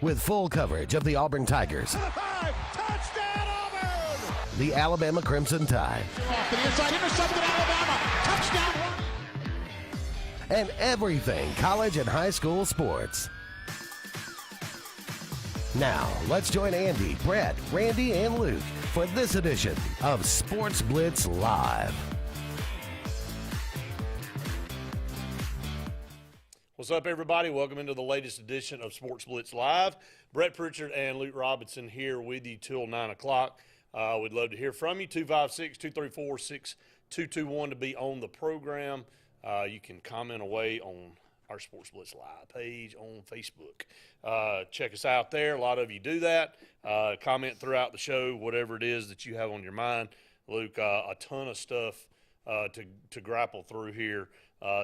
with full coverage of the Auburn Tigers, Touchdown, Auburn! the Alabama Crimson Tide, Off to the inside, intercepted Alabama. Touchdown! and everything college and high school sports. Now, let's join Andy, Brett, Randy, and Luke for this edition of Sports Blitz Live. What's up, everybody? Welcome into the latest edition of Sports Blitz Live. Brett Pritchard and Luke Robinson here with you till 9 o'clock. We'd love to hear from you. 256-234-6221 to be on the program. You can comment away on our Sports Blitz Live page on Facebook. Check us out there. A lot of you do that. Comment throughout the show, whatever it is that you have on your mind. Luke, a ton of stuff to grapple through here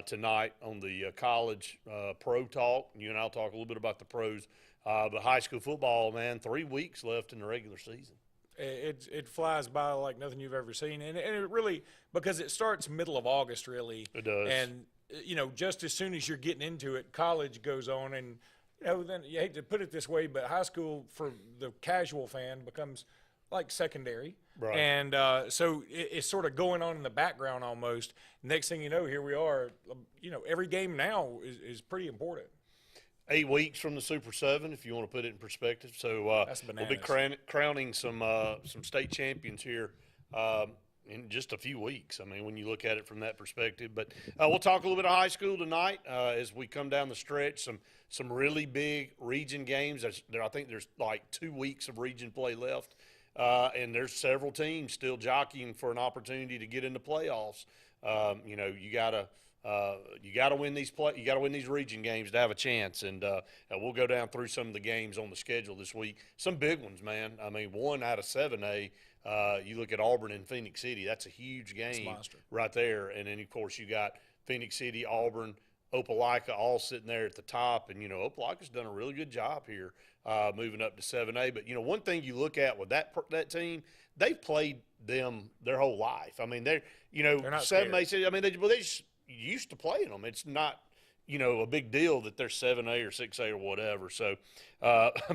tonight on the college pro talk. You and I'll talk a little bit about the pros. But high school football, man, 3 weeks left in the regular season. It flies by like nothing you've ever seen. And it really, because it starts middle of August, really. It does. And, you know, just as soon as you're getting into it, college goes on. And, you know, then you hate to put it this way, but high school for the casual fan becomes like secondary. Right. And so it's sort of going on in the background almost. Next thing you know, here we are. You know, every game now is pretty important. 8 weeks from the Super 7, if you want to put it in perspective. So That's we'll be crowning some state champions here in just a few weeks. I mean, when you look at it from that perspective. But we'll talk a little bit of high school tonight as we come down the stretch. Some really big region games. I think there's like 2 weeks of region play left. And there's several teams still jockeying for an opportunity to get into playoffs. You know, you gotta win these region games to have a chance. And we'll go down through some of the games on the schedule this week. Some big ones, man. I mean, 1 out of 7A. You look at Auburn and Phoenix City. That's a huge game right there. And then of course you got Phoenix City, Auburn, Opelika all sitting there at the top. And, you know, Opelika's done a really good job here moving up to 7A. But, you know, one thing you look at with that team, they've played them their whole life. I mean, they're not 7A City. I mean, they just used to playing them. It's not, you know, a big deal that they're 7A or 6A or whatever. So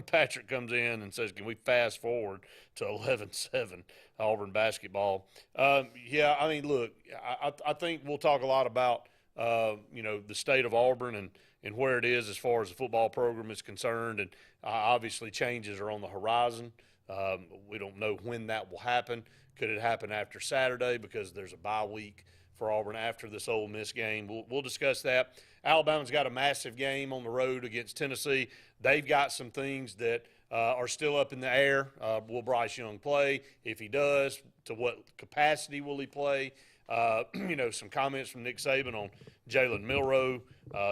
Patrick comes in and says, can we fast forward to 11-7 Auburn basketball? Yeah, I mean, look, I think we'll talk a lot about you know, the state of Auburn and where it is as far as the football program is concerned. And obviously changes are on the horizon. We don't know when that will happen. Could it happen after Saturday because there's a bye week for Auburn after this Ole Miss game? We'll discuss that. Alabama's got a massive game on the road against Tennessee. They've got some things that are still up in the air. Will Bryce Young play? If he does, to what capacity will he play? You know, some comments from Nick Saban on Jalen Milroe,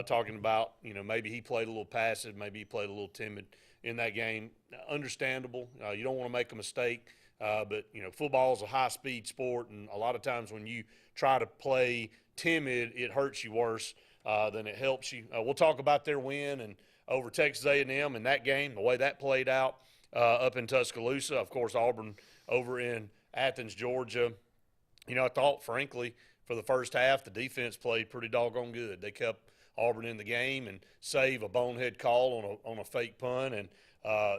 talking about, you know, maybe he played a little passive, maybe he played a little timid in that game. Understandable. You don't want to make a mistake, but, you know, football is a high-speed sport, and a lot of times when you try to play timid, it hurts you worse than it helps you. We'll talk about their win and over Texas A&M and that game, the way that played out up in Tuscaloosa. Of course, Auburn over in Athens, Georgia. You know, I thought, frankly, for the first half, the defense played pretty doggone good. They kept Auburn in the game and save a bonehead call on a fake punt and,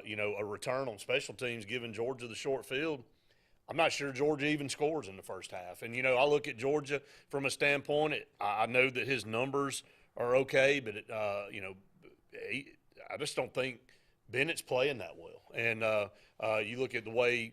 you know, a return on special teams giving Georgia the short field. I'm not sure Georgia even scores in the first half. And, you know, I look at Georgia from a standpoint. I know that his numbers are okay, but, you know, I just don't think Bennett's playing that well. And you look at the way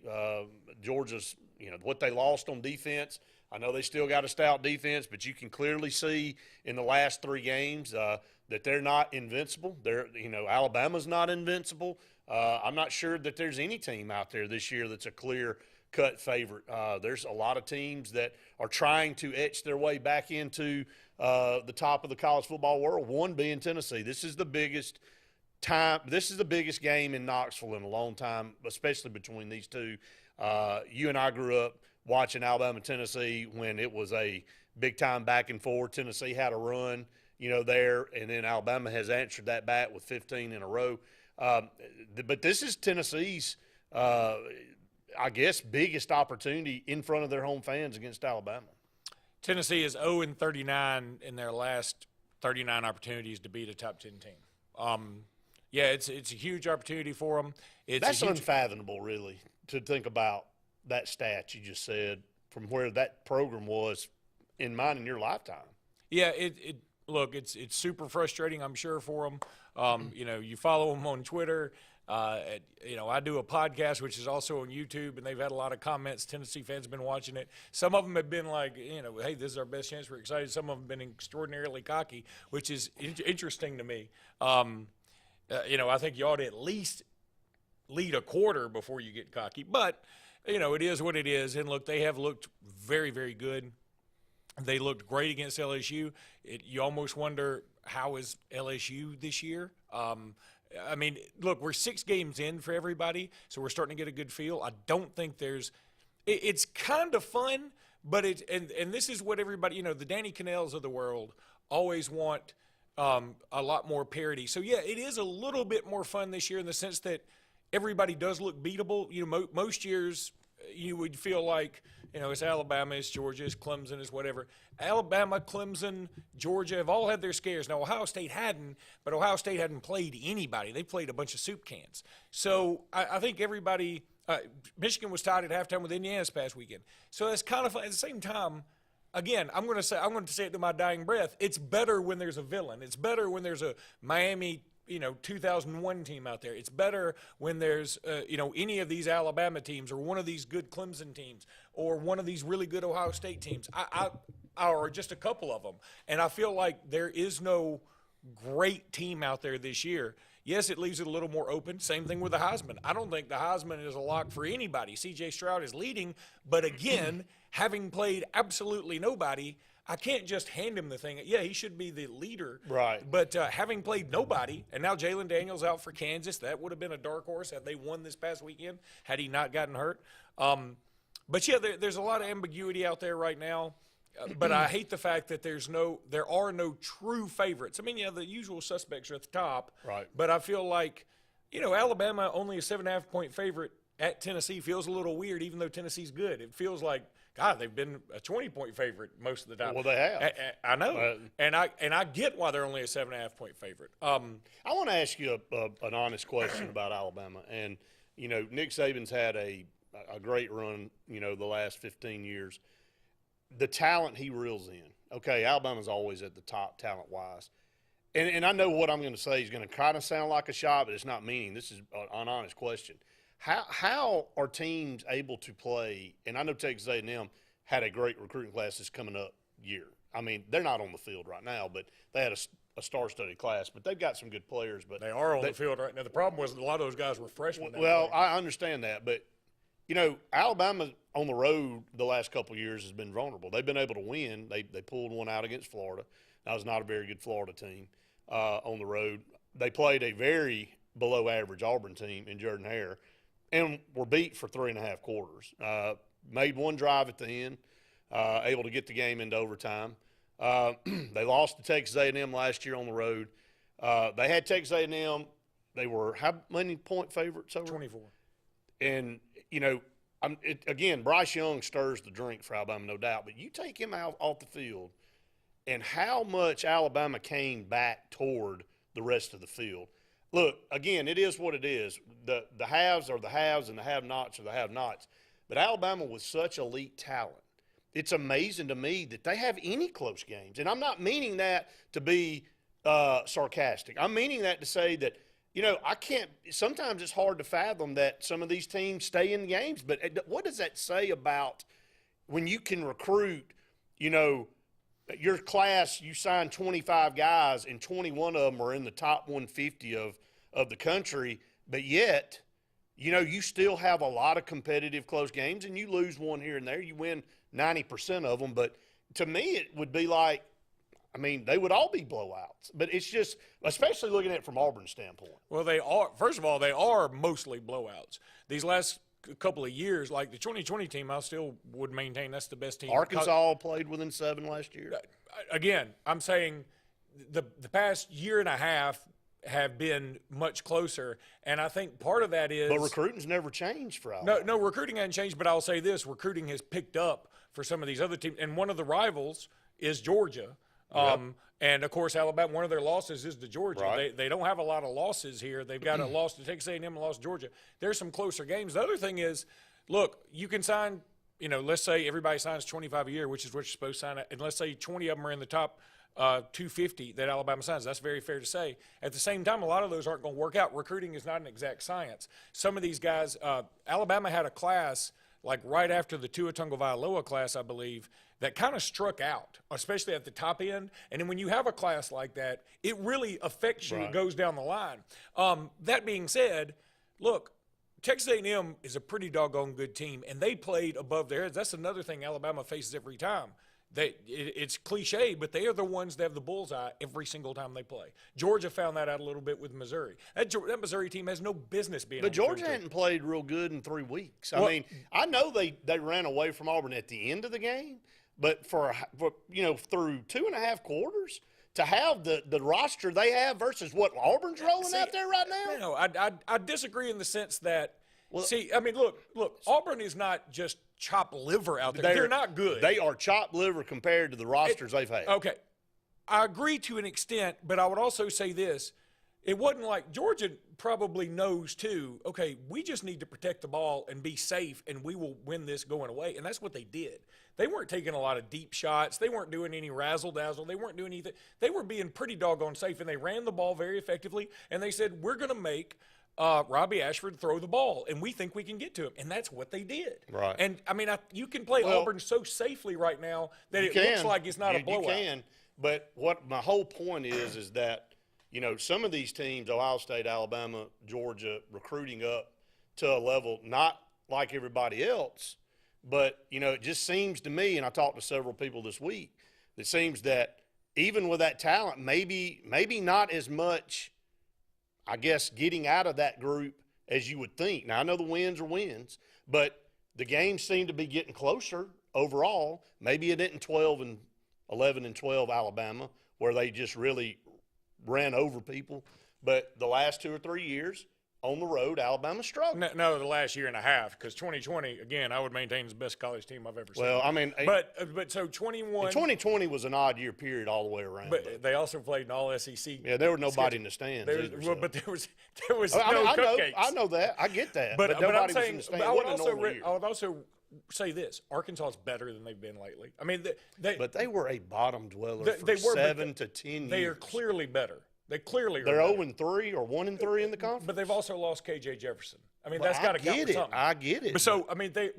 Georgia's, you know, what they lost on defense. I know they still got a stout defense, but you can clearly see in the last 3 games that they're not invincible. You know, Alabama's not invincible. I'm not sure that there's any team out there this year that's a clear-cut favorite. There's a lot of teams that are trying to etch their way back into the top of the college football world, one being Tennessee. This is the biggest game in Knoxville in a long time, especially between these two. You and I grew up watching Alabama and Tennessee when it was a big-time back and forth. Tennessee had a run, you know, there, and then Alabama has answered that back with 15 in a row. But this is Tennessee's, I guess, biggest opportunity in front of their home fans against Alabama. Tennessee is 0-39 in their last 39 opportunities to beat a top 10 team. Yeah, it's a huge opportunity for them. That's unfathomable, really, to think about that stat you just said from where that program was in mine in your lifetime. Yeah, look, it's super frustrating, I'm sure, for them. You follow them on Twitter. I do a podcast, which is also on YouTube, and they've had a lot of comments. Tennessee fans have been watching it. Some of them have been like, hey, this is our best chance. We're excited. Some of them have been extraordinarily cocky, which is interesting to me. I think you ought to at least lead a quarter before you get cocky. But, it is what it is. And, look, they have looked very, very good. They looked great against LSU. You almost wonder, how is LSU this year? Look, we're 6 games in for everybody, so we're starting to get a good feel. I don't think it's kind of fun, but and this is what everybody, the Danny Cannells of the world always want a lot more parity. So, yeah, it is a little bit more fun this year in the sense that everybody does look beatable. Most years you would feel like, it's Alabama, it's Georgia, it's Clemson, it's whatever. Alabama, Clemson, Georgia have all had their scares. Now, Ohio State hadn't, but Ohio State hadn't played anybody. They played a bunch of soup cans. So I think everybody Michigan was tied at halftime with Indiana this past weekend. So that's kind of fun. At the same time, again, I'm going to say it to my dying breath. It's better when there's a villain. It's better when there's a Miami 2001 team out there. It's better when there's, any of these Alabama teams or one of these good Clemson teams or one of these really good Ohio State teams, or just a couple of them. And I feel like there is no great team out there this year. Yes, it leaves it a little more open. Same thing with the Heisman. I don't think the Heisman is a lock for anybody. C.J. Stroud is leading, but again, having played absolutely nobody, I can't just hand him the thing. Yeah, he should be the leader. Right. But having played nobody, and now Jalen Daniels out for Kansas, that would have been a dark horse had they won this past weekend, had he not gotten hurt. But, yeah, there's a lot of ambiguity out there right now. But I hate the fact that there are no true favorites. The usual suspects are at the top. Right. But I feel like, Alabama only a 7.5-point favorite at Tennessee feels a little weird, even though Tennessee's good. It feels like, God, they've been a 20-point favorite most of the time. Well, they have. I know, and I get why they're only a 7.5-point favorite. I want to ask you an honest question about Alabama. And Nick Saban's had a great run. The last 15 years. The talent he reels in. Okay, Alabama's always at the top talent-wise. And I know what I'm going to say is going to kind of sound like a shot, but it's not meaning. This is an honest question. How are teams able to play? And I know Texas A&M had a great recruiting class this coming up year. They're not on the field right now, but they had a star-studded class. But they've got some good players. But they are on the field right now. The problem was a lot of those guys were freshmen. Well, I understand that, but Alabama on the road the last couple of years has been vulnerable. They've been able to win. They pulled one out against Florida. That was not a very good Florida team on the road. They played a very below-average Auburn team in Jordan Hare and were beat for 3.5 quarters. Made one drive at the end, able to get the game into overtime. They lost to Texas A&M last year on the road. They had Texas A&M. They were how many point favorites over? 24. And, again, Bryce Young stirs the drink for Alabama, no doubt. But you take him out off the field, and how much Alabama came back toward the rest of the field. Look, again, it is what it is. The haves are the haves, and the have-nots are the have-nots. But Alabama was such elite talent. It's amazing to me that they have any close games. And I'm not meaning that to be sarcastic. I'm meaning that to say that, I can't – sometimes it's hard to fathom that some of these teams stay in games. But what does that say about when you can recruit, your class, you sign 25 guys and 21 of them are in the top 150 of the country, but yet, you still have a lot of competitive close games and you lose one here and there. You win 90% of them. But to me, it would be like, they would all be blowouts. But it's just, especially looking at it from Auburn's standpoint. Well, they are. First of all, they are mostly blowouts. These last couple of years, like the 2020 team, I still would maintain that's the best team. Arkansas played within 7 last year. Again, I'm saying the past year and a half have been much closer, and I think part of that is – But recruiting's never changed for Alabama. No, recruiting hasn't changed, but I'll say this. Recruiting has picked up for some of these other teams, and one of the rivals is Georgia. Yep. And, of course, Alabama, one of their losses is to Georgia. Right. They don't have a lot of losses here. They've got a loss to Texas A&M and a loss to Georgia. There's some closer games. The other thing is, look, you can sign, let's say everybody signs 25 a year, which is what you're supposed to sign, and let's say 20 of them are in the top 250 that Alabama signs. That's very fair to say. At the same time, a lot of those aren't going to work out. Recruiting is not an exact science. Some of these guys, Alabama had a class like right after the Tua Tagovailoa class, I believe, that kind of struck out, especially at the top end. And then when you have a class like that, it really affects you. Right. It goes down the line. That being said, look, Texas A&M is a pretty doggone good team, and they played above their heads. That's another thing Alabama faces every time. It's cliche, but they are the ones that have the bullseye every single time they play. Georgia found that out a little bit with Missouri. That Missouri team has no business being. But Georgia hadn't played real good in 3 weeks. I mean, I know they ran away from Auburn at the end of the game, but for through 2.5 quarters to have the roster they have versus what Auburn's rolling out there right now. No, I disagree in the sense that. Well, I mean, look, Auburn is not just chopped liver out there. They're not good. They are chopped liver compared to the rosters they've had. Okay. I agree to an extent, but I would also say this. It wasn't like Georgia probably knows, too, okay, we just need to protect the ball and be safe, and we will win this going away. And that's what they did. They weren't taking a lot of deep shots. They weren't doing any razzle-dazzle. They weren't doing anything. They were being pretty doggone safe, and they ran the ball very effectively. And they said, we're going to make Robbie Ashford throw the ball, and we think we can get to him. And that's what they did. Right. And, I mean, you can play Auburn so safely right now that it looks like it's not a blowout. You can, but what my whole point is that, some of these teams, Ohio State, Alabama, Georgia, recruiting up to a level not like everybody else, but, it just seems to me, and I talked to several people this week, it seems that even with that talent, maybe not as much, I guess, getting out of that group as you would think. Now, I know the wins are wins, but the games seem to be getting closer overall. Maybe it isn't 11-12 Alabama, where they just really ran over people. But the last 2 or 3 years on the road, Alabama struggled. No, the last year and a half, because 2020, again, I would maintain is the best college team I've ever seen. Well, I mean, but so 21. 2020 was an odd year period all the way around. But they also played an all SEC. Yeah, there was nobody in the stands. But there was no cupcakes. cupcakes. I know that. I get that. But nobody I'm saying, was in the stands. I would also say this: Arkansas is better than they've been lately. I mean, but they were a bottom dweller they for were, 7 to 10 years. They are clearly better. They're 0-3 or 1-3 in the conference. But they've also lost KJ Jefferson. I mean, that's got to count for something. I get it. But so, I mean, they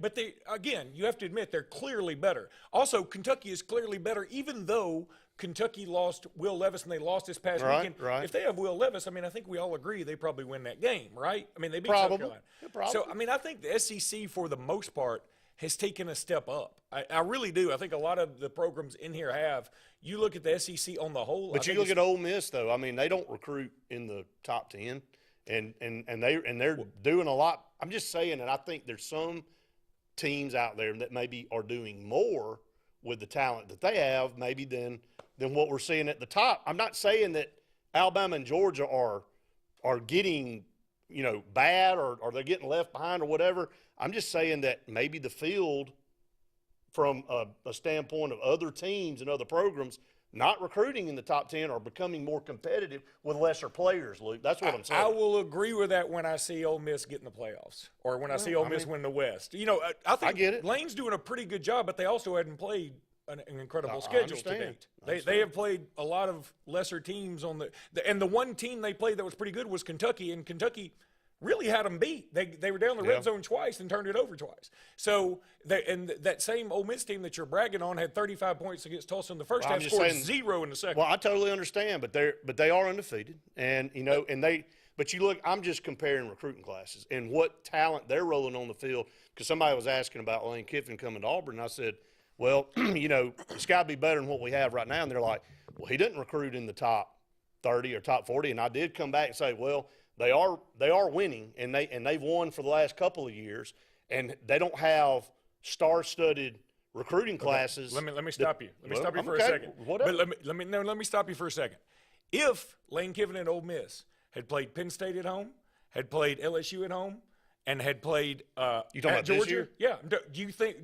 again, you have to admit they're clearly better. Also, Kentucky is clearly better, even though Kentucky lost Will Levis and they lost this past weekend. Right. If they have Will Levis, I mean, I think we all agree they probably win that game, right? I mean, they beat Probably. South Carolina. Yeah, probably. So, I mean, I think the SEC, for the most part, has taken a step up. I really do. I think a lot of the programs in here have. You look at the SEC on the whole. But you look at Ole Miss, though. I mean, they don't recruit in the top 10, and they're doing a lot. I'm just saying, and I think there's some teams out there that maybe are doing more with the talent that they have, maybe than what we're seeing at the top. I'm not saying that Alabama and Georgia are getting bad or they're getting left behind or whatever. I'm just saying that maybe the field, from a standpoint of other teams and other programs, not recruiting in the top 10 are becoming more competitive with lesser players, Luke. That's what I'm saying. I will agree with that when I see Ole Miss get in the playoffs or when I see Ole Miss win the West. I think I get it. Lane's doing a pretty good job, but they also hadn't played an incredible schedule to date. They have played a lot of lesser teams on and the one team they played that was pretty good was Kentucky, and Kentucky really had them beat. They were down the red zone twice and turned it over twice. So that same Ole Miss team that you're bragging on had 35 points against Tulsa in the first half, scored 0 in the second. Well, I totally understand, but they are undefeated, and But you look, I'm just comparing recruiting classes and what talent they're rolling on the field. Because somebody was asking about Lane Kiffin coming to Auburn, and I said, well, it's got to be better than what we have right now. And they're like, well, he didn't recruit in the top 30 or top 40. And I did come back and say, well, they are winning, and they've won for the last couple of years, and they don't have star-studded recruiting classes. Let me stop you. Let me stop you for a second. Whatever. But let me stop you for a second. If Lane Kiffin and Ole Miss had played Penn State at home, had played LSU at home, and had played you talking at about Georgia, this year? yeah. Do you think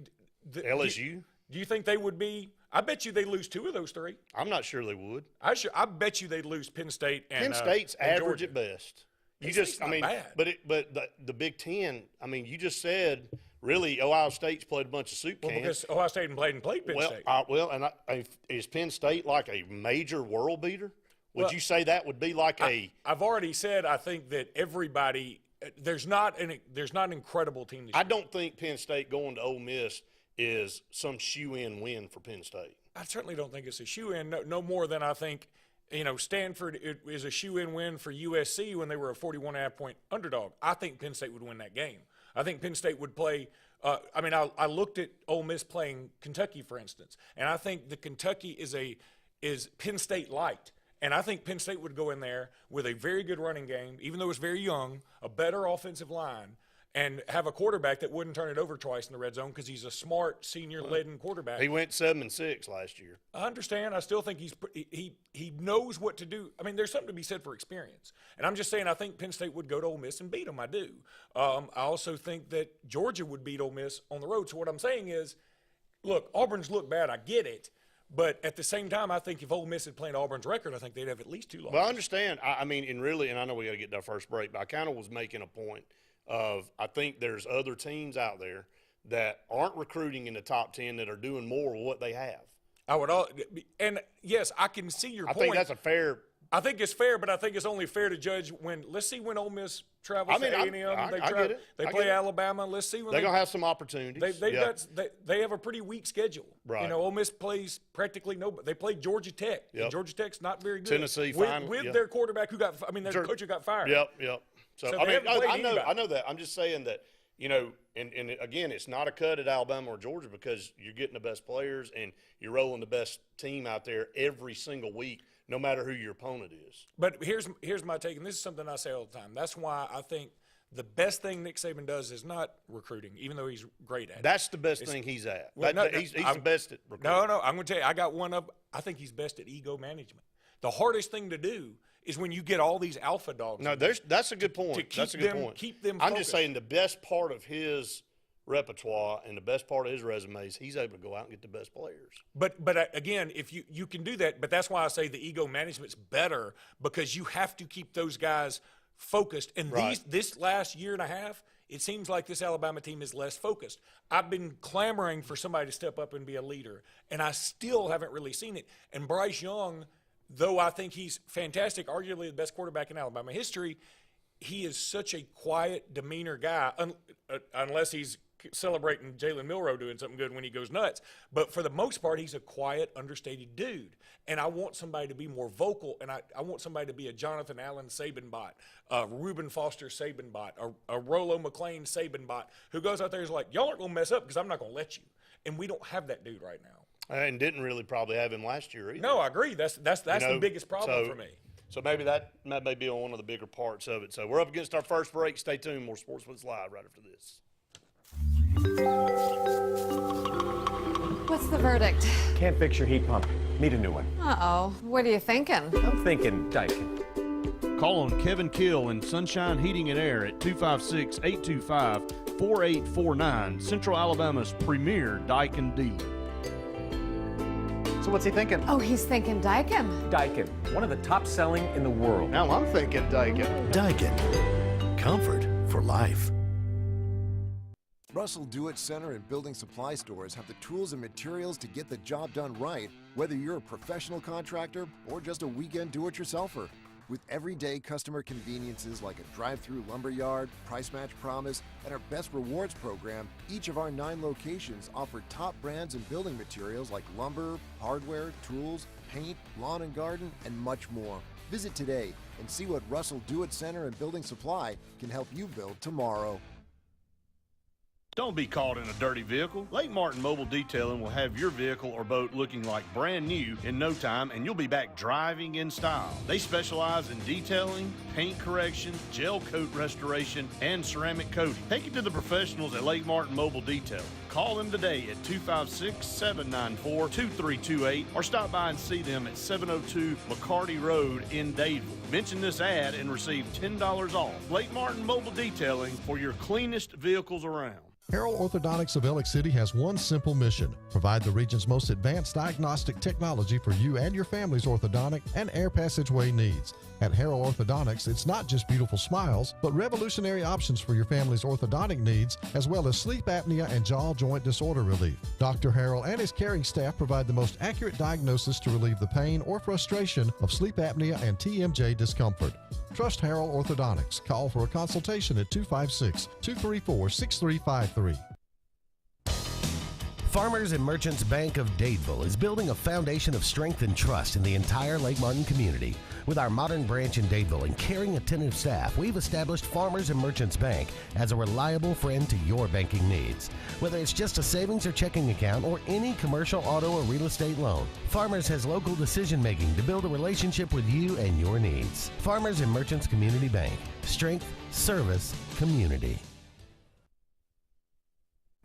LSU? Do you think they would be? I bet you they lose 2 of those 3. I'm not sure they would. I bet you they'd lose Penn State and Penn State's and average Georgia. at best. Penn State's not bad. But the Big Ten. I mean, you just said really Ohio State's played a bunch of soup Well, cans. because Ohio State and played Penn State. Is Penn State like a major world beater? Would Well, you say that would be like I've already said I think that everybody there's not an incredible team this year. I don't think Penn State going to Ole Miss is some shoe-in win for Penn State. I certainly don't think it's a shoe-in, no more than I think, Stanford is a shoe-in win for USC when they were a 41.5-point underdog. I think Penn State would win that game. I think Penn State would play I looked at Ole Miss playing Kentucky, for instance, and I think the Kentucky is Penn State light. And I think Penn State would go in there with a very good running game, even though it's very young, a better offensive line, and have a quarterback that wouldn't turn it over twice in the red zone because he's a smart, senior-laden quarterback. He went 7-6 last year. I understand. I still think he knows what to do. I mean, there's something to be said for experience. And I'm just saying I think Penn State would go to Ole Miss and beat them. I do. I also think that Georgia would beat Ole Miss on the road. So what I'm saying is, look, Auburn's look bad. I get it. But at the same time, I think if Ole Miss had played Auburn's record, I think they'd have at least 2 losses. Well, I understand. I mean, and I know we got to get to our first break, but I kind of was making a point of I think there's other teams out there that aren't recruiting in the top 10 that are doing more with what they have. And yes, I can see your point. I think that's a fair. I think it's fair, but I think it's only fair to judge let's see when Ole Miss travels to A&M. They play Alabama. Let's see when they're going to have some opportunities. They have a pretty weak schedule. Right. Ole Miss plays practically nobody. They play Georgia Tech. Yep. Georgia Tech's not very good. Tennessee with their quarterback their coach who got fired. Yep. So I know that. I'm just saying that, and again, it's not a cut at Alabama or Georgia because you're getting the best players and you're rolling the best team out there every single week, no matter who your opponent is. But here's my take, and this is something I say all the time. That's why I think the best thing Nick Saban does is not recruiting, even though he's great at it. That's the best thing he's at. He's the best at recruiting. No, I'm going to tell you, I think he's best at ego management. The hardest thing to do is when you get all these alpha dogs. No, that's a good point. Keep them focused. I'm just saying the best part of his repertoire and the best part of his resume is he's able to go out and get the best players. But again, if you can do that, but that's why I say the ego management's better because you have to keep those guys focused. And this last year and a half, it seems like this Alabama team is less focused. I've been clamoring for somebody to step up and be a leader, and I still haven't really seen it. And Bryce Young, though I think he's fantastic, arguably the best quarterback in Alabama history, he is such a quiet demeanor guy, unless he's celebrating Jalen Milroe doing something good when he goes nuts. But for the most part, he's a quiet, understated dude. And I want somebody to be more vocal, and I want somebody to be a Jonathan Allen Saban-bot, a Reuben Foster Saban-bot, a Rollo McClain Saban-bot, who goes out there and is like, y'all aren't going to mess up because I'm not going to let you. And we don't have that dude right now. And didn't really probably have him last year either. No, I agree. That's the biggest problem for me. So maybe that may be on one of the bigger parts of it. So we're up against our first break. Stay tuned. More Sports Blitz Live right after this. What's the verdict? Can't fix your heat pump. Need a new one. Uh-oh. What are you thinking? I'm thinking Daikin. Call on Kevin Kill and Sunshine Heating and Air at 256-825-4849, Central Alabama's premier Daikin dealer. So what's he thinking? Oh, he's thinking Daikin. Daikin, one of the top selling in the world. Now I'm thinking Daikin. Daikin. Comfort for life. Russell Do-It Center and building supply stores have the tools and materials to get the job done right, whether you're a professional contractor or just a weekend do-it-yourselfer. With everyday customer conveniences like a drive-through lumberyard, price match promise, and our best rewards program, each of our 9 locations offer top brands and building materials like lumber, hardware, tools, paint, lawn and garden, and much more. Visit today and see what Russell Do-It Center and Building Supply can help you build tomorrow. Don't be caught in a dirty vehicle. Lake Martin Mobile Detailing will have your vehicle or boat looking like brand new in no time, and you'll be back driving in style. They specialize in detailing, paint correction, gel coat restoration, and ceramic coating. Take it to the professionals at Lake Martin Mobile Detailing. Call them today at 256-794-2328 or stop by and see them at 702 McCarty Road in Dadeville. Mention this ad and receive $10 off. Lake Martin Mobile Detailing for your cleanest vehicles around. Harold Orthodontics of Ellick City has one simple mission: provide the region's most advanced diagnostic technology for you and your family's orthodontic and air passageway needs. At Harold Orthodontics, it's not just beautiful smiles, but revolutionary options for your family's orthodontic needs, as well as sleep apnea and jaw joint disorder relief. Dr. Harold and his caring staff provide the most accurate diagnosis to relieve the pain or frustration of sleep apnea and TMJ discomfort. Trust Harold Orthodontics. Call for a consultation at 256-234-6353. Farmers and Merchants Bank of Dadeville is building a foundation of strength and trust in the entire Lake Martin community. With our modern branch in Dadeville and caring, attentive staff, we've established Farmers and Merchants Bank as a reliable friend to your banking needs. Whether it's just a savings or checking account or any commercial, auto, or real estate loan, Farmers has local decision making to build a relationship with you and your needs. Farmers and Merchants Community Bank. Strength, service, community.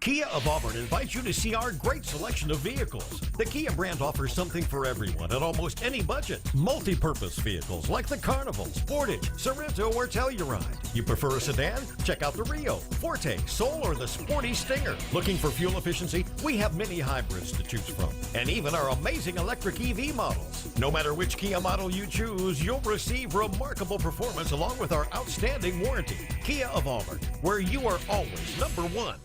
Kia of Auburn invites you to see our great selection of vehicles. The Kia brand offers something for everyone at almost any budget. Multi-purpose vehicles like the Carnival, Sportage, Sorento, or Telluride. You prefer a sedan? Check out the Rio, Forte, Soul, or the sporty Stinger. Looking for fuel efficiency? We have many hybrids to choose from, and even our amazing electric EV models. No matter which Kia model you choose, you'll receive remarkable performance along with our outstanding warranty. Kia of Auburn, where you are always number one.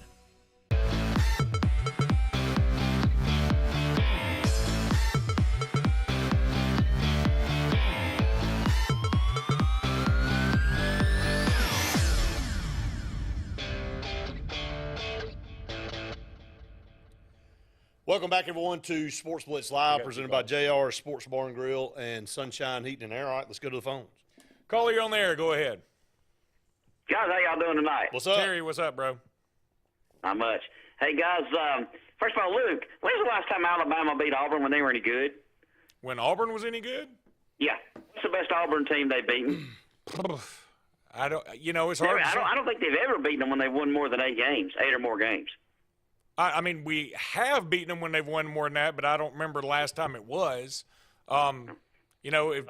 Welcome back, everyone, to Sports Blitz Live, presented by JR Sports Bar and Grill and Sunshine Heating and Air. All right, let's go to the phones. Caller, you're on the air. Go ahead. Guys, how y'all doing tonight? What's up? Terry, what's up, bro? Not much. Hey, guys, first of all, Luke, when's the last time Alabama beat Auburn when they were any good? When Auburn was any good? Yeah. What's the best Auburn team they've beaten? I don't, it's hard to say. I don't think they've ever beaten them when they've won more than 8 or more games. I mean, we have beaten them when they've won more than that, but I don't remember the last time it was. If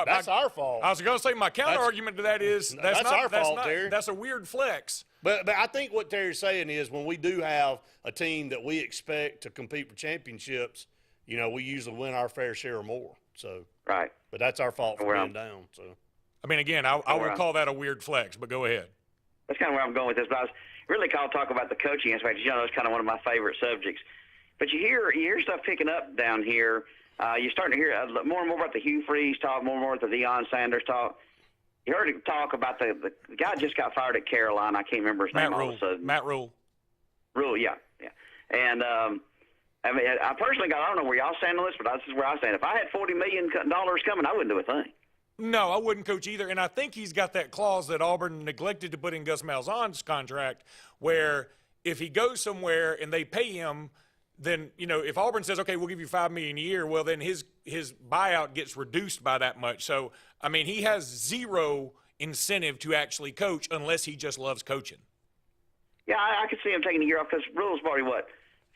that's our fault. I was going to say my counter argument to that is that's not our fault, Terry. That's a weird flex. But I think what Terry's saying is when we do have a team that we expect to compete for championships, we usually win our fair share or more. So right. But that's our fault for being down. So I mean, again, I would call that a weird flex. But go ahead. That's kind of where I'm going with this. But I was really called to talk about the coaching aspect. It's kind of one of my favorite subjects. But you hear stuff picking up down here. You're starting to hear more and more about the Hugh Freeze talk, more and more about the Deion Sanders talk. You heard him talk about the guy just got fired at Carolina. I can't remember his name all of a sudden. Matt Rule. Rule, yeah. And I mean, I personally I don't know where y'all stand on this, but this is where I stand. If I had $40 million coming, I wouldn't do a thing. No, I wouldn't, Coach, either. And I think he's got that clause that Auburn neglected to put in Gus Malzahn's contract where if he goes somewhere and they pay him, then, if Auburn says, okay, we'll give you $5 million a year, well, then his buyout gets reduced by that much. So, I mean, he has zero incentive to actually coach unless he just loves coaching. Yeah, I could see him taking a year off because Rule's probably,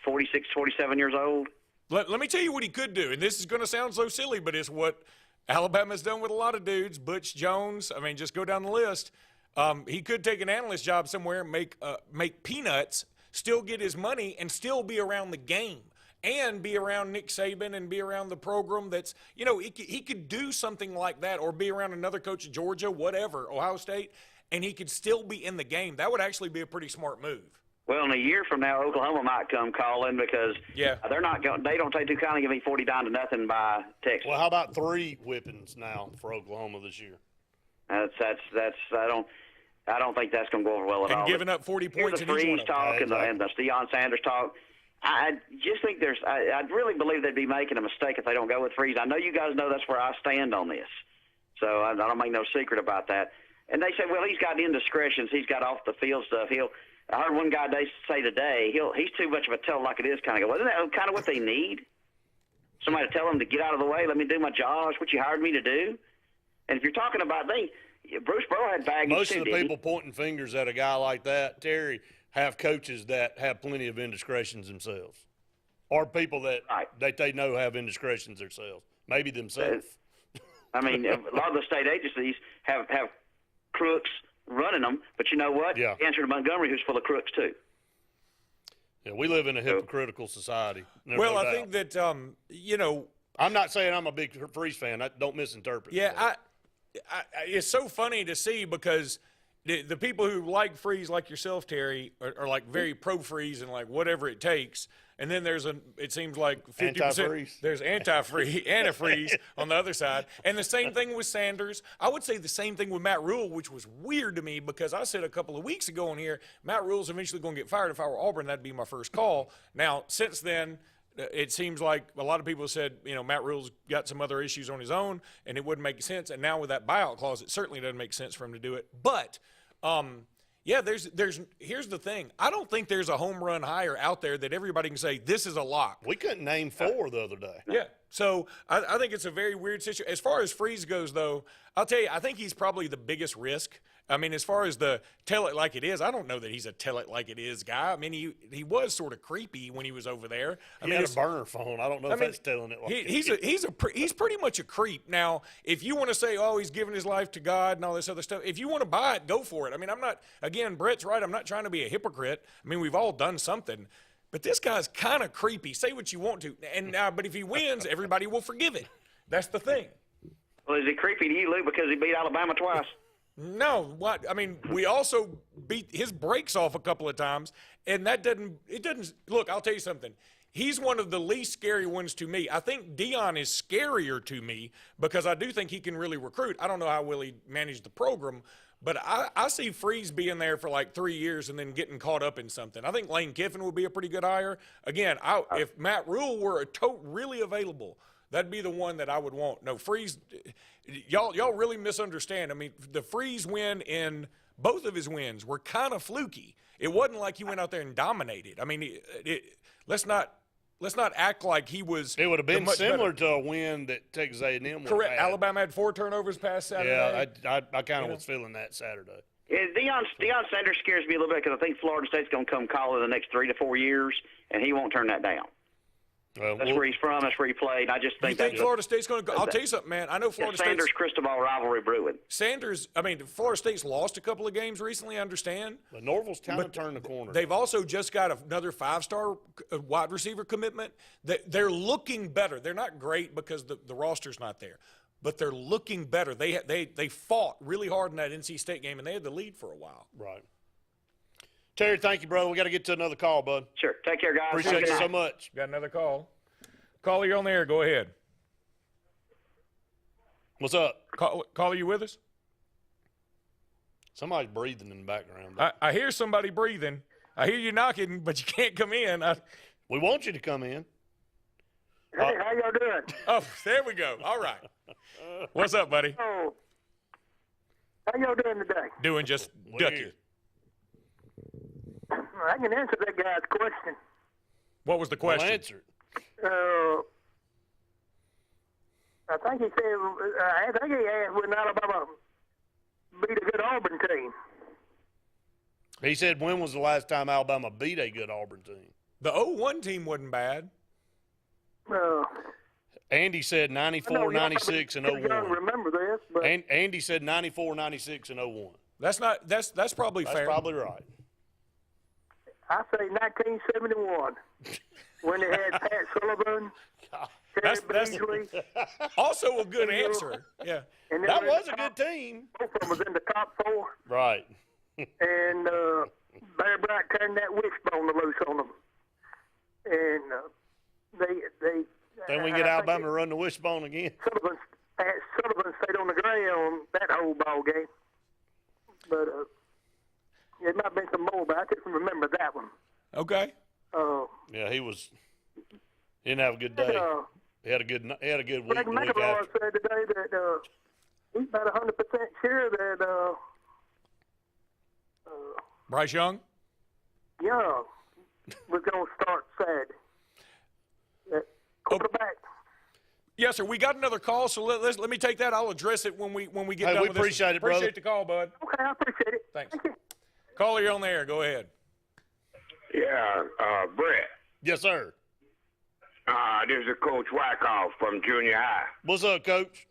46, 47 years old? Let me tell you what he could do, and this is going to sound so silly, but it's what Alabama's done with a lot of dudes. Butch Jones, I mean, just go down the list. He could take an analyst job somewhere, make peanuts, still get his money, and still be around the game and be around Nick Saban and be around the program that's, he could do something like that or be around another coach at Georgia, whatever, Ohio State, and he could still be in the game. That would actually be a pretty smart move. Well, in a year from now, Oklahoma might come calling because they're not going. They don't take too kindly give me 40 down to nothing by Texas. Well, how about 3 whippings now for Oklahoma this year? That's I don't think that's going to go over well at all. And giving up 40 points in each one. The Freeze talk and the Deion Sanders talk. I just think I really believe they'd be making a mistake if they don't go with Freeze. I know you guys know that's where I stand on this, so I don't make no secret about that. And they say, well, he's got indiscretions. He's got off the field stuff. I heard one guy say today, he's too much of a tell like it is kind of guy. Wasn't that kind of what they need? Somebody to tell them to get out of the way, let me do my job. That's what you hired me to do. And if you're talking about Bruce Burrow had baggage Most too, of the people pointing fingers at a guy like that, Terry, have coaches that have plenty of indiscretions themselves, or people that they know have indiscretions themselves, maybe themselves. I mean, a lot of the state agencies have crooks running them, but you know what? Yeah. Answer to Montgomery, who's full of crooks too. Yeah, we live in a hypocritical society. Well, I think that I'm not saying I'm a big Freeze fan. Don't misinterpret. Yeah, it's so funny to see because the people who like Freeze, like yourself, Terry, are like very pro Freeze and like whatever it takes. And then it seems like 50% there's antifreeze on the other side. And the same thing with Sanders. I would say the same thing with Matt Rule, which was weird to me because I said a couple of weeks ago on here, Matt Rule's eventually going to get fired. If I were Auburn, that'd be my first call. Now, since then, it seems like a lot of people said, Matt Rule's got some other issues on his own and it wouldn't make sense. And now with that buyout clause, it certainly doesn't make sense for him to do it. But, yeah, here's the thing. I don't think there's a home run hire out there that everybody can say this is a lock. We couldn't name 4 the other day. Yeah. So I think it's a very weird situation. As far as Freeze goes, though, I'll tell you, I think he's probably the biggest risk. I mean, as far as the tell it like it is, I don't know that he's a tell it like it is guy. I mean, he was sort of creepy when he was over there. He had a burner phone. I don't know if that's telling it like he's pretty much a creep. Now, if you want to say, oh, he's giving his life to God and all this other stuff, if you want to buy it, go for it. I mean, again, Brett's right. I'm not trying to be a hypocrite. I mean, we've all done something. But this guy's kind of creepy. Say what you want to. But if he wins, everybody will forgive it. That's the thing. Well, is he creepy to you, Luke, because he beat Alabama twice? No, what I mean, we also beat his brakes off a couple of times, and it doesn't look. I'll tell you something. He's one of the least scary ones to me. I think Dion is scarier to me because I do think he can really recruit. I don't know how well he managed the program, but I see Freeze being there for like 3 years and then getting caught up in something. I think Lane Kiffin would be a pretty good hire. Again, if Matt Rule were really available, that'd be the one that I would want. No, Freeze, y'all really misunderstand. I mean, the Freeze win in both of his wins were kind of fluky. It wasn't like he went out there and dominated. I mean, let's not act like he was. It would have been similar to a win that Texas A&M. Correct. Alabama had 4 turnovers past Saturday. Yeah, I kind of was feeling that Saturday. Yeah, Deion Sanders scares me a little bit because I think Florida State's going to come call in the next 3 to 4 years, and he won't turn that down. That's where he's from. That's where he played. I just think. You think Florida State's going to go? I'll tell you something, man. I know Florida State's Sanders Cristobal rivalry brewing. Florida State's lost a couple of games recently. I understand. But Norval's kind of turned the corner. They've also just got another 5-star wide receiver commitment. They're looking better. They're not great because the roster's not there, but they're looking better. They fought really hard in that NC State game, and they had the lead for a while. Right. Terry, thank you, brother. We got to get to another call, bud. Sure. Take care, guys. Appreciate you so much. Got another call. Caller, you're on the air. Go ahead. What's up? Caller, you with us? Somebody's breathing in the background. I hear somebody breathing. I hear you knocking, but you can't come in. We want you to come in. Hey, how y'all doing? Oh, there we go. All right. What's up, buddy? Oh, how y'all doing today? Doing just ducky. I can answer that guy's question. What was the question? Well, answer it. I think he said, I think he asked when Alabama beat a good Auburn team. He said, when was the last time Alabama beat a good Auburn team? The 0-1 team wasn't bad. Andy said 94, 96, and 01. Remember this, but Andy said 94, 96, and 01. That's probably fair. That's probably right. I say 1971 when they had Pat Sullivan, Terry Beasley. Also a good answer. Yeah, and that was a good team. Both of them was in the top 4. Right. And Barry Bright turned that wishbone loose on them, and they. Then we get Alabama to run the wishbone again. Sullivan stayed on the ground that whole ball game, but it might have been some more, but I couldn't remember that one. Okay. Yeah, he didn't have a good day. He had a good week. Greg McElroy said today that he's about 100% sure that Bryce Young was going to start Saturday. Quarterback. Yes, sir. We got another call, so let me take that. I'll address it when we get done we with appreciate this. it, brother. Appreciate the call, bud. Okay, I appreciate it. Thanks. Caller, you're on the air. Go ahead. Yeah, Brett. Yes, sir. This is Coach Wyckoff from junior high. What's up, Coach?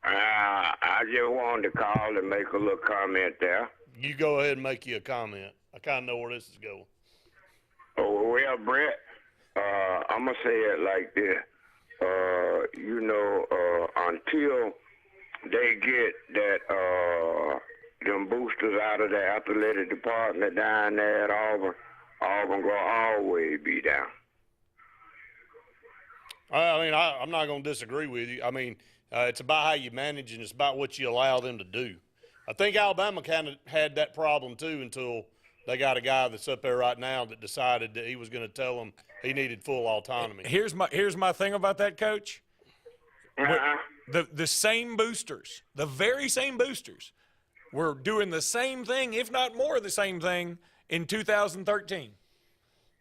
I just wanted to call and make a little comment there. You go ahead and make you a comment. I kind of know where this is going. Well, Brett, I'm going to say it like this. Until they get that them boosters out of the athletic department down there at Auburn will always be down. I'm not going to disagree with you. It's about how you manage and it's about what you allow them to do. I think Alabama kind of had that problem too until they got a guy that's up there right now that decided that he was going to tell them he needed full autonomy. Here's my thing about that, Coach. The same boosters, the very same boosters, were doing the same thing, if not more of the same thing, in 2013.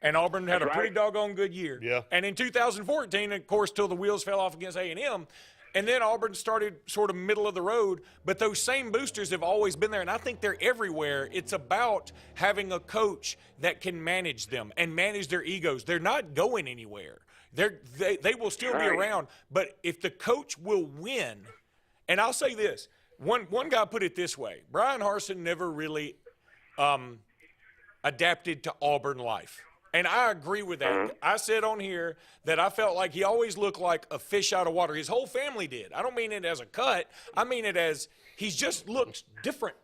And Auburn had a pretty doggone good year. Yeah. And in 2014, of course, till the wheels fell off against A&M, and then Auburn started sort of middle of the road. But those same boosters have always been there, and I think they're everywhere. It's about having a coach that can manage them and manage their egos. They're not going anywhere. They will still be around. But if the coach will win, and I'll say this, one guy put it this way, Brian Harsin never really adapted to Auburn life. And I agree with that. I said on here that I felt like he always looked like a fish out of water. His whole family did. I don't mean it as a cut. I mean it as he just looked different.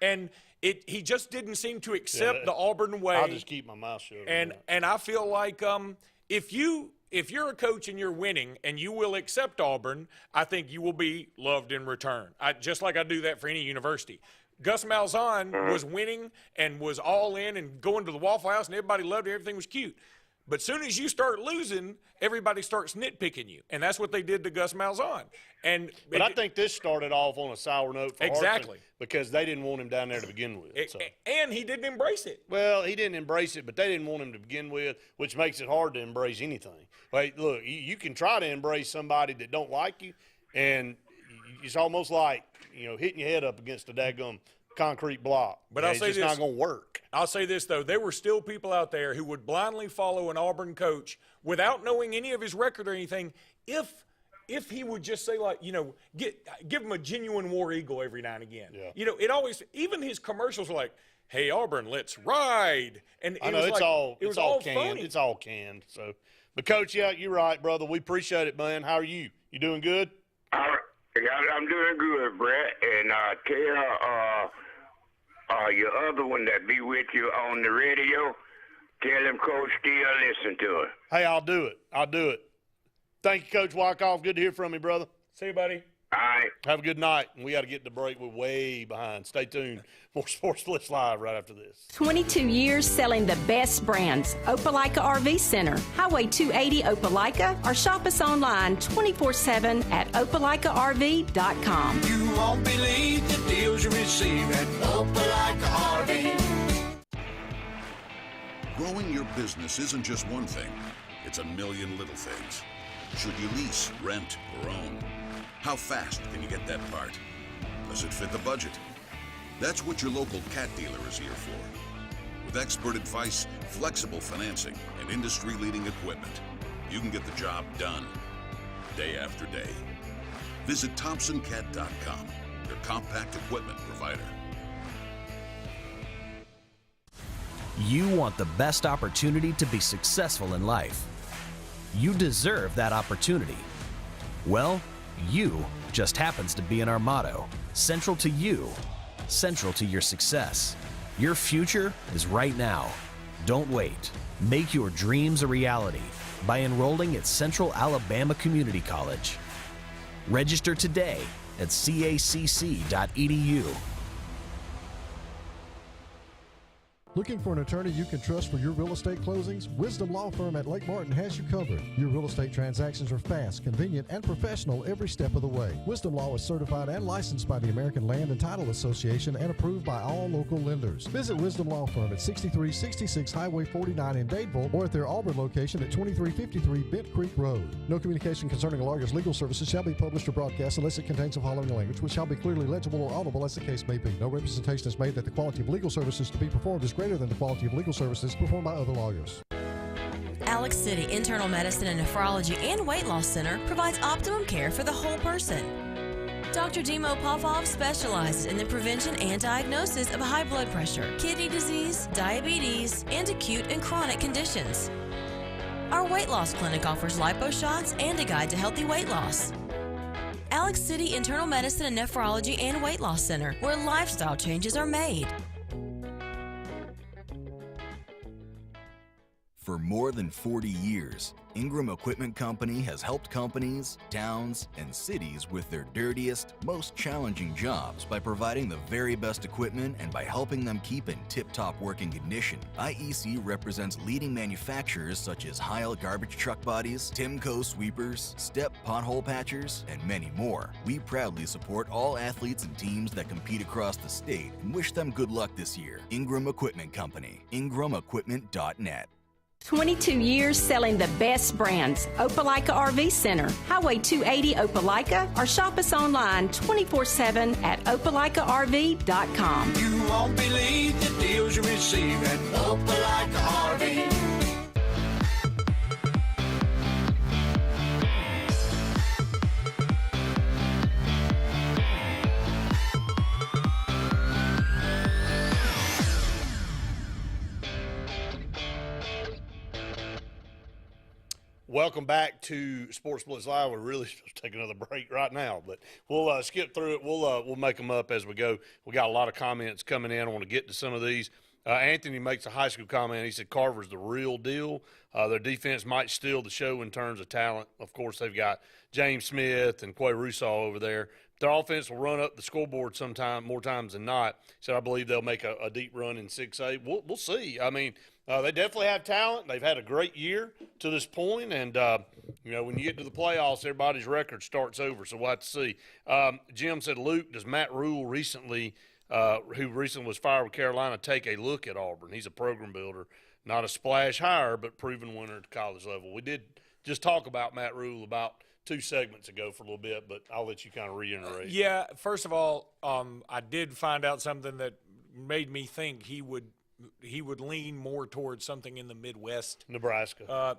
And he just didn't seem to accept the Auburn way. I'll just keep my mouth shut. And I feel like if you're a coach and you're winning and you will accept Auburn, I think you will be loved in return. Just like I do that for any university. Gus Malzahn was winning and was all in and going to the Waffle House and everybody loved it. Everything was cute. But soon as you start losing, everybody starts nitpicking you. And that's what they did to Gus Malzahn. But I think this started off on a sour note for exactly Harsin because they didn't want him down there to begin with. And he didn't embrace it. Well, he didn't embrace it, but they didn't want him to begin with, which makes it hard to embrace anything. Like, look, you can try to embrace somebody that don't like you, and it's almost like, hitting your head up against a daggum concrete block. But I'll say it's just not going to work. I'll say this, though. There were still people out there who would blindly follow an Auburn coach without knowing any of his record or anything if he would just say, like, give him a genuine War Eagle every now and again. Yeah. It always – even his commercials were like, hey, Auburn, let's ride. And I know, it's all canned. funny. It's all canned. So, but, Coach, yeah, you're right, brother. We appreciate it, man. How are you? You doing good? I'm doing good, Brett. And tell your other one that be with you on the radio, tell him Coach still listen to it. Hey, I'll do it. Thank you, Coach Wyckoff. Good to hear from you, brother. See you, buddy. All right. Have a good night. And we got to get the break. We're way behind. Stay tuned. More Sports Blitz Live right after this. 22 years selling the best brands. Opelika RV Center, Highway 280 Opelika, or shop us online 24/7 at opelikarv.com. You won't believe the deals you receive at Opelika RV. Growing your business isn't just one thing. It's a million little things. Should you lease, rent, or own? How fast can you get that part? Does it fit the budget? That's what your local Cat dealer is here for. With expert advice, flexible financing, and industry-leading equipment, you can get the job done day after day. Visit ThompsonCat.com, your compact equipment provider. You want the best opportunity to be successful in life. You deserve that opportunity. Well, you just happens to be in our motto, central to you, central to your success. Your future is right now. Don't wait. Make your dreams a reality by enrolling at Central Alabama Community College. Register today at cacc.edu. Looking for an attorney you can trust for your real estate closings? Wisdom Law Firm at Lake Martin has you covered. Your real estate transactions are fast, convenient, and professional every step of the way. Wisdom Law is certified and licensed by the American Land and Title Association and approved by all local lenders. Visit Wisdom Law Firm at 6366 Highway 49 in Dadeville or at their Auburn location at 2353 Bent Creek Road. No communication concerning a lawyer's legal services shall be published or broadcast unless it contains the following language, which shall be clearly legible or audible as the case may be. No representation is made that the quality of legal services to be performed is greater than the quality of legal services performed by other lawyers. Alex City Internal Medicine and Nephrology and Weight Loss Center provides optimum care for the whole person. Dr. Dimo Popov specializes in the prevention and diagnosis of high blood pressure, kidney disease, diabetes, and acute and chronic conditions. Our weight loss clinic offers lipo shots and a guide to healthy weight loss. Alex City Internal Medicine and Nephrology and Weight Loss Center, where lifestyle changes are made. For more than 40 years, Ingram Equipment Company has helped companies, towns, and cities with their dirtiest, most challenging jobs by providing the very best equipment and by helping them keep in tip-top working condition. IEC represents leading manufacturers such as Heil garbage truck bodies, Timco sweepers, Step pothole patchers, and many more. We proudly support all athletes and teams that compete across the state and wish them good luck this year. Ingram Equipment Company, ingramequipment.net. 22 years selling the best brands. Opelika RV Center, Highway 280 Opelika, or shop us online 24/7 at opelikaRV.com. You won't believe the deals you receive at Opelika RV. Welcome back to Sports Blitz Live. We're really supposed to take another break right now, but we'll skip through it. We'll make them up as we go. We got a lot of comments coming in. I want to get to some of these. Anthony makes a high school comment. He said Carver's the real deal. Their defense might steal the show in terms of talent. Of course, they've got James Smith and Quay Russaw over there. Their offense will run up the scoreboard sometime, more times than not. So I believe they'll make a deep run in 6A. We'll see. I mean, they definitely have talent. They've had a great year to this point, and when you get to the playoffs, everybody's record starts over. So we'll have to see. Jim said, Luke, does Matt Rule who recently was fired with Carolina, take a look at Auburn? He's a program builder, not a splash hire, but proven winner at the college level. We did just talk about Matt Rule about 2 segments ago for a little bit, but I'll let you kind of reiterate. Yeah, first of all, I did find out something that made me think he would lean more towards something in the Midwest. Nebraska.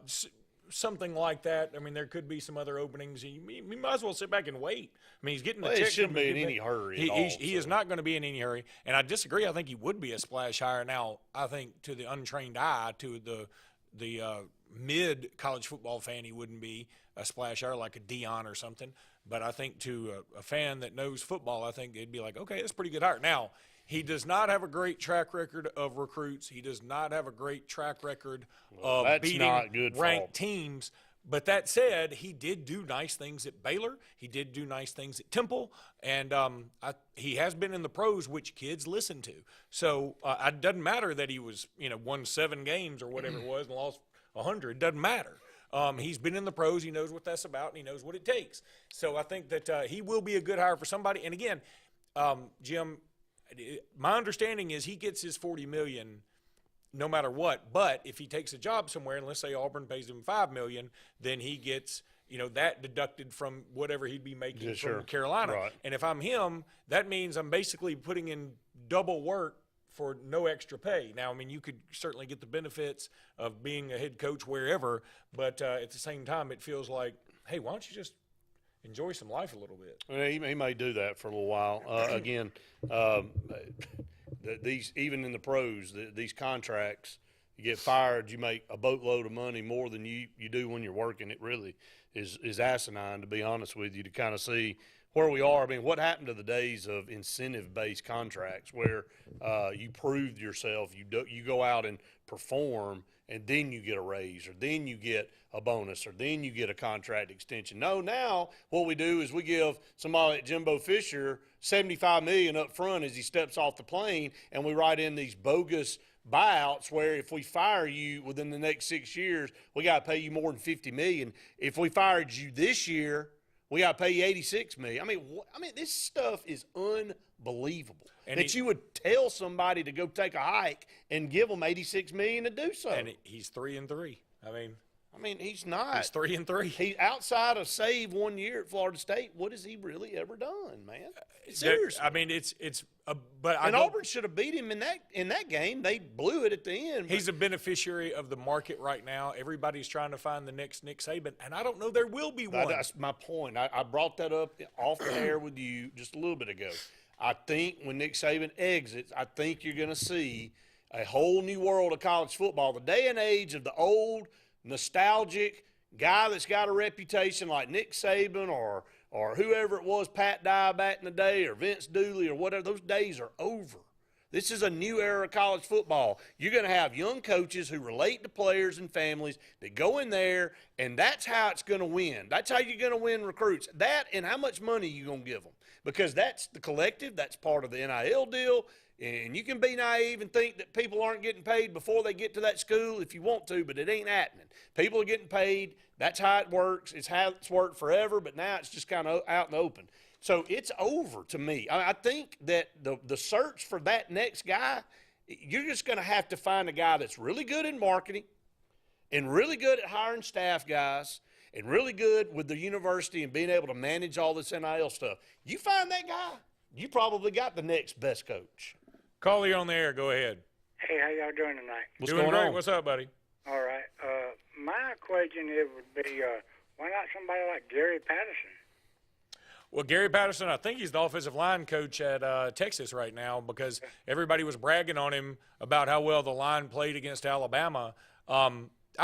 Something like that. I mean, there could be some other openings. He might as well sit back and wait. I mean, he's getting the check. It shouldn't be in any hurry He is not going to be in any hurry. And I disagree. I think he would be a splash hire. Now, I think to the untrained eye, to the mid-college football fan, he wouldn't be a splash hire like a Dion or something. But I think to a fan that knows football, I think they'd be like, okay, that's a pretty good hire. Now, he does not have a great track record of recruits. He does not have a great track record of beating ranked teams. But that said, he did do nice things at Baylor. He did do nice things at Temple. And he has been in the pros, which kids listen to. So it doesn't matter that he was, won 7 games or whatever it was and lost 100. It doesn't matter. He's been in the pros. He knows what that's about, and he knows what it takes. So I think that he will be a good hire for somebody. And, again, Jim, my understanding is he gets his $40 million no matter what. But if he takes a job somewhere, and let's say Auburn pays him $5 million, then he gets that deducted from whatever he'd be making from Carolina. Right. And if I'm him, that means I'm basically putting in double work for no extra pay. Now, I mean, you could certainly get the benefits of being a head coach wherever, but at the same time, it feels like, hey, why don't you just enjoy some life a little bit? Well, he may do that for a little while. Again, these even in the pros, these contracts, you get fired, you make a boatload of money more than you do when you're working. It really is asinine, to be honest with you, to kind of see where we are. I mean, what happened to the days of incentive-based contracts where you proved yourself, you go out and perform, and then you get a raise, or then you get a bonus, or then you get a contract extension? No, now what we do is we give somebody like Jimbo Fisher $75 million up front as he steps off the plane, and we write in these bogus buyouts where if we fire you within the next 6 years, we got to pay you more than $50 million. If we fired you this year, we got to pay you $86 million. I mean, this stuff is unbelievable. And that you would tell somebody to go take a hike and give them $86 million to do so. And he's 3-3. I mean, I mean, he's not. He's 3-3. He outside of save 1 year at Florida State. What has he really ever done, man? Seriously. I mean, but Auburn should have beat him in that game. They blew it at the end. He's a beneficiary of the market right now. Everybody's trying to find the next Nick Saban, and I don't know there will be one. That's my point. I brought that up off the air with you just a little bit ago. I think when Nick Saban exits, I think you're going to see a whole new world of college football. The day and age of the old, nostalgic guy that's got a reputation like Nick Saban or whoever it was, Pat Dye back in the day, or Vince Dooley or whatever, those days are over. This is a new era of college football. You're going to have young coaches who relate to players and families that go in there, and that's how it's going to win. That's how you're going to win recruits. That and how much money you're going to give them, because that's the collective. That's part of the NIL deal. And you can be naive and think that people aren't getting paid before they get to that school if you want to, but it ain't happening. People are getting paid. That's how it works. It's how it's worked forever, but now it's just kind of out in the open. So it's over to me. I think that the search for that next guy, you're just going to have to find a guy that's really good in marketing and really good at hiring staff guys and really good with the university and being able to manage all this NIL stuff. You find that guy, you probably got the next best coach. Call you on the air. Go ahead. Hey, how y'all doing tonight? What's Doing going great. on? What's up, buddy? All right. My question would be, why not somebody like Gary Patterson? Well, Gary Patterson, I think he's the offensive line coach at Texas right now, because everybody was bragging on him about how well the line played against Alabama. I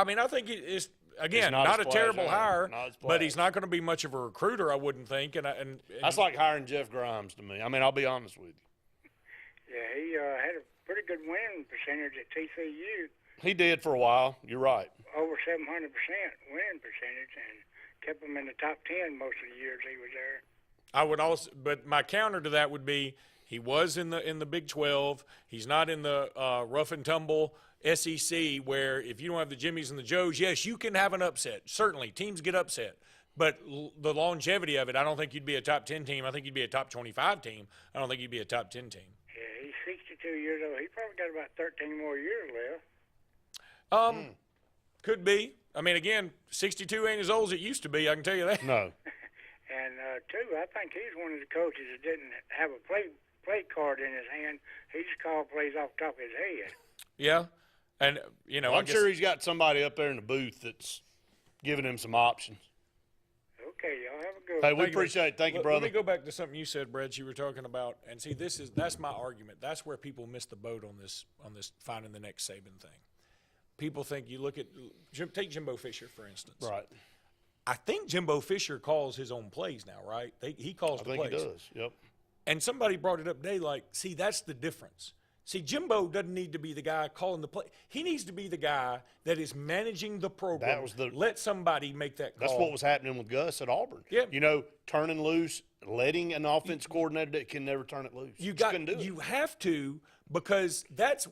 mean, I think it's, again, not a terrible hire, but he's not going to be much of a recruiter, I wouldn't think. And that's like hiring Jeff Grimes to me. I mean, I'll be honest with you. Yeah, he had a pretty good winning percentage at TCU. He did for a while. You're right. Over 700% winning percentage, and kept him in the top 10 most of the years he was there. I would also, but my counter to that would be he was in the Big 12. He's not in the rough and tumble SEC, where if you don't have the Jimmies and the Joes, yes, you can have an upset. Certainly, teams get upset. But the longevity of it, I don't think you'd be a top 10 team. I think you'd be a top 25 team. I don't think you'd be a top 10 team. Yeah, he's 62 years old. He probably got about 13 more years left. Could be. I mean, again, 62 ain't as old as it used to be. I can tell you that. No. And two, I think he's one of the coaches that didn't have a play card in his hand. He just called plays off the top of his head. Yeah, and you know, I'm sure he's got somebody up there in the booth that's giving him some options. Okay, y'all have a good Hey, one. we appreciate it. Thank you, brother. Let me go back to something you said, Brett. You were talking about, and see, that's my argument. That's where people miss the boat on this finding the next Saban thing. People think you look at take Jimbo Fisher for instance. Right. I think Jimbo Fisher calls his own plays now, right? He calls the plays. I think he does. Yep. And somebody brought it up today, like, see, that's the difference. See, Jimbo doesn't need to be the guy calling the play. He needs to be the guy that is managing the program. Let somebody make that call. That's what was happening with Gus at Auburn. Yeah. You know, turning loose, letting an offense coordinator that can never turn it loose. You have to, because that's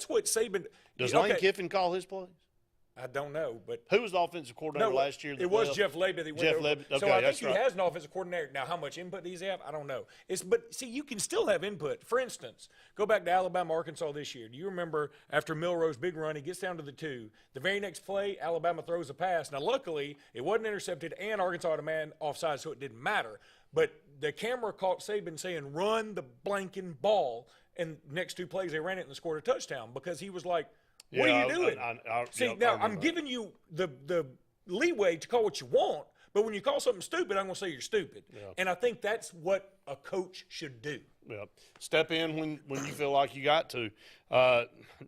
what Saban. Does Lane Kiffin call his plays? I don't know, but who was the offensive coordinator last year? It was Jeff Lebby. Jeff Lebby. Okay, so I think he has an offensive coordinator. Now, how much input does he have? I don't know. But see, you can still have input. For instance, go back to Alabama, Arkansas this year. Do you remember after Milroe's big run, he gets down to the 2. The very next play, Alabama throws a pass. Now, luckily, it wasn't intercepted, and Arkansas had a man offside, so it didn't matter. But the camera caught Saban saying, "Run the blanking ball," and next 2 plays they ran it and scored a touchdown because he was like, what are you doing? I'm giving you the leeway to call what you want, but when you call something stupid, I'm going to say you're stupid. Yeah. And I think that's what a coach should do. Yeah. Step in when you feel like you got to.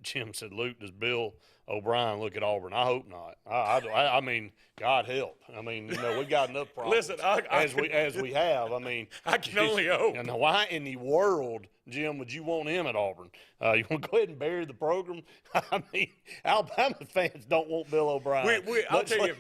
Jim said, Luke, does Bill O'Brien look at Auburn? I hope not. I mean, God help. I mean, you know, we got enough problems. Listen, as we have. I mean, I can only hope. And why in the world, Jim, would you want him at Auburn? You want to go ahead and bury the program? I mean, Alabama fans don't want Bill O'Brien. I'll tell you,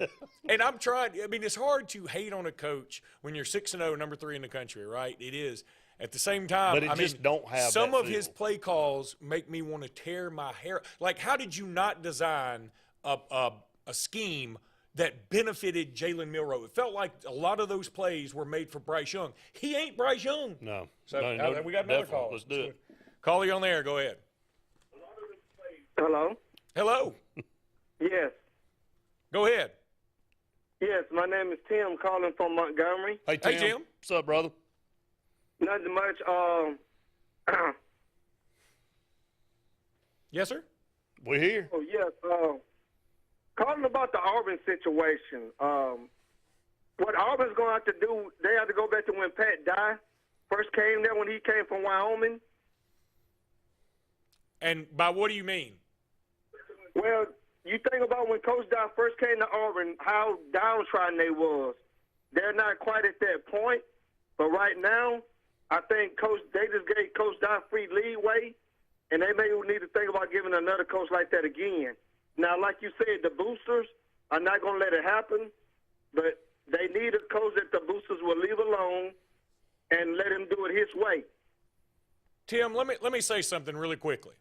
and I'm trying. I mean, it's hard to hate on a coach when you're 6-0, number 3 in the country, right? It is. At the same time, but don't have some that of his play calls make me want to tear my hair. Like, how did you not design a scheme that benefited Jalen Milroe? It felt like a lot of those plays were made for Bryce Young. He ain't Bryce Young. No. So we got another call. Let's do it. Call you on there. Go ahead. Hello. Hello. Yes. Go ahead. Yes, my name is Tim, calling from Montgomery. Hey, Tim. What's up, brother? Nothing much. Yes, sir. We're here. Oh, yes. Calling about the Auburn situation. What Auburn's going to have to do, they have to go back to when Pat Dye first came there, when he came from Wyoming. And by what do you mean? Well, you think about when Coach Dye first came to Auburn, how downtrodden they was. They're not quite at that point, but right now, I think they just gave Coach Dye free leeway, and they may need to think about giving another coach like that again. Now, like you said, the boosters are not going to let it happen, but they need a coach that the boosters will leave alone and let him do it his way. Tim, let me say something really quickly.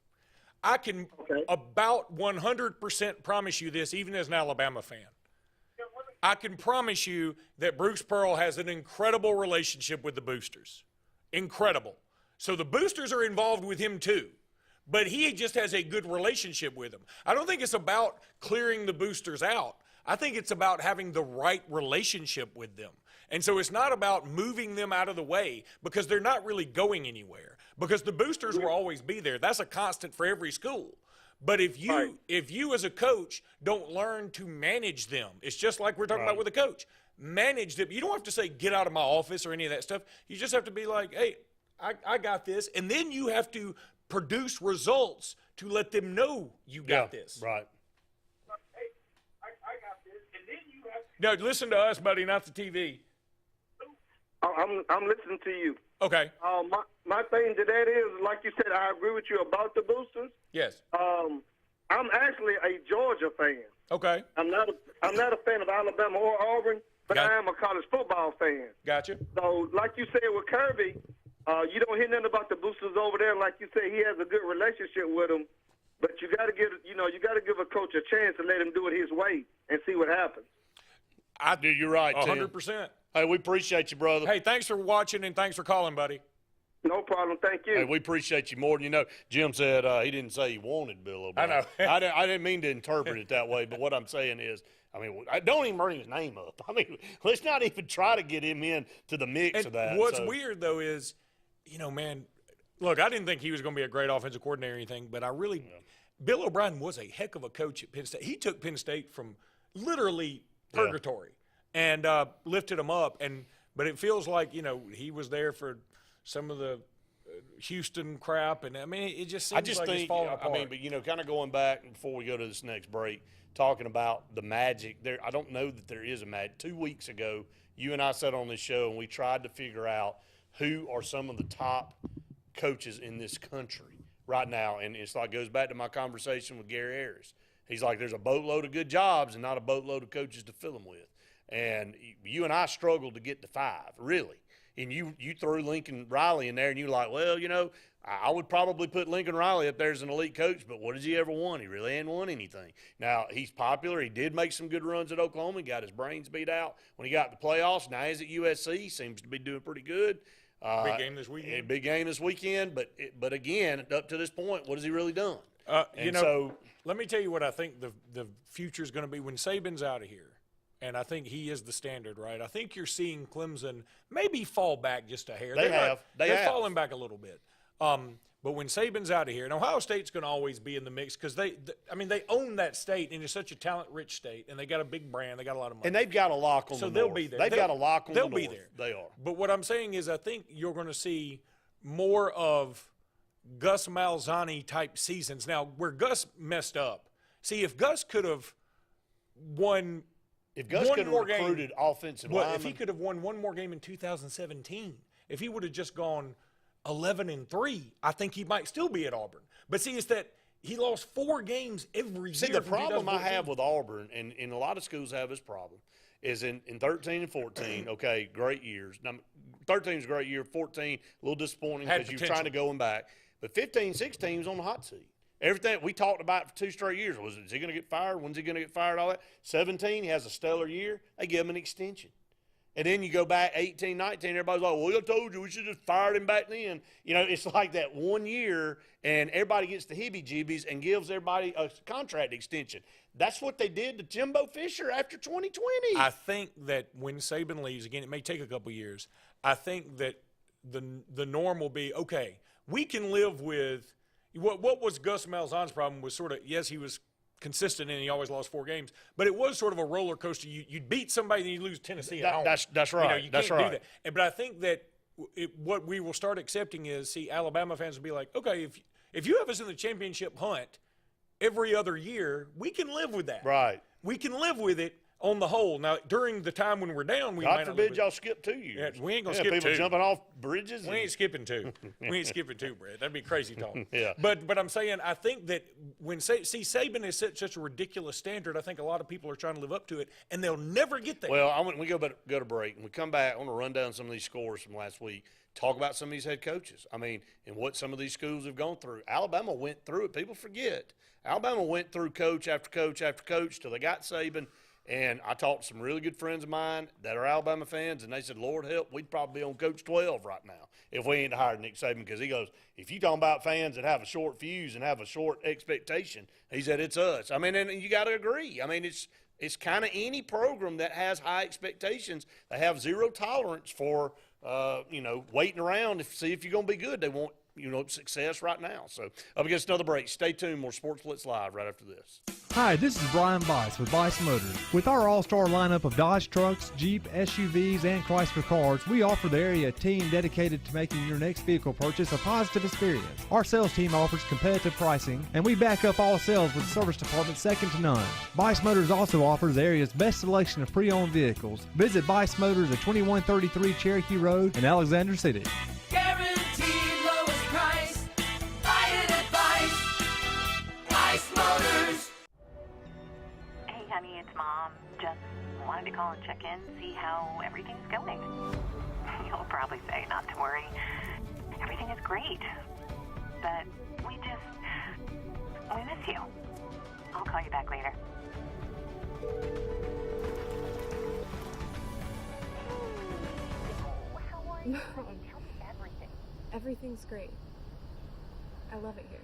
I can about 100% promise you this, even as an Alabama fan. I can promise you that Bruce Pearl has an incredible relationship with the boosters. Incredible. So the boosters are involved with him too, but he just has a good relationship with them. I don't think it's about clearing the boosters out. I think it's about having the right relationship with them. And so it's not about moving them out of the way, because they're not really going anywhere, because the boosters will always be there. That's a constant for every school. But if you as a coach don't learn to manage them, it's just like we're talking about with a coach. Manage them. You don't have to say, get out of my office or any of that stuff. You just have to be like, hey, I got this. And then you have to produce results to let them know you got this. Right. No, listen to us, buddy, not the TV. I'm listening to you. Okay. My thing to that is, like you said, I agree with you about the boosters. Yes. I'm actually a Georgia fan. Okay. I'm not a fan of Alabama or Auburn, but I am a college football fan. Gotcha. So, like you said with Kirby, you don't hear nothing about the boosters over there. Like you said, he has a good relationship with them, but you got to give a coach a chance and let him do it his way and see what happens. You're right, Tim. 100%. Hey, we appreciate you, brother. Hey, thanks for watching and thanks for calling, buddy. No problem. Thank you. Hey, we appreciate you more than you know. Jim said he didn't say he wanted Bill O'Brien. I know. I didn't mean to interpret it that way, but what I'm saying is, I mean, don't even bring his name up. I mean, let's not even try to get him in to the mix of that. What's weird, though, is, man, look, I didn't think he was going to be a great offensive coordinator or anything, but Bill O'Brien was a heck of a coach at Penn State. He took Penn State from literally purgatory and lifted them up. But it feels like, he was there for some of the Houston crap. And, I mean, it just seems like it's falling apart. I mean, but, kind of going back before we go to this next break, talking about the magic there. I don't know that there is a magic. 2 weeks ago, you and I sat on this show and we tried to figure out who are some of the top coaches in this country right now. And it's like, goes back to my conversation with Gary Harris. He's like, there's a boatload of good jobs and not a boatload of coaches to fill them with. And you and I struggled to get to 5, really. And you threw Lincoln Riley in there, and you're like, well, I would probably put Lincoln Riley up there as an elite coach, but what has he ever won? He really ain't won anything. Now, he's popular. He did make some good runs at Oklahoma. He got his brains beat out when he got the playoffs. Now he's at USC. Seems to be doing pretty good. Big game this weekend. Big game this weekend. But again, up to this point, what has he really done? Let me tell you what I think the future is going to be when Saban's out of here. And I think he is the standard, right? I think you're seeing Clemson maybe fall back just a hair. They're falling back a little bit. But when Saban's out of here, and Ohio State's going to always be in the mix because they own that state, and it's such a talent-rich state, and they got a big brand, they got a lot of money, and they've got a lock on. So they'll be there. They've got a lock on. They'll be there. They are. But what I'm saying is, I think you're going to see more of Gus Malzahn type seasons. Now, where Gus messed up, see if Gus could have won. If Gus could have recruited offensive linemen. If he could have won one more game in 2017, if he would have just gone 11-3, I think he might still be at Auburn. But see, it's that he lost 4 games every year. See, the problem I have with Auburn, and a lot of schools have this problem, is in 13 and 14, okay, great years. Now, 13 is a great year. 14, a little disappointing because you're trying to go back. But 15, 16 was on the hot seat. Everything we talked about for 2 straight years was, is he going to get fired? When's he going to get fired? All that. 17, he has a stellar year. They give him an extension. And then you go back 18, 19, everybody's like, well, I told you we should have just fired him back then. You know, it's like that 1 year, and everybody gets the heebie-jeebies and gives everybody a contract extension. That's what they did to Jimbo Fisher after 2020. I think that when Saban leaves, again, it may take a couple years, I think that the norm will be, okay, we can live with what was Gus Malzahn's problem was sort of, yes, he was consistent and he always lost 4 games, but it was sort of a roller coaster. You'd beat somebody and you lose Tennessee at home. That's right. You know, you that's can't right. do that. But I think that what we will start accepting is, Alabama fans will be like, okay, if you have us in the championship hunt every other year, we can live with that. Right. We can live with it on the whole. Now, during the time when we're down, we might God not forbid live y'all skip 2 years. Yeah, we ain't going to skip people 2. jumping off bridges. We ain't skipping 2. We ain't skipping 2, Brett. That'd be crazy talk. Yeah. But I'm saying, I think that when Saban has set such a ridiculous standard, I think a lot of people are trying to live up to it, and they'll never get there. Well, we go to break, and we come back. I want to run down some of these scores from last week, talk about some of these head coaches. I mean, and what some of these schools have gone through. Alabama went through it. People forget. Alabama went through coach after coach after coach till they got Saban. And I talked to some really good friends of mine that are Alabama fans, and they said, Lord help, we'd probably be on Coach 12 right now if we ain't hired Nick Saban, because he goes, if you talking about fans that have a short fuse and have a short expectation, he said, it's us. I mean, and you got to agree. I mean, it's kind of any program that has high expectations. They have zero tolerance for, waiting around to see if you're going to be good. They want, success right now. So up against another break. Stay tuned. More Sports Blitz Live right after this. Hi, this is Brian Bice with Bice Motors. With our all-star lineup of Dodge trucks, Jeep, SUVs, and Chrysler cars, we offer the area a team dedicated to making your next vehicle purchase a positive experience. Our sales team offers competitive pricing, and we back up all sales with a service department second to none. Bice Motors also offers the area's best selection of pre-owned vehicles. Visit Bice Motors at 2133 Cherokee Road in Alexander City. Guaranteed lowest price. Buy it at Bice Motors. Hey, honey, it's Mom. Just wanted to call and check in, see how everything's going. You'll probably say not to worry. Everything is great. But we miss you. I'll call you back later. No. Everything's great. I love it here.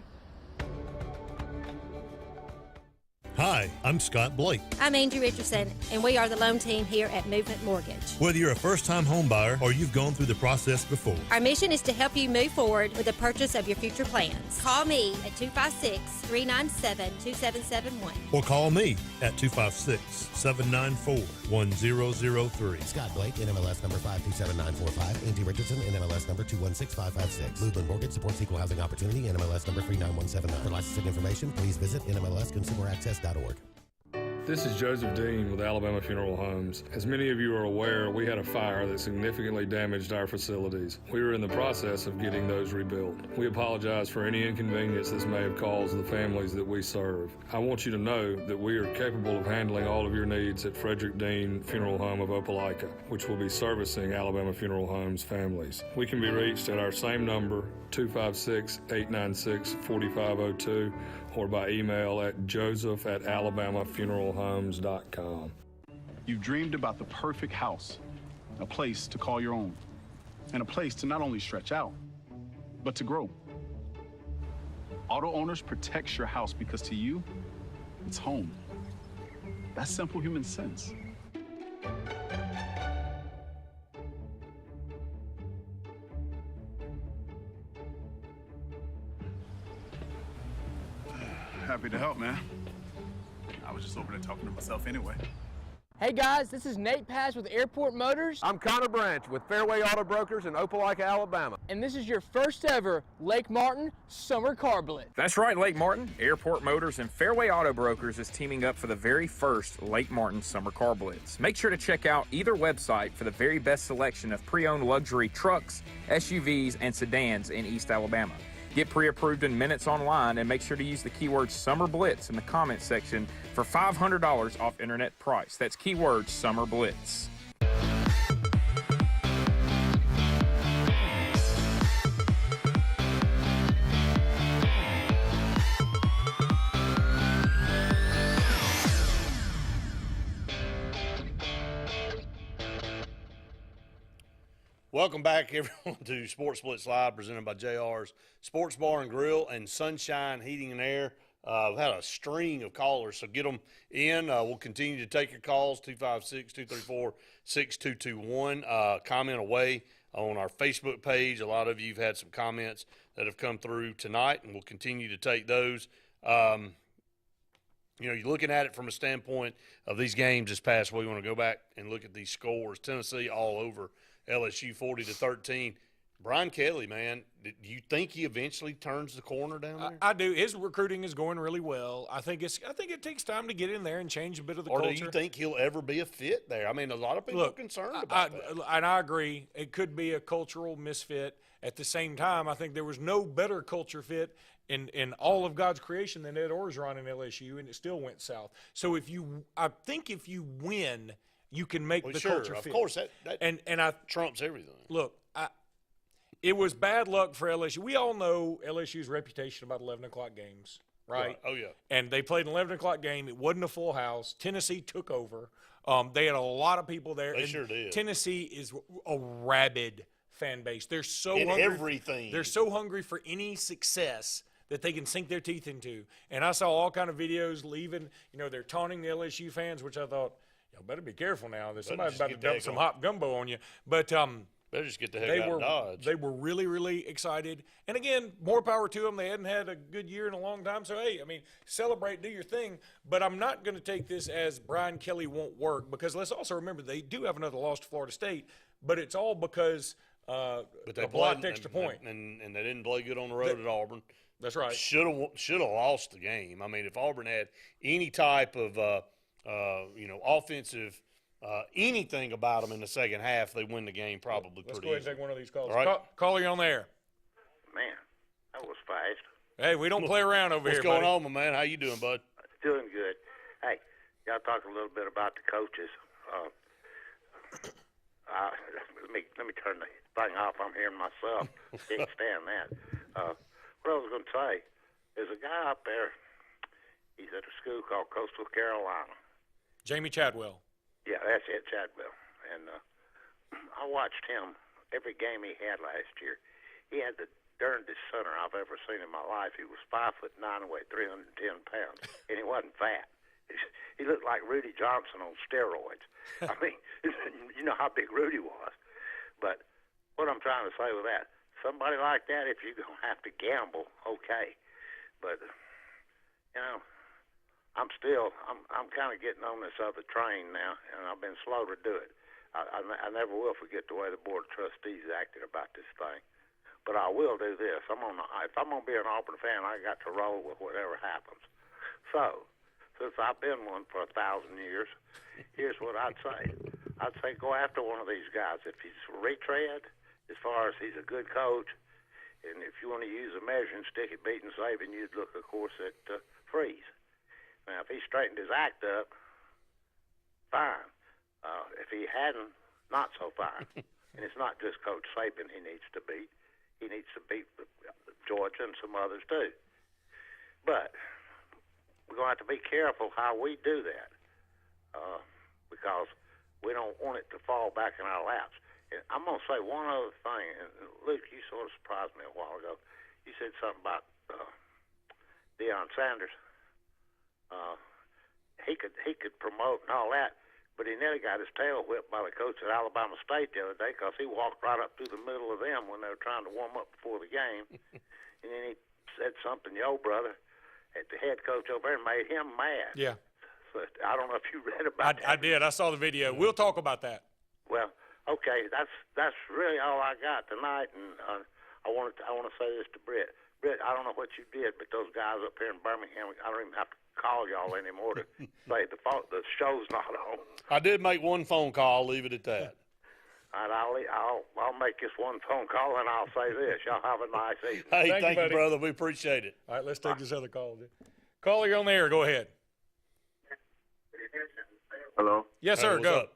Hi, I'm Scott Blake. I'm Angie Richardson, and we are the loan team here at Movement Mortgage. Whether you're a first-time home buyer or you've gone through the process before, Our mission is to help you move forward with the purchase of your future plans. Call me at 256-397-2771. or call me at 256-794-1003. Scott Blake, NMLS number 527945. Angie Richardson, NMLS number 216556. Movement Mortgage supports equal housing opportunity, NMLS number 39179. For licensing information, please visit NMLSConsumerAccess.org. This is Joseph Dean with Alabama Funeral Homes. As many of you are aware, we had a fire that significantly damaged our facilities. We are in the process of getting those rebuilt. We apologize for any inconvenience this may have caused the families that we serve. I want you to know that we are capable of handling all of your needs at Frederick Dean Funeral Home of Opelika, which will be servicing Alabama Funeral Homes families. We can be reached at our same number, 256-896-4502, or by email at joseph@alabamafuneralhomes.com. You've dreamed about the perfect house, a place to call your own, and a place to not only stretch out, but to grow. Auto Owners protects your house because to you, it's home. That's simple human sense. Happy to help, man. I was just over there talking to myself anyway. Hey guys, this is Nate Paz with Airport Motors. I'm Connor Branch with Fairway Auto Brokers in Opelika, Alabama. And this is your first ever Lake Martin Summer Car Blitz. That's right, Lake Martin. Airport Motors and Fairway Auto Brokers is teaming up for the very first Lake Martin Summer Car Blitz. Make sure to check out either website for the very best selection of pre-owned luxury trucks, SUVs, and sedans in East Alabama. Get pre-approved in minutes online and make sure to use the keyword Summer Blitz in the comments section for $500 off internet price. That's keyword Summer Blitz. Welcome back, everyone, to Sports Blitz Live, presented by JR's Sports Bar and Grill and Sunshine Heating and Air. We've had a string of callers, so get them in. We'll continue to take your calls, 256-234-6221. Comment away on our Facebook page. A lot of you have had some comments that have come through tonight, and we'll continue to take those. You're looking at it from a standpoint of these games this past week. We want to go back and look at these scores. Tennessee all over LSU 40-13. Brian Kelly, man, do you think he eventually turns the corner down there? I do. His recruiting is going really well. I think it takes time to get in there and change a bit of the culture. Or do you think he'll ever be a fit there? I mean, a lot of people are concerned about that. And I agree. It could be a cultural misfit. At the same time, I think there was no better culture fit in all of God's creation than Ed Orgeron in LSU, and it still went south. So I think if you win, you can make the culture fit. Of course, that trumps everything. Look, it was bad luck for LSU. We all know LSU's reputation about 11 o'clock games, right? Oh, yeah. And they played an 11 o'clock game. It wasn't a full house. Tennessee took over. They had a lot of people there. They sure did. Tennessee is a rabid fan base. They're so in hungry. Everything. They're so hungry for any success that they can sink their teeth into. And I saw all kind of videos leaving. They're taunting the LSU fans, which I thought, y'all better be careful now. There's somebody about to dump some hot gumbo on you. But better just get the heck out of Dodge. They were really, really excited. And again, more power to them. They hadn't had a good year in a long time. So, hey, celebrate, do your thing. But I'm not going to take this as Brian Kelly won't work, because let's also remember they do have another loss to Florida State, but it's all because but they a blocked extra point. And they didn't play good on the road at Auburn. That's right. Should have lost the game. I mean, if Auburn had any type of offensive anything about them in the second half, they win the game probably Let's pretty go ahead easy. and take one of these calls. All right. Caller, you on there? Man, that was fast. Hey, we don't play around over What's here, going buddy. on, my man? How you doing, bud? Doing good. Hey, y'all talk a little bit about the coaches. Let me turn the thing off. I'm hearing myself. Can't stand that. What I was going to say, there's a guy up there. He's at a school called Coastal Carolina. Jamie Chadwell. Yeah, that's it, Chadwell. And I watched him every game he had last year. He had the darndest center I've ever seen in my life. He was 5'9" and weighed 310 pounds, and he wasn't fat. He looked like Rudy Johnson on steroids. I mean, you know how big Rudy was. But what I'm trying to say with that, somebody like that, if you're going to have to gamble, okay. But, I'm kind of getting on this other train now, and I've been slow to do it. I never will forget the way the Board of Trustees acted about this thing. But I will do this. If I'm going to be an Auburn fan, I got to roll with whatever happens. So, since I've been one for 1,000 years, here's what I'd say. I'd say go after one of these guys. If he's retread, as far as he's a good coach, and if you want to use a measuring stick at beating Saban, you'd look, of course, at Freeze. Now, if he straightened his act up, fine. If he hadn't, not so fine. And it's not just Coach Saban he needs to beat. He needs to beat Georgia and some others, too. But we're going to have to be careful how we do that because we don't want it to fall back in our laps. And I'm going to say one other thing. And Luke, you sort of surprised me a while ago. You said something about Deion Sanders. He could promote and all that, but he nearly got his tail whipped by the coach at Alabama State the other day because he walked right up through the middle of them when they were trying to warm up before the game, and then he said something, yo, brother, at the head coach over there, and made him mad. Yeah. So I don't know if you read about that. I did. I saw the video. We'll talk about that. Well, okay, that's really all I got tonight, and I want to say this to Britt. Britt, I don't know what you did, but those guys up here in Birmingham, I don't even have to call y'all anymore to say the show's not on. I did make one phone call. I'll leave it at that. All right, I'll make this one phone call, and I'll say this. Y'all have a nice evening. Hey, thank you, brother. We appreciate it. All right, let's take this other call. Caller, you're on the air. Go ahead. Hello? Yes, sir. Hey, go. up?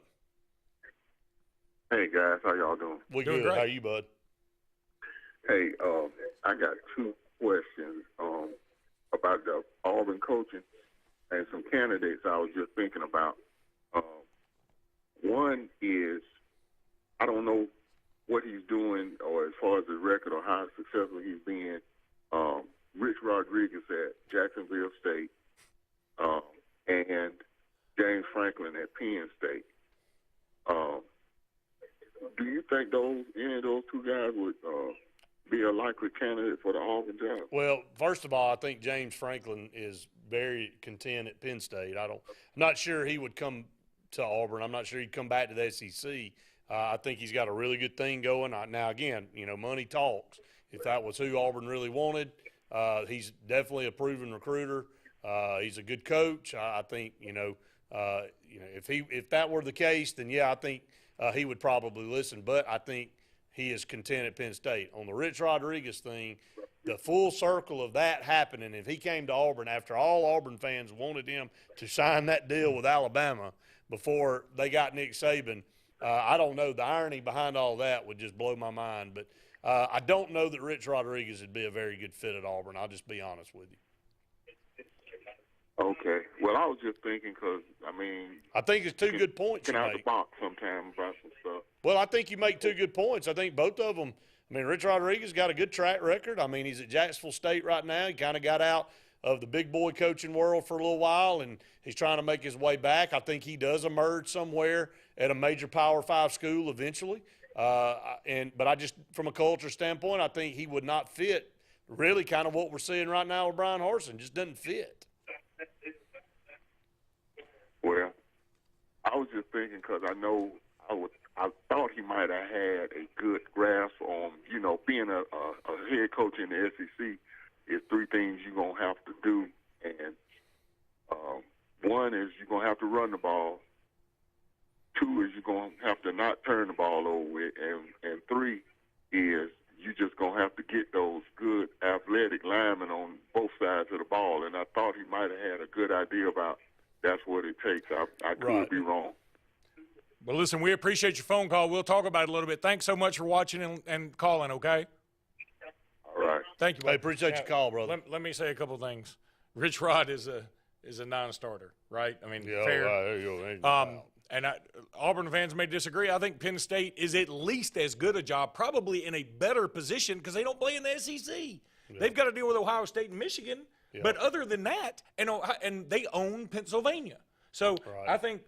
Hey, guys. How y'all doing? We Doing good. great. How you, bud? Hey, I got two questions about the Auburn coaching and some candidates I was just thinking about. One is, I don't know what he's doing, or as far as his record, or how successful he's been. Rich Rodriguez at Jacksonville State, and James Franklin at Penn State. Do you think any of those two guys would be a likely candidate for the Auburn job? Well, first of all, I think James Franklin is very content at Penn State. I'm not sure he would come to Auburn. I'm not sure he'd come back to the SEC. I think he's got a really good thing going. Now, again, money talks. If that was who Auburn really wanted, he's definitely a proven recruiter. He's a good coach. I think, if that were the case, then yeah, I think he would probably listen. But I think he is content at Penn State. On the Rich Rodriguez thing, the full circle of that happening, if he came to Auburn after all Auburn fans wanted him to sign that deal with Alabama before they got Nick Saban, I don't know. The irony behind all that would just blow my mind. But I don't know that Rich Rodriguez would be a very good fit at Auburn. I'll just be honest with you. Okay. Well, I was just thinking because, I think it's two good points you out the make. box sometime about some stuff. Well, I think you make two good points. I think both of them, Rich Rodriguez got a good track record. He's at Jacksonville State right now. He kind of got out of the big boy coaching world for a little while, and he's trying to make his way back. I think he does emerge somewhere at a major Power 5 school eventually. But I just, from a culture standpoint, I think he would not fit really kind of what we're seeing right now with Brian Harsin. Just doesn't fit. Well, I was just thinking because I know I thought he might have had a good grasp on, being a head coach in the SEC is three things you're going to have to do. And one is you're going to have to run the ball. Two is you're going to have to not turn the ball over with. And three is you're just going to have to get those good athletic linemen on both sides of the ball. And I thought he might have had a good idea about that's what it takes. I could be wrong. Well, listen, we appreciate your phone call. We'll talk about it a little bit. Thanks so much for watching and calling, okay? All right. Thank you. I appreciate your call, brother. Let me say a couple things. Rich Rod is a non-starter, right? Fair. Auburn fans may disagree. I think Penn State is at least as good a job, probably in a better position because they don't play in the SEC. Yeah. They've got to deal with Ohio State and Michigan. Yeah. But other than that, and they own Pennsylvania. So I think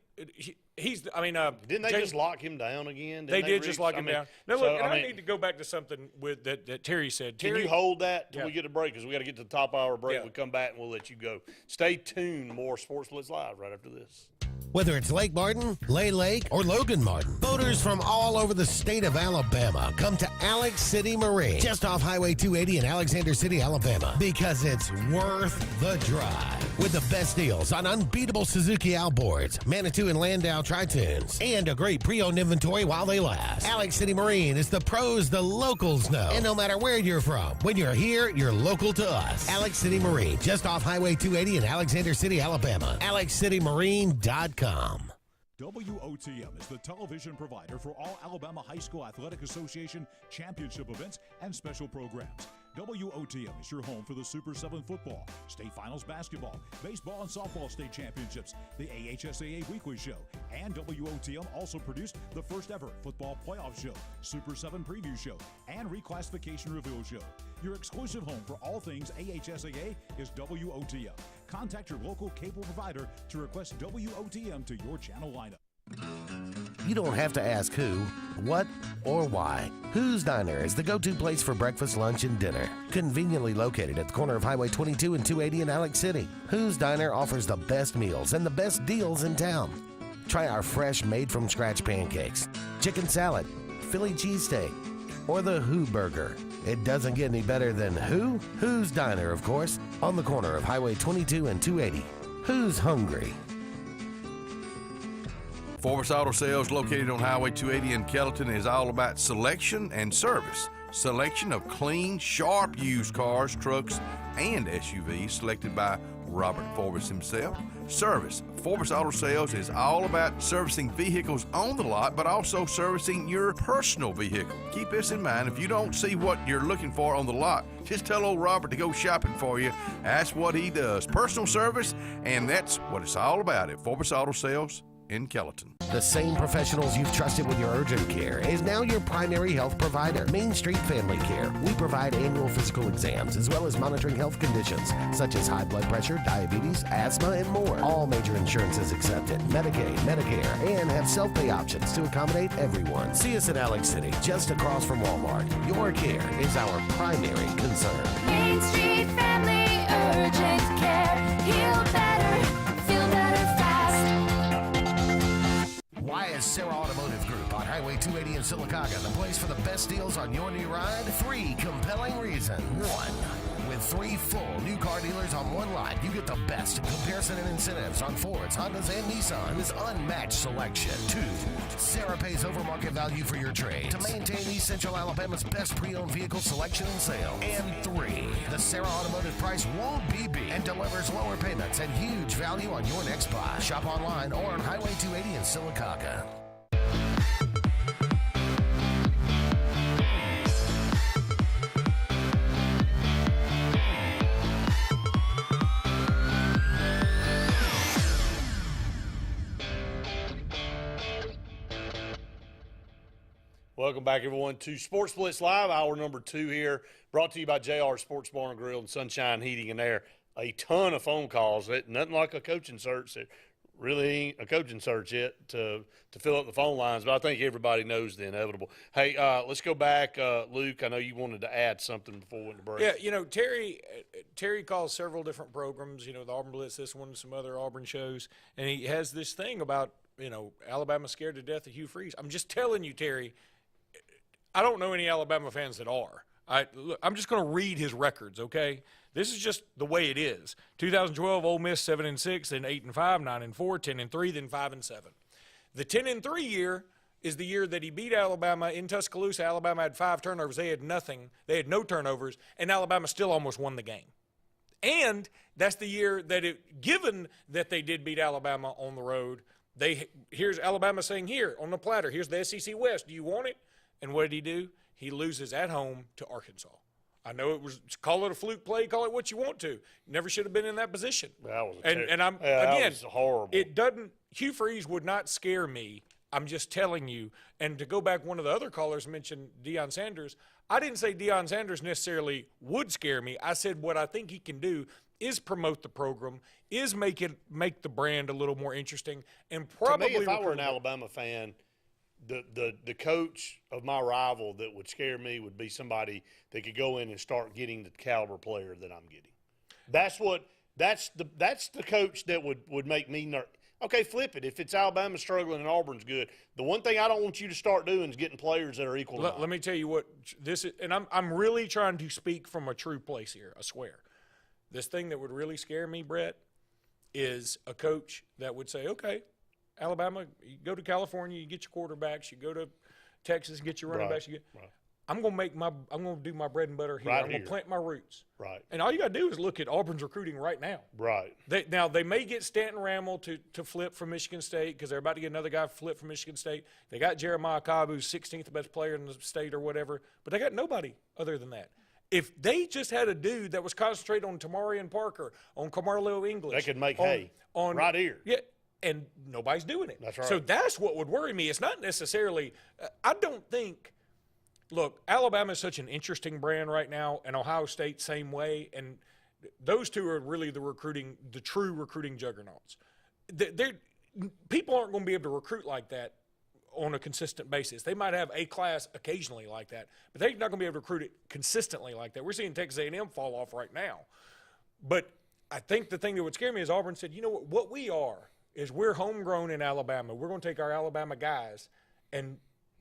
he's. Didn't they just lock him down again? They did just lock him down. Now look, I need to go back to something that Terry said. Can you hold that till we get a break? Because we got to get to the top hour break. Yeah. We come back and we'll let you go. Stay tuned. More Sports Blitz Live right after this. Whether it's Lake Martin, Lay Lake, or Logan Martin, boaters from all over the state of Alabama come to Alex City Marine, just off Highway 280 in Alexander City, Alabama, because it's worth the drive. With the best deals on unbeatable Suzuki outboards, Manitou and Landau Tritoons, and a great pre-owned inventory while they last. Alex City Marine is the pros the locals know. And no matter where you're from, when you're here, you're local to us. Alex City Marine, just off Highway 280 in Alexander City, Alabama. AlexCityMarine.com. WOTM is the television provider for all Alabama High School Athletic Association championship events and special programs. WOTM is your home for the Super 7 football, state finals basketball, baseball and softball state championships, the AHSAA weekly show, and WOTM also produced the first ever football playoff show, Super 7 preview show, and reclassification reveal show. Your exclusive home for all things AHSAA is WOTM. Contact your local cable provider to request WOTM to your channel lineup. You don't have to ask who, what, or why. Who's Diner is the go-to place for breakfast, lunch, and dinner. Conveniently located at the corner of Highway 22 and 280 in Alex City, Who's Diner offers the best meals and the best deals in town. Try our fresh, made-from-scratch pancakes, chicken salad, Philly cheesesteak, or the Who Burger. It doesn't get any better than who? Who's Diner, of course, on the corner of Highway 22 and 280. Who's hungry? Forbes Auto Sales, located on Highway 280 in Kellyton, is all about selection and service. Selection of clean, sharp used cars, trucks, and SUVs selected by Robert Forbes himself. Service. Forbes Auto Sales is all about servicing vehicles on the lot, but also servicing your personal vehicle. Keep this in mind. If you don't see what you're looking for on the lot, just tell old Robert to go shopping for you. That's what he does. Personal service, and that's what it's all about at Forbes Auto Sales. in Kellyton. The same professionals you've trusted with your urgent care is now your primary health provider. Main Street Family Care. We provide annual physical exams as well as monitoring health conditions such as high blood pressure, diabetes, asthma, and more. All major insurances accepted, Medicaid, Medicare, and have self-pay options to accommodate everyone. See us in Alex City, just across from Walmart. Your care is our primary concern. Main Street Family Urgent Care. Heal better, feel better fast. Why is Sarah Automotive Group on Highway 280 in Sylacauga the place for the best deals on your new ride? 3 compelling reasons. 1. With 3 full new car dealers on one lot, you get the best in comparison and incentives on Fords, Hondas, and Nissans. Unmatched selection. 2. Sarah pays over market value for your trade to maintain East Central Alabama's best pre-owned vehicle selection and sale. And 3. The Sarah Automotive price won't be beat and delivers lower payments and huge value on your next buy. Shop online or on Highway 280 in Sylacauga. Welcome back, everyone, to Sports Blitz Live, hour number 2 here, brought to you by JR Sports Bar and Grill and Sunshine Heating and Air. A ton of phone calls. Nothing like a coaching search. It really ain't a coaching search yet to fill up the phone lines, but I think everybody knows the inevitable. Hey, let's go back. Luke, I know you wanted to add something before we went to break. Yeah, you know, Terry calls several different programs, you know, the Auburn Blitz, this one, some other Auburn shows, and he has this thing about, you know, Alabama scared to death of Hugh Freeze. I'm just telling you, Terry, I don't know any Alabama fans that are. I'm just going to read his records, okay? This is just the way it is. 2012, Ole Miss 7-6, then 8-5, 9-4, 10-3, then 5-7. The 10-3 year is the year that he beat Alabama in Tuscaloosa. Alabama had 5 turnovers. They had nothing. They had no turnovers, and Alabama still almost won the game. And that's the year that given that they did beat Alabama on the road, here's Alabama saying, here, on the platter, here's the SEC West. Do you want it? And what did he do? He loses at home to Arkansas. I know it was, call it a fluke play, call it what you want to. Never should have been in that position. That was that was horrible. It doesn't. Hugh Freeze would not scare me. I'm just telling you. And to go back, one of the other callers mentioned Deion Sanders. I didn't say Deion Sanders necessarily would scare me. I said what I think he can do is promote the program, is make the brand a little more interesting, and probably. To me, if I were an Alabama fan, the coach of my rival that would scare me would be somebody that could go in and start getting the caliber player that I'm getting. That's the coach that would make me nervous. Okay, flip it. If it's Alabama struggling and Auburn's good, the one thing I don't want you to start doing is getting players that are equal. Let me tell you what this is, and I'm really trying to speak from a true place here. I swear, this thing that would really scare me, Brett, is a coach that would say, okay, Alabama, you go to California, you get your quarterbacks. You go to Texas, get your running backs. I'm going to do my bread and butter here. I'm going to plant my roots. Right. And all you got to do is look at Auburn's recruiting right now. Right. They may get Stanton Ramel to flip from Michigan State because they're about to get another guy flip from Michigan State. They got Jeremiah Cobb, who's 16th best player in the state or whatever, but they got nobody other than that. If they just had a dude that was concentrated on Tamarian Parker, on Camarlo English. They could make hay right here. Yeah. And nobody's doing it. That's right. So that's what would worry me. It's not necessarily I don't think – look, Alabama is such an interesting brand right now, and Ohio State same way, and those two are really the true recruiting juggernauts. People aren't going to be able to recruit like that on a consistent basis. They might have a class occasionally like that, but they're not going to be able to recruit it consistently like that. We're seeing Texas A&M fall off right now. But I think the thing that would scare me is Auburn said, you know what we are – is we're homegrown in Alabama. We're going to take our Alabama guys, and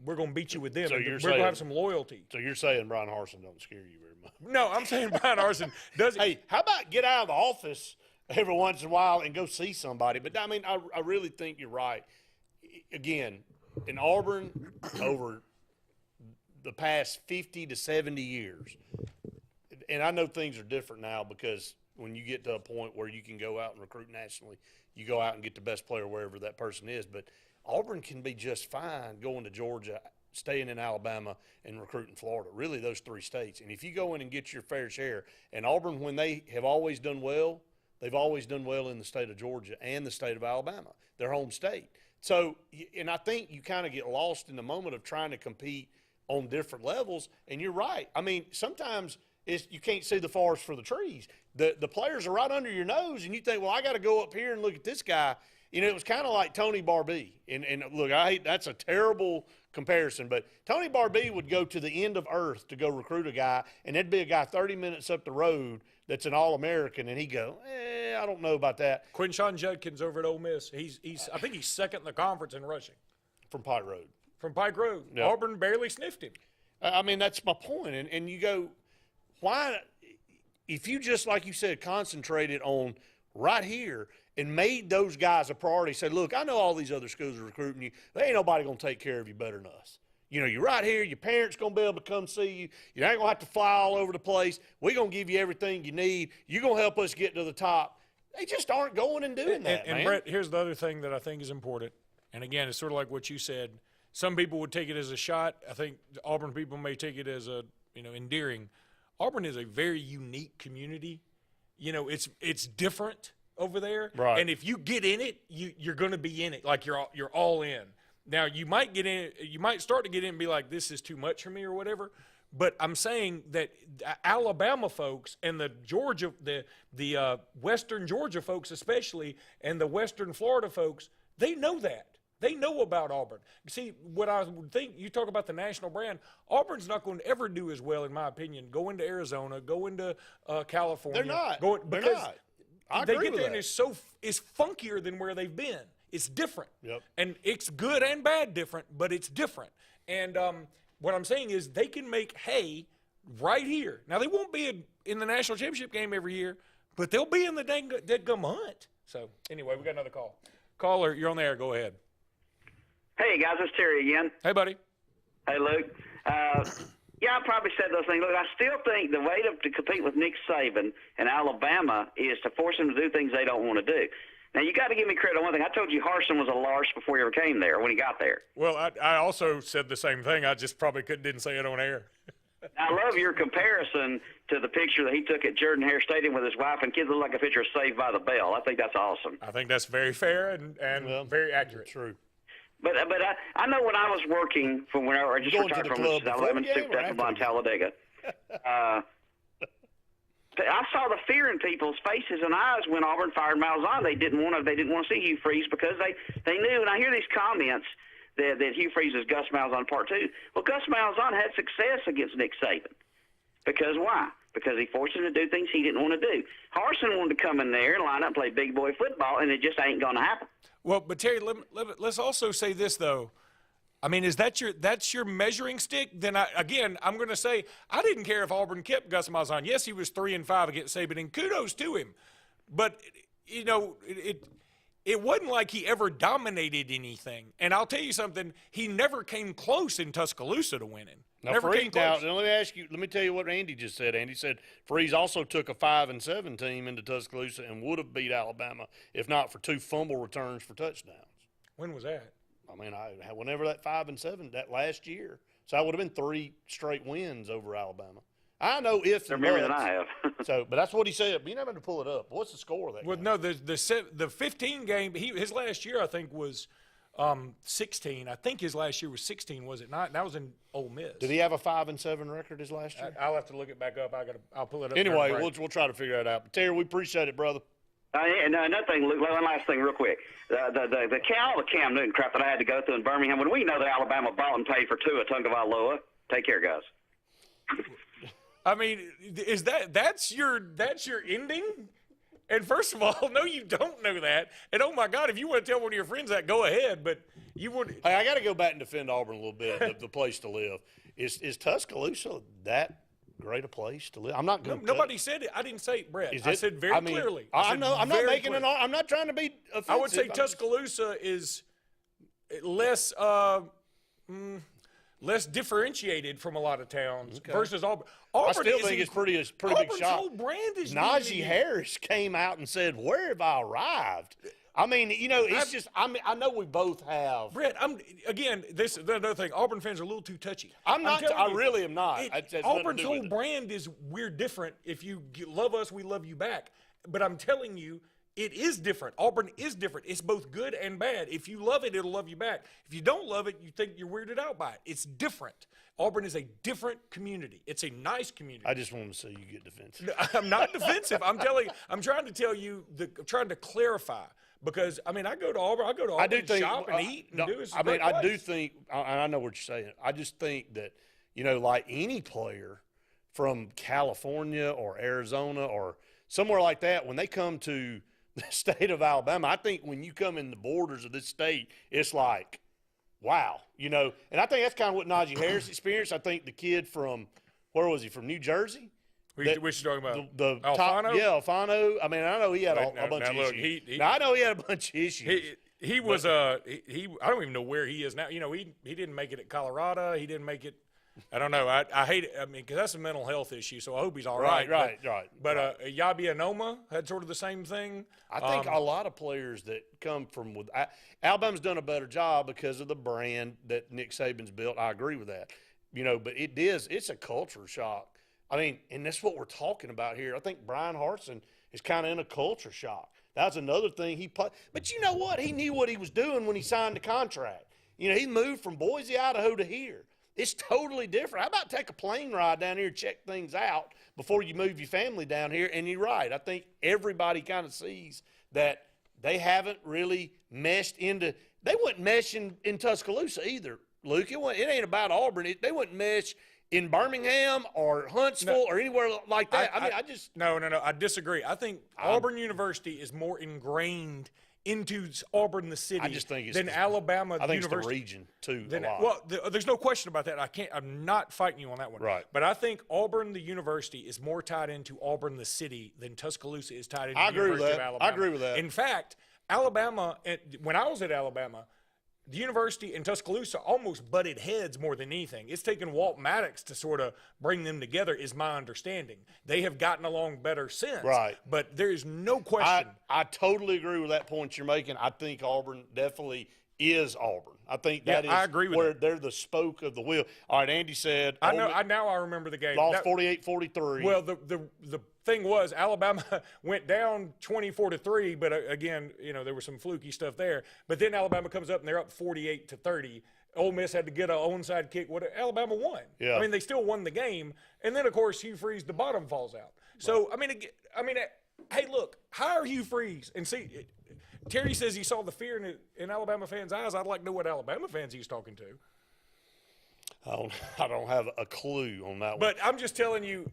we're going to beat you with them. So we're going to have some loyalty. So you're saying Brian Harsin don't scare you very much? No, I'm saying Brian Harsin doesn't. Hey, how about get out of the office every once in a while and go see somebody? But, I mean, I really think you're right. Again, in Auburn, over the past 50 to 70 years, and I know things are different now because when you get to a point where you can go out and recruit nationally, you go out and get the best player wherever that person is. But Auburn can be just fine going to Georgia, staying in Alabama, and recruiting Florida, really those 3 states. And if you go in and get your fair share, and Auburn, when they have always done well, they've always done well in the state of Georgia and the state of Alabama, their home state. So, and I think you kind of get lost in the moment of trying to compete on different levels. And you're right. I mean, sometimes you can't see the forest for the trees. The players are right under your nose, and you think, well, I got to go up here and look at this guy. You know, it was kind of like Tony Barbee. And look, that's a terrible comparison, but Tony Barbee would go to the end of earth to go recruit a guy, and there'd be a guy 30 minutes up the road that's an All-American, and he'd go, I don't know about that. Quinshon Judkins over at Ole Miss, I think he's second in the conference in rushing. From Pike Road. From Pike Road. Yep. Auburn barely sniffed him. I mean, that's my point. And you go, why, if you just, like you said, concentrated on right here and made those guys a priority, said, look, I know all these other schools are recruiting you. There ain't nobody going to take care of you better than us. You know, you're right here. Your parents going to be able to come see you. You ain't going to have to fly all over the place. We're going to give you everything you need. You're going to help us get to the top. They just aren't going and doing that, man. And Brett, here's the other thing that I think is important. And, again, it's sort of like what you said. Some people would take it as a shot. I think Auburn people may take it as endearing. Auburn is a very unique community. You know, it's different over there. Right. And if you get in it, you're going to be in it. Like you're all in. Now, you might get in. You might start to get in and be like, this is too much for me or whatever. But I'm saying that Alabama folks and the Georgia, the Western Georgia folks especially, and the Western Florida folks, they know that. They know about Auburn. See, what I would think, you talk about the national brand, Auburn's not going to ever do as well, in my opinion, go into Arizona, go into California. They're not. They're not. I agree with that. And it's funkier than where they've been. It's different. Yep. And it's good and bad different, but it's different. And what I'm saying is they can make hay right here. Now, they won't be in the national championship game every year, but they'll be in the dead-gum hunt. So, anyway, we got another call. Caller, you're on the air. Go ahead. Hey, guys, it's Terry again. Hey, buddy. Hey, Luke. Yeah, I probably said those things. Look, I still think the way to compete with Nick Saban and Alabama is to force them to do things they don't want to do. Now, you got to give me credit on one thing. I told you Harsin was a large before he ever came there, when he got there. Well, I also said the same thing. I just probably didn't say it on air. I love your comparison to the picture that he took at Jordan-Hare Stadium with his wife and kids. Look like a picture of Saved by the Bell. I think that's awesome. I think that's very fair and very accurate. True. But I know when I was working from whenever I just retired from Alabama Super in Talladega, I saw the fear in people's faces and eyes when Auburn fired Malzahn. They didn't want to see Hugh Freeze because they knew. And I hear these comments that Hugh Freeze is Gus Malzahn Part 2. Well, Gus Malzahn had success against Nick Saban. Because why? Because he forced him to do things he didn't want to do. Harsin wanted to come in there and line up and play big boy football, and it just ain't going to happen. Well, but Terry, let's also say this though. I mean, that's your measuring stick? Then I'm going to say I didn't care if Auburn kept Gus Malzahn. Yes, he was 3-5 against Saban, and kudos to him. But you know, it wasn't like he ever dominated anything. And I'll tell you something, he never came close in Tuscaloosa to winning. Now, Freeze, let me tell you what Andy just said. Andy said Freeze also took a 5-7 team into Tuscaloosa and would have beat Alabama if not for 2 fumble returns for touchdowns. When was that? I mean, whenever that 5-7, that last year. So that would have been 3 straight wins over Alabama. I know if and buts. Than I have. But that's what he said. But you never had to pull it up. What's the score of that? Well, no, the 15 game. His last year I think was 16. I think his last year was 16. Was it not? That was in Ole Miss. Did he have a 5-7 record his last year? I'll have to look it back up. I'll pull it up. Anyway, we'll try to figure that out. But Terry, we appreciate it, brother. And another thing, Luke, one last thing real quick. The Cam Newton crap that I had to go through in Birmingham, when we know that Alabama bought and paid for Tua Tagovailoa. Take care, guys. I mean, is that's your ending? And first of all, no, you don't know that. And oh my God, if you want to tell one of your friends that, go ahead. But you would. Hey, I got to go back and defend Auburn a little bit. the place to live is Tuscaloosa that great a place to live? I'm not going. Nobody said it. I didn't say it, Brett. I said very clearly. I know. I'm not making an. I'm not trying to be offensive. I would say Tuscaloosa is less differentiated from a lot of towns versus Auburn. I still think it's pretty big shot. Auburn's whole brand is Najee Harris came out and said, "Where have I arrived?" I mean, you know, I know we both have. Brett, this is another thing. Auburn fans are a little too touchy. I really am not. Auburn's whole brand is we're different. If you love us, we love you back. but I'm telling you, it is different. Auburn is different. It's both good and bad. If you love it, it'll love you back. If you don't love it, you think you're weirded out by it. It's different. Auburn is a different community. It's a nice community. I just want to see you get defensive. I'm not defensive. I'm trying to tell you, I'm trying to clarify. Because, I mean, I go to Auburn, shop and eat and do this. I do think, and I know what you're saying, I just think that, like any player from California or Arizona or somewhere like that, when they come to the state of Alabama, I think when you come in the borders of this state, it's like, wow, and I think that's kind of what Najee Harris experienced. I think the kid from, where was he, from New Jersey? Which you talking about? The Alfano? Top, yeah, Alfano. I mean, I know he had a bunch of issues. I know he had a bunch of issues. He was I don't even know where he is now. He didn't make it at Colorado. He didn't make it. I don't know. I hate it. I mean, because that's a mental health issue. So I hope he's all right. Right. But Yabi Anoma had sort of the same thing. I think a lot of players that come from Alabama's done a better job because of the brand that Nick Saban's built. I agree with that. But it's a culture shock. I mean, and that's what we're talking about here. I think Brian Harsin is kind of in a culture shock. That's another thing he played. But you know what? He knew what he was doing when he signed the contract. He moved from Boise, Idaho to here. It's totally different. How about take a plane ride down here and check things out before you move your family down here? And you're right. I think everybody kind of sees that they haven't really meshed into – they wouldn't mesh in Tuscaloosa either, Luke. It ain't about Auburn. They wouldn't mesh – in Birmingham or Huntsville or anywhere like that. No, I disagree. I think Auburn University is more ingrained into Auburn, the city, I just think it's than Alabama I think University. It's the region, too, a lot. Well, there's no question about that. I'm not fighting you on that one. Right. But I think Auburn, the university, is more tied into Auburn, the city, than Tuscaloosa is tied into the University of Alabama. I agree with that. In fact, Alabama, when I was at Alabama, the university and Tuscaloosa almost butted heads more than anything. It's taken Walt Maddox to sort of bring them together, is my understanding. They have gotten along better since. Right. But there is no question. I totally agree with that point you're making. I think Auburn definitely is Auburn. I think that is I agree with where they're the spoke of the wheel. All right, Andy said. Now I remember the game. Lost 48-43. Well, the thing was, Alabama went down 24-3, but again, there was some fluky stuff there. But then Alabama comes up and they're up 48-30. Ole Miss had to get an onside kick. Alabama won. Yeah. I mean, they still won the game. And then, of course, Hugh Freeze, the bottom falls out. So, right. Hey, look, hire Hugh Freeze and see. Terry says he saw the fear in Alabama fans' eyes. I'd like to know what Alabama fans he's talking to. I don't have a clue on that one. But I'm just telling you,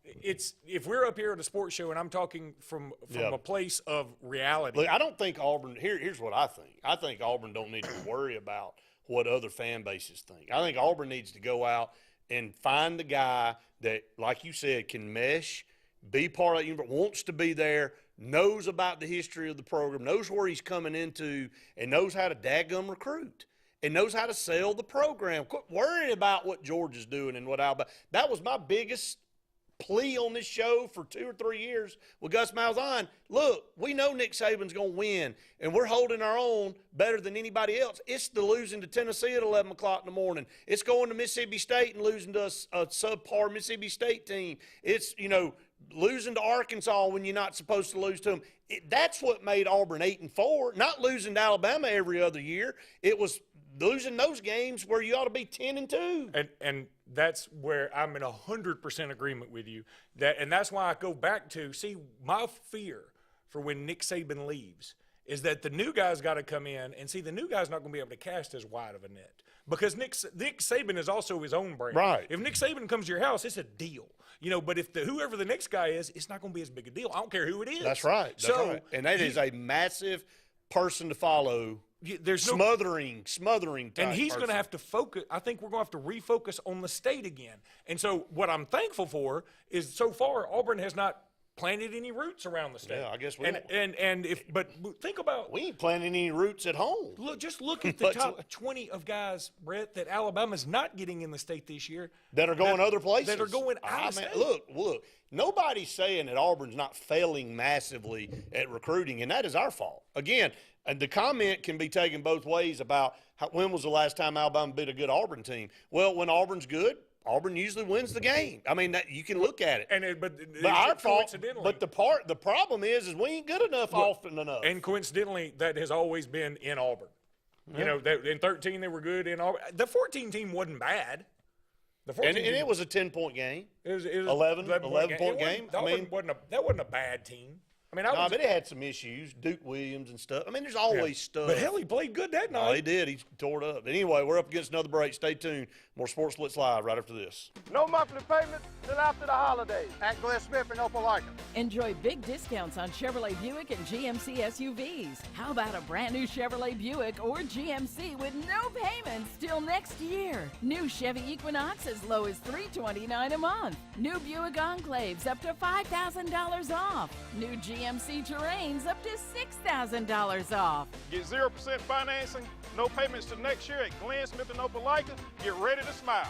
if we're up here at a sports show and I'm talking from a place of reality. Look, I don't think Auburn – here's what I think. I think Auburn don't need to worry about what other fan bases think. I think Auburn needs to go out and find the guy that, like you said, can mesh, be part of that, wants to be there, knows about the history of the program, knows where he's coming into, and knows how to daggum recruit, and knows how to sell the program. Quit worrying about what Georgia's doing and what Alabama. That was my biggest plea on this show for 2 or 3 years with Gus Malzahn. Look, we know Nick Saban's going to win, and we're holding our own better than anybody else. It's the losing to Tennessee at 11 o'clock in the morning. It's going to Mississippi State and losing to a subpar Mississippi State team. It's, losing to Arkansas when you're not supposed to lose to them. That's what made Auburn 8-4, not losing to Alabama every other year. It was losing those games where you ought to be 10-2. And that's where I'm in 100% agreement with you. And that's why I go back to, my fear for when Nick Saban leaves is that the new guy's got to come in, and the new guy's not going to be able to cast as wide of a net. Because Nick Saban is also his own brand. Right. If Nick Saban comes to your house, it's a deal. But if whoever the next guy is, it's not going to be as big a deal. I don't care who it is. That's right. Right. And that is a massive person to follow. There's smothering type and he's person. going to have to focus. I think we're going to have to refocus on the state again. And so what I'm thankful for is so far Auburn has not planted any roots around the state. Yeah, I guess we but think about, we ain't planting any roots at home. Look at the top 20 of guys, Brett, that Alabama's not getting in the state this year that are going other places. That are going out of state. Look. Nobody's saying that Auburn's not failing massively at recruiting, and that is our fault. Again, and the comment can be taken both ways about when was the last time Alabama beat a good Auburn team. Well, when Auburn's good, Auburn usually wins the game. I mean, that, you can look at it. But our fault. coincidentally- But the problem is we ain't good enough often enough. And coincidentally, that has always been in Auburn. Yeah. You know, in 13 they were good. In Auburn, the 14 team wasn't bad. The 14 and it was a 10-point game. It was 11-point game. That wasn't a bad team. I mean, but it had some issues. Duke Williams and stuff. I mean, there's always stuff. But hell, he played good that night. Oh, he did. He tore it up. But anyway, we're up against another break. Stay tuned. More Sports Blitz Live right after this. No monthly payments till after the holidays at Glenn Smith in Opelika. Enjoy big discounts on Chevrolet Buick and GMC SUVs. How about a brand new Chevrolet Buick or GMC with no payments till next year? New Chevy Equinox as low as $329 a month. New Buick Enclaves up to $5,000 off. New GMC Terrains up to $6,000 off. Get 0% financing, no payments till next year at Glenn Smith in Opelika. Get ready to smile.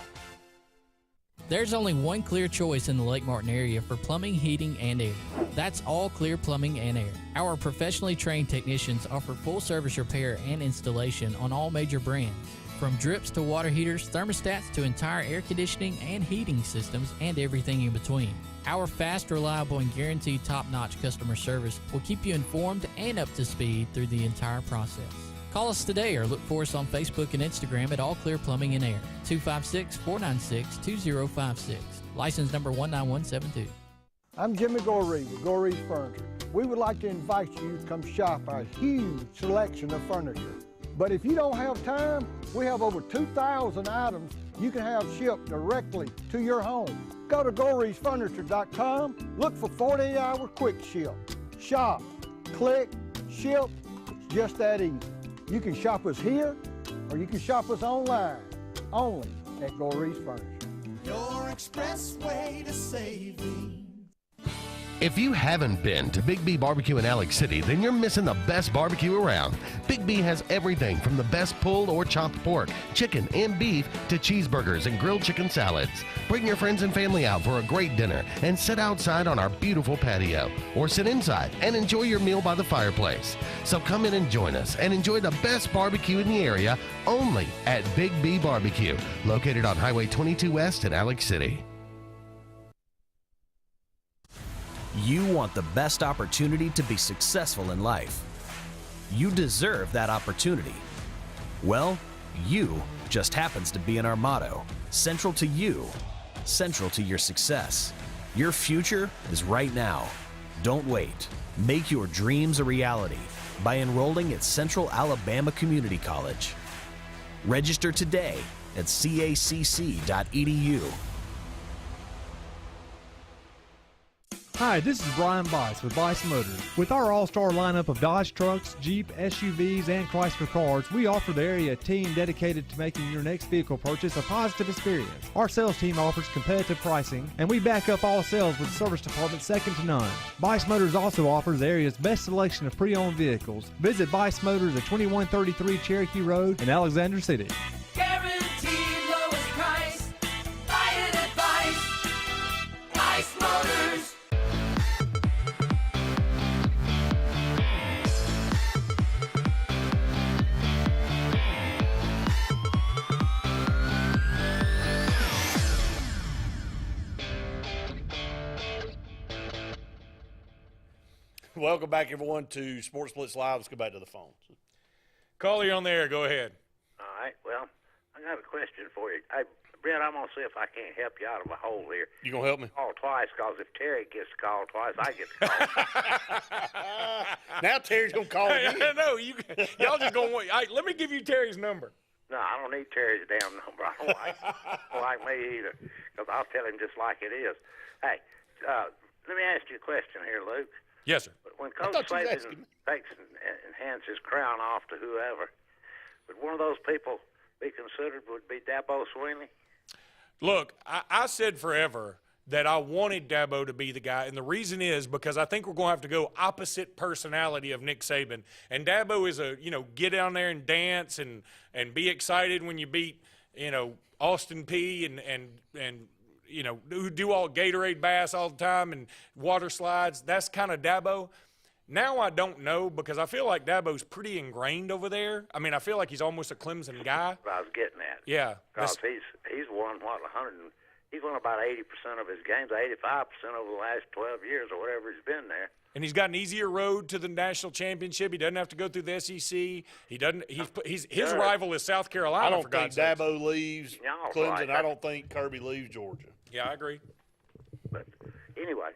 There's only one clear choice in the Lake Martin area for plumbing, heating, and air. That's All Clear Plumbing and Air. Our professionally trained technicians offer full service repair and installation on all major brands. From drips to water heaters, thermostats to entire air conditioning and heating systems, and everything in between. Our fast, reliable, and guaranteed top-notch customer service will keep you informed and up to speed through the entire process. Call us today or look for us on Facebook and Instagram at All Clear Plumbing and Air, 256-496-2056. License number 19172. I'm Jimmy Goree with Goree's Furniture. We would like to invite you to come shop our huge selection of furniture. But if you don't have time, we have over 2,000 items you can have shipped directly to your home. Go to GoreesFurniture.com, look for 48-hour quick ship. Shop, click, ship, it's just that easy. You can shop us here, or you can shop us online, only at Gorees Furniture. Your express way to saving. If you haven't been to Big B Barbecue in Alex City, then you're missing the best barbecue around. Big B has everything from the best pulled or chopped pork, chicken, and beef to cheeseburgers and grilled chicken salads. Bring your friends and family out for a great dinner and sit outside on our beautiful patio, or sit inside and enjoy your meal by the fireplace. So come in and join us and enjoy the best barbecue in the area only at Big B Barbecue, located on Highway 22 West in Alex City. You want the best opportunity to be successful in life. You deserve that opportunity. Well, you just happens to be in our motto. Central to you, central to your success. Your future is right now. Don't wait. Make your dreams a reality by enrolling at Central Alabama Community College. Register today at cacc.edu. Hi, this is Brian Bice with Bice Motors. With our all-star lineup of Dodge trucks, Jeep, SUVs, and Chrysler cars, we offer the area a team dedicated to making your next vehicle purchase a positive experience. Our sales team offers competitive pricing, and we back up all sales with a service department second to none. Bice Motors also offers the area's best selection of pre-owned vehicles. Visit Bice Motors at 2133 Cherokee Road in Alexander City. Guaranteed lowest price. Buy it at Bice Motors. Welcome back, everyone, to Sports Blitz Live. Let's go back to the phones. Caller, on there. Go ahead. All right, well, I got a question for you. Hey, Brett, I'm going to see if I can't help you out of a hole here. You going to help me? Call twice, because if Terry gets called twice, I get called. Now Terry's going to call again. No, y'all just going to wait. Let me give you Terry's number. No, I don't need Terry's damn number. I don't like me either, because I'll tell him just like it is. Hey, let me ask you a question here, Luke. Yes, sir. When Coach Saban takes and hands his crown off to whoever, would one of those people be considered would be Dabo Swinney? Look, I said forever that I wanted Dabo to be the guy, and the reason is because I think we're going to have to go opposite personality of Nick Saban. And Dabo is get down there and dance and be excited when you beat, Austin Peay and who do all Gatorade baths all the time and water slides. That's kind of Dabo. Now I don't know, because I feel like Dabo's pretty ingrained over there. I mean, I feel like he's almost a Clemson guy. What I was getting at. Yeah. Because he's won, 100 He's won about 80% of his games, 85% over the last 12 years or whatever he's been there. And he's got an easier road to the national championship. He doesn't have to go through the SEC. He doesn't. His rival is South Carolina. I don't for think God's sakes. Dabo leaves Clemson. Right. I don't think Kirby leaves Georgia. Yeah, I agree. But anyway.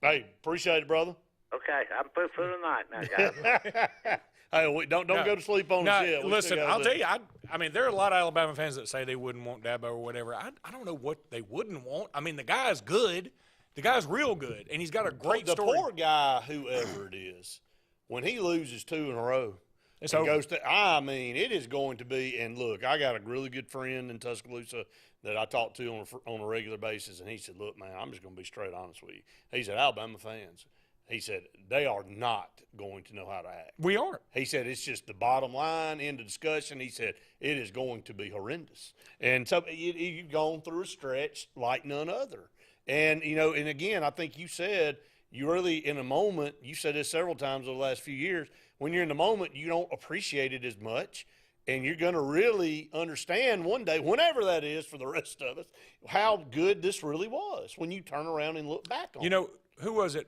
Hey, appreciate it, brother. Okay, I'm put for the night now, guys. Hey, don't go to sleep on us yet. Listen, I'll tell you, I mean, there are a lot of Alabama fans that say they wouldn't want Dabo or whatever. I don't know what they wouldn't want. I mean, the guy's good. The guy's real good, and he's got a great the story. poor guy, whoever it is, when he loses 2 in a row, It's and over. goes to, I mean, it is going to be. And look, I got a really good friend in Tuscaloosa that I talk to on a regular basis, and he said, "Look, man, I'm just going to be straight honest with you." He said, "Alabama fans," he said, "they are not going to know how to act. We aren't." He said, "It's just the bottom line, end of discussion." He said, "It is going to be horrendous." And so you've gone through a stretch like none other. And, and again, I think you said you really, in a moment, you said this several times over the last few years, when you're in the moment, you don't appreciate it as much. And you're going to really understand one day, whenever that is for the rest of us, how good this really was when you turn around and look back on it. Who was it?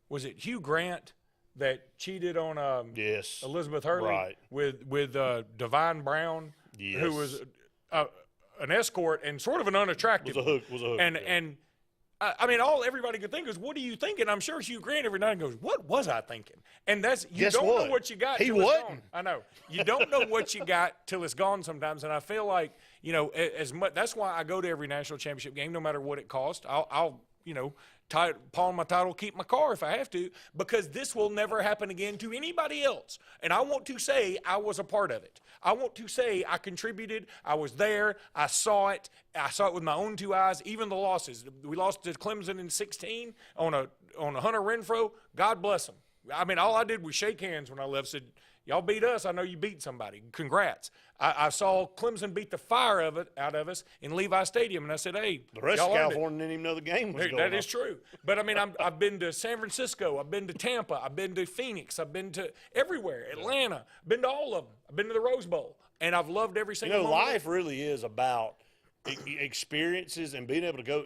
Was it Hugh Grant that cheated on Elizabeth Hurley right. with Divine Brown, Yes. who was an escort and sort of an unattractive Was a hook, And yeah. and I mean, everybody could think is, what are you thinking? I'm sure Hugh Grant every night goes, what was I thinking? And that's Guess don't what? know what you got. He till it's wasn't. gone. I know you don't know what you got till it's gone sometimes. And I feel like as much. That's why I go to every national championship game, no matter what it costs. I'll pawn my title, keep my car if I have to, because this will never happen again to anybody else. And I want to say I was a part of it. I want to say I contributed. I was there. I saw it. I saw it with my own 2 eyes. Even the losses. We lost to Clemson in 16 on a Hunter Renfro. God bless him. I mean, all I did was shake hands when I left. Said, "Y'all beat us. I know you beat somebody. Congrats." I saw Clemson beat the fire out of us in Levi Stadium, and I said, "Hey, The rest y'all of earned it." California didn't even know the game was Hey, going on. that is true. But, I mean, I've been to San Francisco. I've been to Tampa. I've been to Phoenix. I've been to everywhere. Atlanta. I've been to all of them. I've been to the Rose Bowl. And I've loved every single moment. Life really is about experiences and being able to go,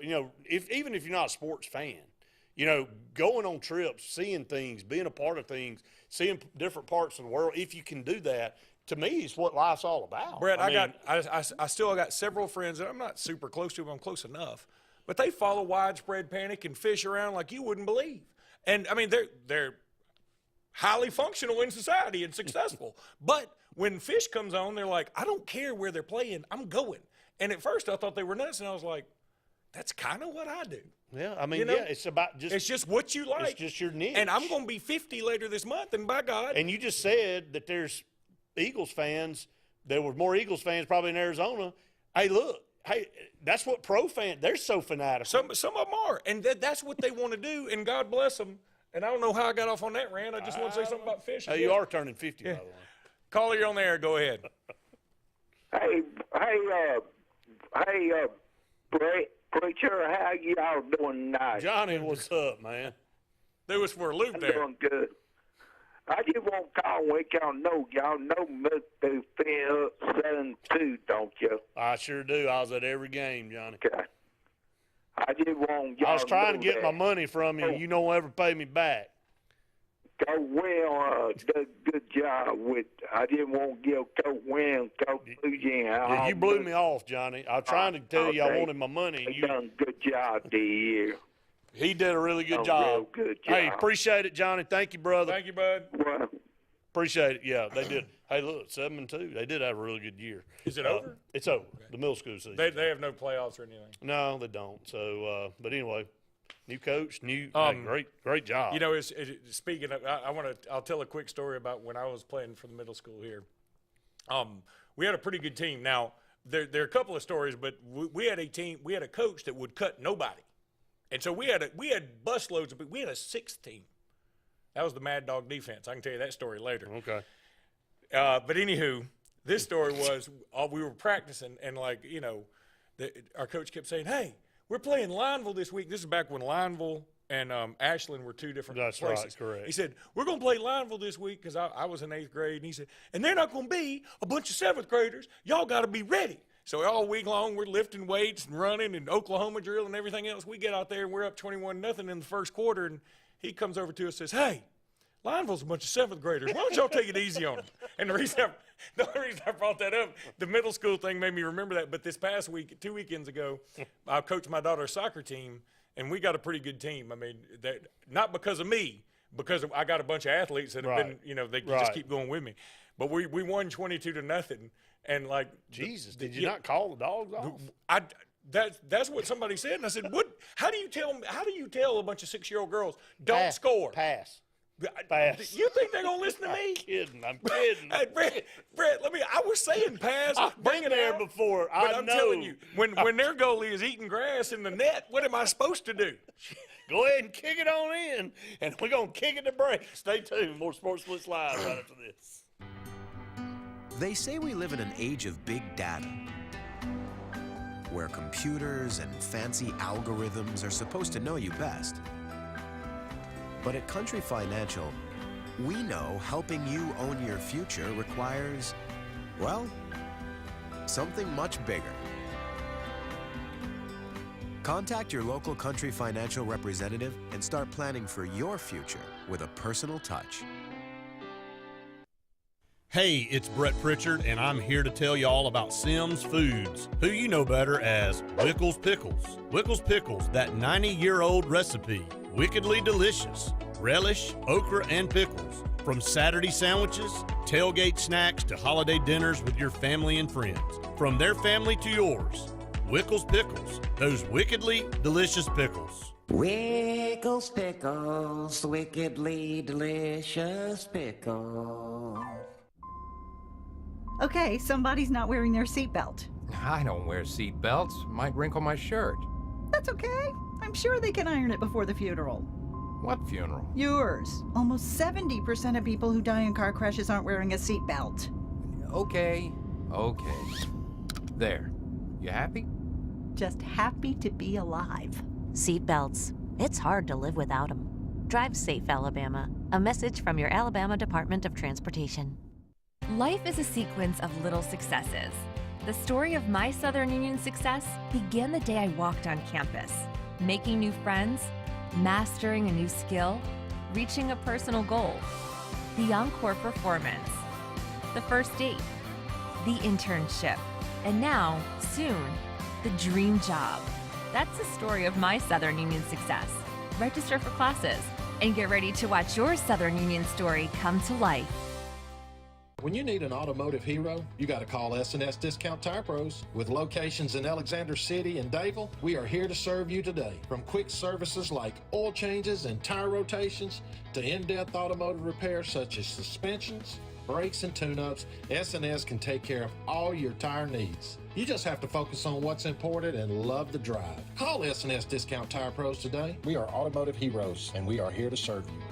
even if you're not a sports fan, going on trips, seeing things, being a part of things, seeing different parts of the world, if you can do that, to me, it's what life's all about. Brett, I still got several friends that I'm not super close to, but I'm close enough. But they follow widespread panic and fish around like you wouldn't believe. And, I mean, they're highly functional in society and successful. But when fish comes on, they're like, I don't care where they're playing. I'm going. And at first I thought they were nuts, and I was like, that's kind of what I do. Yeah, I mean, it's about just. It's just what you like. It's just your niche. And I'm going to be 50 later this month, and by God. And you just said that there's Eagles fans. There were more Eagles fans probably in Arizona. Hey, look. Hey, that's what pro fans, they're so fanatical. Some of them are. And that's what they want to do, and God bless them. And I don't know how I got off on that rant. I just want to say something about fish. Hey, you are turning 50, by the way. Caller, you're on the air. Go ahead. Hey, Brett, preacher, how y'all doing tonight? Johnny, what's up, man? There was for a loop there. I'm doing good. I just want to call and let y'all know Mr. Phil 7-2, don't you? I sure do. I was at every game, Johnny. Okay. I just want y'all I was trying to know get that. my money from you. You don't ever pay me back. Coach Will did a good job with. I didn't want to give Coach Will, Coach Fuji, Yeah, you blew me off, Johnny. I was trying to tell you I wanted my money. And He done a good job this year. He did a really good A job. real good Hey, job. appreciate it, Johnny. Thank you, brother. Thank you, bud. Well, Appreciate it. Yeah, they did. Hey, look, 7-2. They did have a really good year. Is it over? It's over. The middle school season. They have no playoffs or anything. No, they don't. So, but anyway, new coach, hey, great job. Speaking of, I'll tell a quick story about when I was playing for the middle school here. We had a pretty good team. Now, there are a couple of stories, but we had a coach that would cut nobody. And so we had busloads of people. We had a 6th team. That was the Mad Dog defense. I can tell you that story later. Okay. But anywho, this story was we were practicing, and our coach kept saying, "Hey, we're playing Lineville this week." This is back when Lineville and Ashland were two different places. That's right, correct. He said, "We're going to play Lineville this week," because I was in 8th grade, and he said, "And they're not going to be a bunch of 7th graders. Y'all got to be ready." So all week long, we're lifting weights and running and Oklahoma drill and everything else. We get out there and we're up 21-0 in the first quarter, and he comes over to us and says, "Hey, Lineville's a bunch of seventh graders. Why don't y'all take it easy on them?" And the only reason I brought that up, the middle school thing made me remember that. But this past week, 2 weekends ago, I coached my daughter's soccer team, and we got a pretty good team. I mean, that not because of me, because I got a bunch of athletes that have been, they just keep going with me. But we won 22-0, and like Jesus, did you not call the dogs off? That's what somebody said, and I said, "What? How do you tell a bunch of 6-year-old girls don't score?" Pass. You think they're gonna listen to me? I'm kidding. Hey, Brett, I was saying pass. I've been there before. But I'm telling you, when their goalie is eating grass in the net, what am I supposed to do? Go ahead and kick it on in, and we're gonna kick it to break. Stay tuned. More Sports Blitz Live right after this. They say we live in an age of big data, where computers and fancy algorithms are supposed to know you best. But at Country Financial, we know helping you own your future requires, well, something much bigger. Contact your local Country Financial representative and start planning for your future with a personal touch. Hey, it's Brett Pritchard, and I'm here to tell you all about Sims Foods, who you know better as Wickles Pickles. Wickles Pickles, that 90-year-old recipe, wickedly delicious. Relish, okra, and pickles. From Saturday sandwiches, tailgate snacks, to holiday dinners with your family and friends. From their family to yours. Wickles Pickles, those wickedly delicious pickles. Wickles Pickles, wickedly delicious pickles. Okay, somebody's not wearing their seatbelt. I don't wear seatbelts. Might wrinkle my shirt. That's okay. I'm sure they can iron it before the funeral. What funeral? Yours. Almost 70% of people who die in car crashes aren't wearing a seatbelt. Okay. There. You happy? Just happy to be alive. Seatbelts. It's hard to live without them. Drive safe, Alabama. A message from your Alabama Department of Transportation. Life is a sequence of little successes. The story of my Southern Union success began the day I walked on campus, making new friends, mastering a new skill, reaching a personal goal, the encore performance, the first date, the internship, and now, soon, the dream job. That's the story of my Southern Union success. Register for classes and get ready to watch your Southern Union story come to life. When you need an automotive hero, you got to call S&S Discount Tire Pros. With locations in Alexander City and Dayville, we are here to serve you today. From quick services like oil changes and tire rotations to in-depth automotive repairs such as suspensions, brakes, and tune-ups, S&S can take care of all your tire needs. You just have to focus on what's important and love the drive. Call S&S Discount Tire Pros today. We are automotive heroes, and we are here to serve you.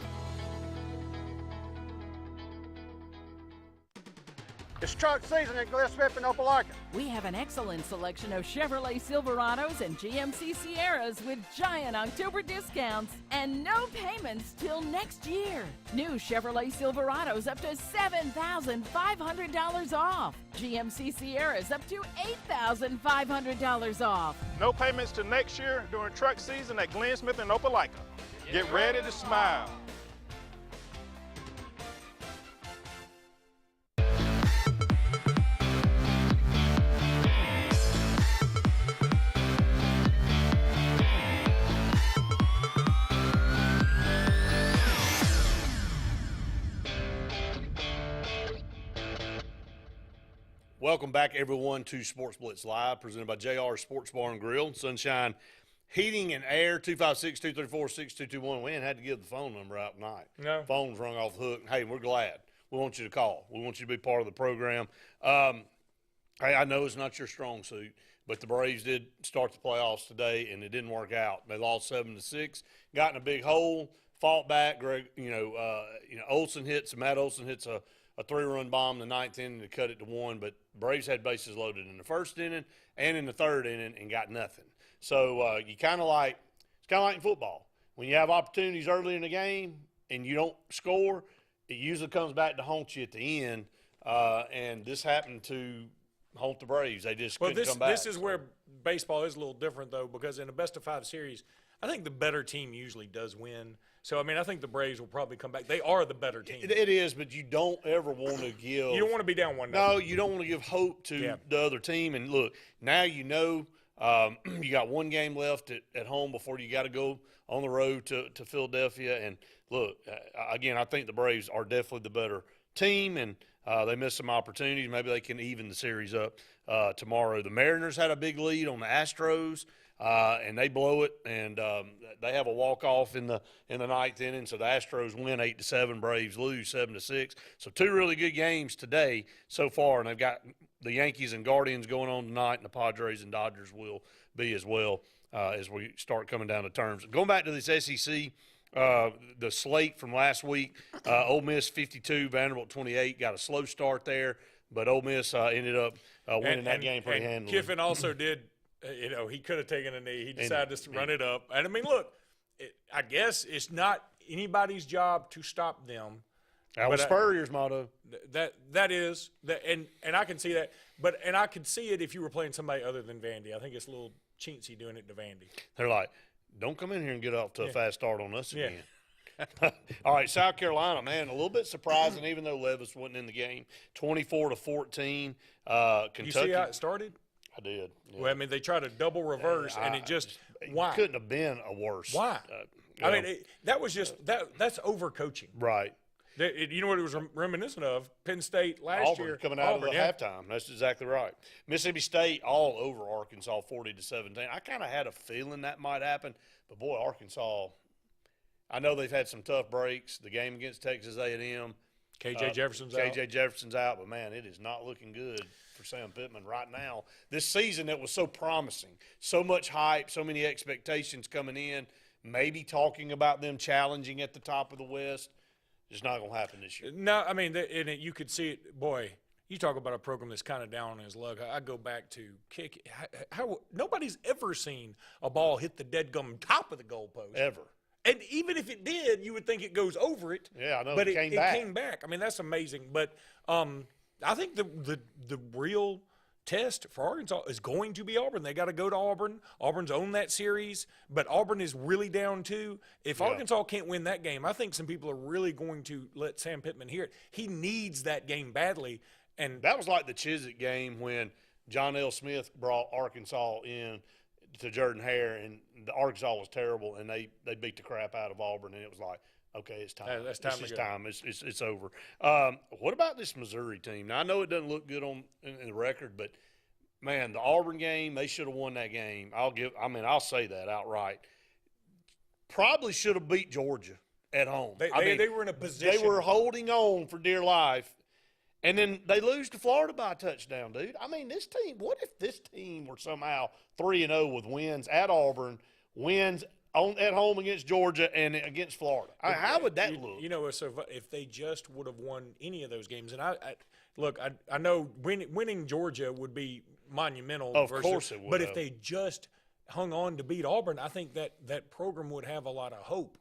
It's truck season at Glen Smith and Opelika. We have an excellent selection of Chevrolet Silverados and GMC Sierras with giant October discounts and no payments till next year. New Chevrolet Silverados up to $7,500 off. GMC Sierras up to $8,500 off. No payments till next year during truck season at Glen Smith and Opelika. Get ready to smile. Welcome back, everyone, to Sports Blitz Live, presented by JR Sports Bar and Grill, Sunshine Heating and Air, 256-234-6221. We ain't had to give the phone number out tonight. No. Phone's rung off the hook. Hey, we're glad. We want you to call. We want you to be part of the program. Hey, I know it's not your strong suit, but the Braves did start the playoffs today, and it didn't work out. They lost 7-6, got in a big hole, fought back. Matt Olson hits a 3-run bomb in the ninth inning to cut it to 1, but Braves had bases loaded in the first inning and in the third inning and got nothing. So it's kind of like in football. When you have opportunities early in the game and you don't score, it usually comes back to haunt you at the end. And this happened to home to Braves. They just Well, couldn't come back. this is where baseball is a little different, though, because in a best-of-5 series, I think the better team usually does win. So, I mean, I think the Braves will probably come back. They are the better team. It is, but you don't ever want to give – You don't want to be down 1-0. No, you don't want to give hope to the other team. And, look, now you know you got one game left at home before you got to go on the road to Philadelphia. And, look, again, I think the Braves are definitely the better team, and they missed some opportunities. Maybe they can even the series up tomorrow. The Mariners had a big lead on the Astros. And they blow it, and they have a walk-off in the ninth inning. So the Astros win 8-7, Braves lose 7-6. So two really good games today so far, and they've got the Yankees and Guardians going on tonight, and the Padres and Dodgers will be as well as we start coming down to terms. Going back to this SEC, the slate from last week, Ole Miss 52, Vanderbilt 28, got a slow start there, but Ole Miss ended up winning that game pretty handily. Kiffin also did. He could have taken a knee. He decided to run it up. And, I mean, look, I guess it's not anybody's job to stop them. That was Spurrier's motto. That is. And I can see that. And I could see it if you were playing somebody other than Vandy. I think it's a little chintzy doing it to Vandy. They're like, don't come in here and get off to a fast start on us again. All right, South Carolina, man, a little bit surprising, even though Levis wasn't in the game. 24-14. Kentucky. You see how it started? I did. Yeah. Well, I mean, they tried a double reverse, and it just why? Couldn't have been a worse. Why? I mean, that was just that's overcoaching. Right. You know what it was reminiscent of? Penn State last Auburn year. Coming out of the halftime. That's exactly right. Mississippi State all over Arkansas 40-17. I kind of had a feeling that might happen, but boy, Arkansas. I know they've had some tough breaks. The game against Texas A&M. KJ Jefferson's out. KJ Jefferson's out, but man, it is not looking good for Sam Pittman right now. This season that was so promising, so much hype, so many expectations coming in, maybe talking about them challenging at the top of the West. It's not going to happen this year. No, I mean, you could see it. Boy, you talk about a program that's kind of down on his luck. I go back to kick. How nobody's ever seen a ball hit the deadgum top of the goalpost. Ever. And even if it did, you would think it goes over it. Yeah, I know. But it came back. I mean, that's amazing. But I think the real test for Arkansas is going to be Auburn. They got to go to Auburn. Auburn's owned that series, but Auburn is really down too. If Arkansas can't win that game, I think some people are really going to let Sam Pittman hear it. He needs that game badly. And that was like the Chiswick game when John L. Smith brought Arkansas in to Jordan Hare, and the Arkansas was terrible, and they beat the crap out of Auburn, and it was like, okay, it's time. That's time. It's time. It's over. What about this Missouri team? Now I know it doesn't look good in the record, but man, the Auburn game, they should have won that game. I'll say that outright. Probably should have beat Georgia at home. They were in a position. They were holding on for dear life. And then they lose to Florida by a touchdown, dude. I mean, this team, what if this team were somehow 3-0 with wins at Auburn, wins at home against Georgia and against Florida? How would that look? You know, so if they just would have won any of those games, and I know winning Georgia would be monumental. Of course it would. But if they just hung on to beat Auburn, I think that program would have a lot of hope.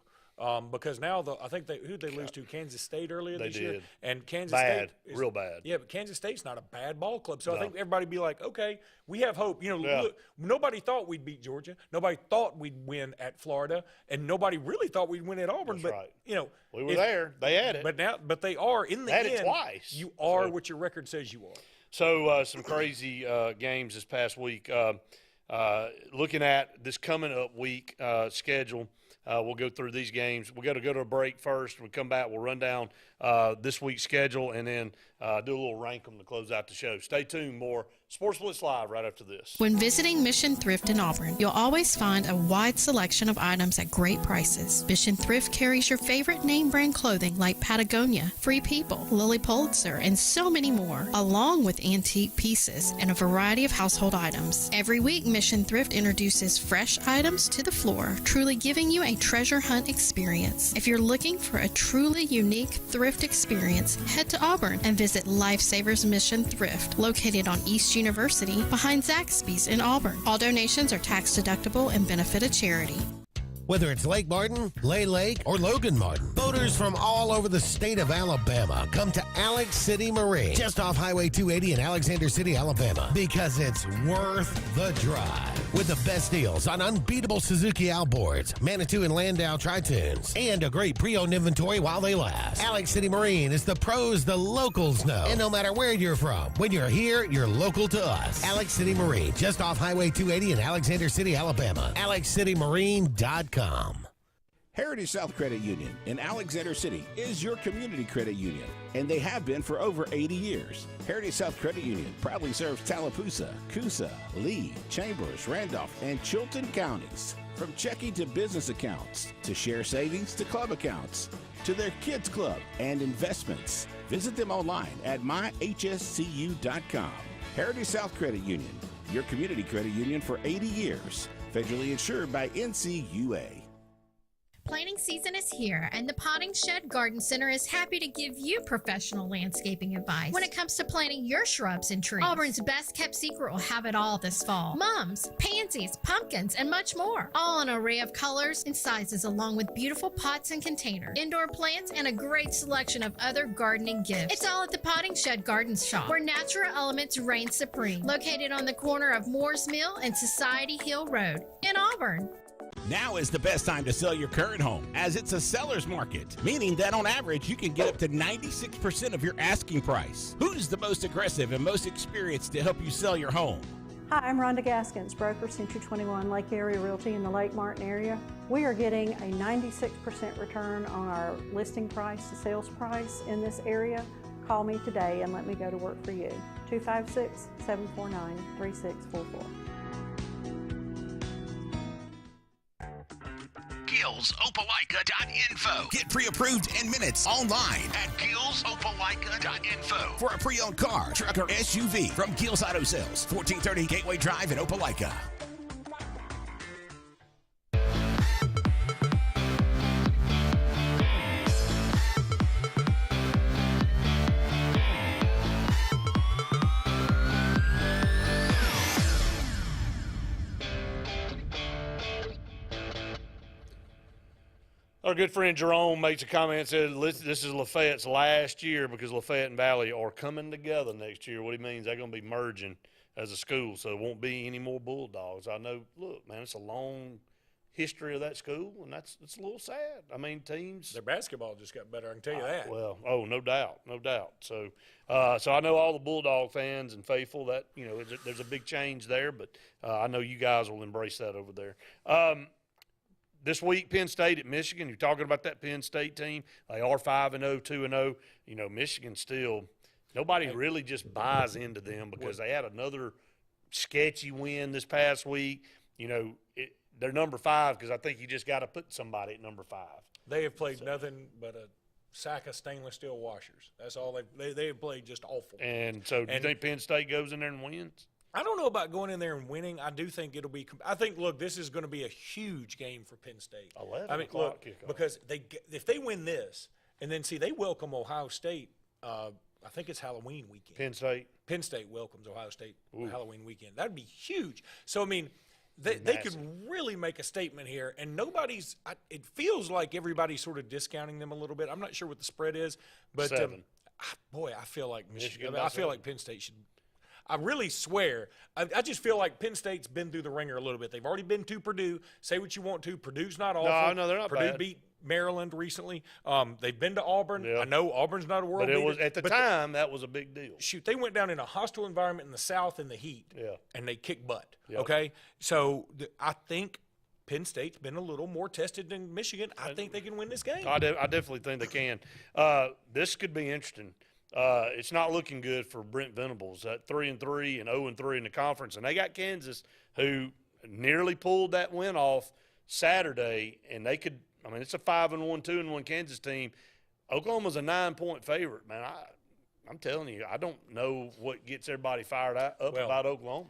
Because now I think who'd they lose to? Kansas State earlier this year? And Kansas State is real bad. Yeah, but Kansas State's not a bad ball club. So I think everybody'd be like, okay, we have hope. You know, look, nobody thought we'd beat Georgia. Nobody thought we'd win at Florida, and nobody really thought we'd win at Auburn. That's but right. You know, we were there. They had it. But they are in the end. Had it twice. You are what your record says you are. So some crazy games this past week. Looking at this coming up week schedule. We'll go through these games. We've got to go to a break first. When we come back, we'll run down this week's schedule and then do a little rank them to close out the show. Stay tuned. More Sports Blitz Live right after this. When visiting Mission Thrift in Auburn, you'll always find a wide selection of items at great prices. Mission Thrift carries your favorite name brand clothing like Patagonia, Free People, Lily Pulitzer, and so many more, along with antique pieces and a variety of household items. Every week, Mission Thrift introduces fresh items to the floor, truly giving you a treasure hunt experience. If you're looking for a truly unique thrift experience, head to Auburn and visit Lifesavers Mission Thrift, located on East University behind Zaxby's in Auburn. All donations are tax deductible and benefit a charity. Whether it's Lake Martin, Lay Lake, or Logan Martin, boaters from all over the state of Alabama come to Alex City Marine, just off Highway 280 in Alexander City, Alabama, because it's worth the drive. With the best deals on unbeatable Suzuki outboards, Manitou and Landau Tritoons, and a great pre-owned inventory while they last. Alex City Marine is the pros the locals know. And no matter where you're from, when you're here, you're local to us. Alex City Marine, just off Highway 280 in Alexander City, Alabama. AlexCityMarine.com. Heritage South Credit Union in Alexander City is your community credit union, and they have been for over 80 years. Heritage South Credit Union proudly serves Tallapoosa, Coosa, Lee, Chambers, Randolph, and Chilton counties. From checking to business accounts, to share savings to club accounts, to their kids club and investments. Visit them online at myhscu.com. Heritage South Credit Union, your community credit union for 80 years. Federally insured by NCUA. Planting season is here, and the Potting Shed Garden Center is happy to give you professional landscaping advice when it comes to planting your shrubs and trees. Auburn's best kept secret will have it all this fall. Mums, pansies, pumpkins, and much more. All in an array of colors and sizes, along with beautiful pots and containers, indoor plants, and a great selection of other gardening gifts. It's all at the Potting Shed Garden Shop, where natural elements reign supreme. Located on the corner of Moore's Mill and Society Hill Road in Auburn. Now is the best time to sell your current home, as it's a seller's market, meaning that on average you can get up to 96% of your asking price. Who's the most aggressive and most experienced to help you sell your home? Hi, I'm Rhonda Gaskins, broker Century 21 Lake Area Realty in the Lake Martin area. We are getting a 96% return on our listing price to sales price in this area. Call me today and let me go to work for you. 256-749-3644. GillsOpelika.info. Get pre-approved in minutes online at GillsOpelika.info for a pre-owned car, truck, or SUV from Gills Auto Sales, 1430 Gateway Drive in Opelika. Our good friend Jerome makes a comment, said this is Lafayette's last year because Lafayette and Valley are coming together next year. What he means, they're going to be merging as a school, so there won't be any more Bulldogs. I know, look, man, it's a long history of that school, and it's a little sad. I mean, teams. Their basketball just got better, I can tell you that. Well, no doubt. So I know all the Bulldog fans and faithful that, there's a big change there, but I know you guys will embrace that over there. This week, Penn State at Michigan. You're talking about that Penn State team. They are 5-0, 2-0. Michigan still, nobody really just buys into them because they had another sketchy win this past week. They're number 5 because I think you just got to put somebody at number 5. They have played nothing but a sack of stainless steel washers. That's all they have played, just awful. And so do you think Penn State goes in there and wins? I don't know about going in there and winning. I do think it'll be – I think, look, this is going to be a huge game for Penn State. 11 o'clock kickoff. Because if they win this, and then, see, they welcome Ohio State I think it's Halloween weekend. Penn State welcomes Ohio State Halloween weekend. That would be huge. So, I mean, they could really make a statement here, and nobody's – it feels like everybody's sort of discounting them a little bit. I'm not sure what the spread is. But, 7. Boy, I feel like Michigan. I feel like Penn State should – I really swear, I just feel like Penn State's been through the ringer a little bit. They've already been to Purdue. Say what you want to. Purdue's not awful. No, they're not Purdue bad. beat Maryland recently. They've been to Auburn. Yeah. I know Auburn's not a world beater. But it was at the time, that was a big deal. Shoot, they went down in a hostile environment in the South in the heat, and they kicked butt. Yep. Okay? So I think Penn State's been a little more tested than Michigan. I think they can win this game. I definitely think they can. This could be interesting. It's not looking good for Brent Venables at 3-3 and 0-3 in the conference, and they got Kansas, who nearly pulled that win off Saturday, and they could. I mean, it's a 5-1, 2-1 Kansas team. Oklahoma's a 9-point favorite, man. I'm telling you, I don't know what gets everybody fired up about Oklahoma.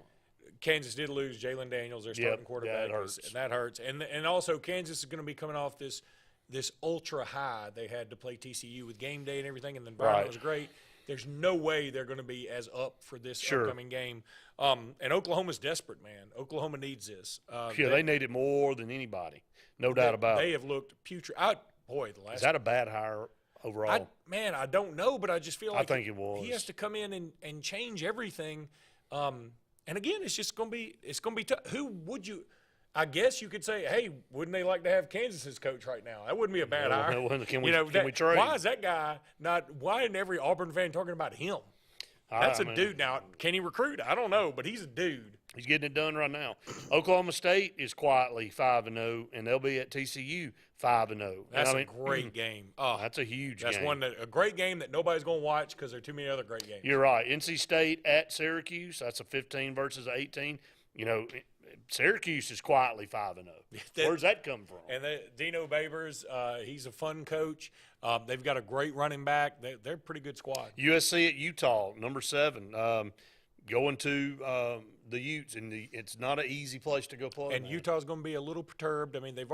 Kansas did lose Jalen Daniels, their starting quarterback, that hurts. and that hurts. And also Kansas is going to be coming off this ultra high. They had to play TCU with game day and everything, and the environment was great. there's no way they're going to be as up for this Sure. upcoming game. And Oklahoma's desperate, man. Oklahoma needs this. They need it more than anybody. No doubt about it. They have looked putrid. The last. Is that a bad hire overall? I don't know, but I just feel like I think it was. He has to come in and change everything. And again, it's just going to be tough. Who would you? I guess you could say, hey, wouldn't they like to have Kansas's coach right now? That wouldn't be a bad hire. Can we trade? Why is that guy not? Why isn't every Auburn fan talking about him? That's a dude. Now, can he recruit? I don't know, but he's a dude. He's getting it done right now. Oklahoma State is quietly 5-0, and they'll be at TCU 5-0. That's a great game. Oh, that's a huge game. That's a great game that nobody's going to watch because there are too many other great games. You're right. NC State at Syracuse. That's a 15 versus 18. Syracuse is quietly 5-0. Where's that come from? And Dino Babers, he's a fun coach. They've got a great running back. They're a pretty good squad. USC at Utah, number 7. Going to the Utes, and it's not an easy place to go play. And Utah's going to be a little perturbed. I mean, they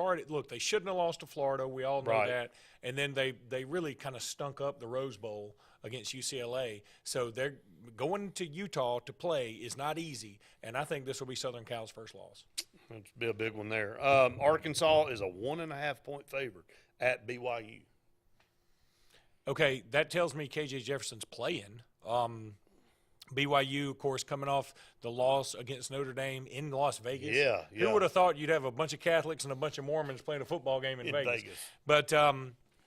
shouldn't have lost to Florida. We all know that. And then they really kind of stunk up the Rose Bowl against UCLA. So they're going to Utah to play is not easy, and I think this will be Southern Cal's first loss. It'll be a big one there. Arkansas is a 1.5-point favorite at BYU. Okay, that tells me KJ Jefferson's playing. BYU, of course, coming off the loss against Notre Dame in Las Vegas. Yeah. Who would have thought you'd have a bunch of Catholics and a bunch of Mormons playing a football game in Vegas? But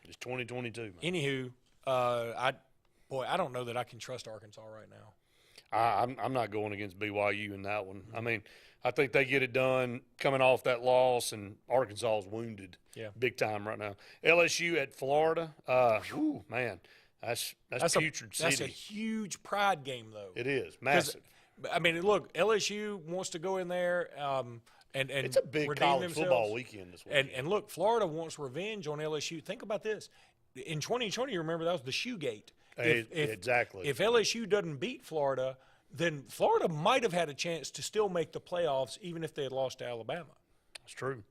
it's 2022, man. Anywho, I don't know that I can trust Arkansas right now. I'm not going against BYU in that one. I mean, I think they get it done coming off that loss, and Arkansas is wounded big time right now. LSU at Florida. Man. That's putrid city. That's a huge pride game, though. It is massive. I mean, look, LSU wants to go in there and it's a big college football weekend this weekend. And look, Florida wants revenge on LSU. Think about this. In 2020, remember, that was the Shoegate. Exactly. If LSU doesn't beat Florida, then Florida might have had a chance to still make the playoffs, even if they had lost to Alabama. That's true.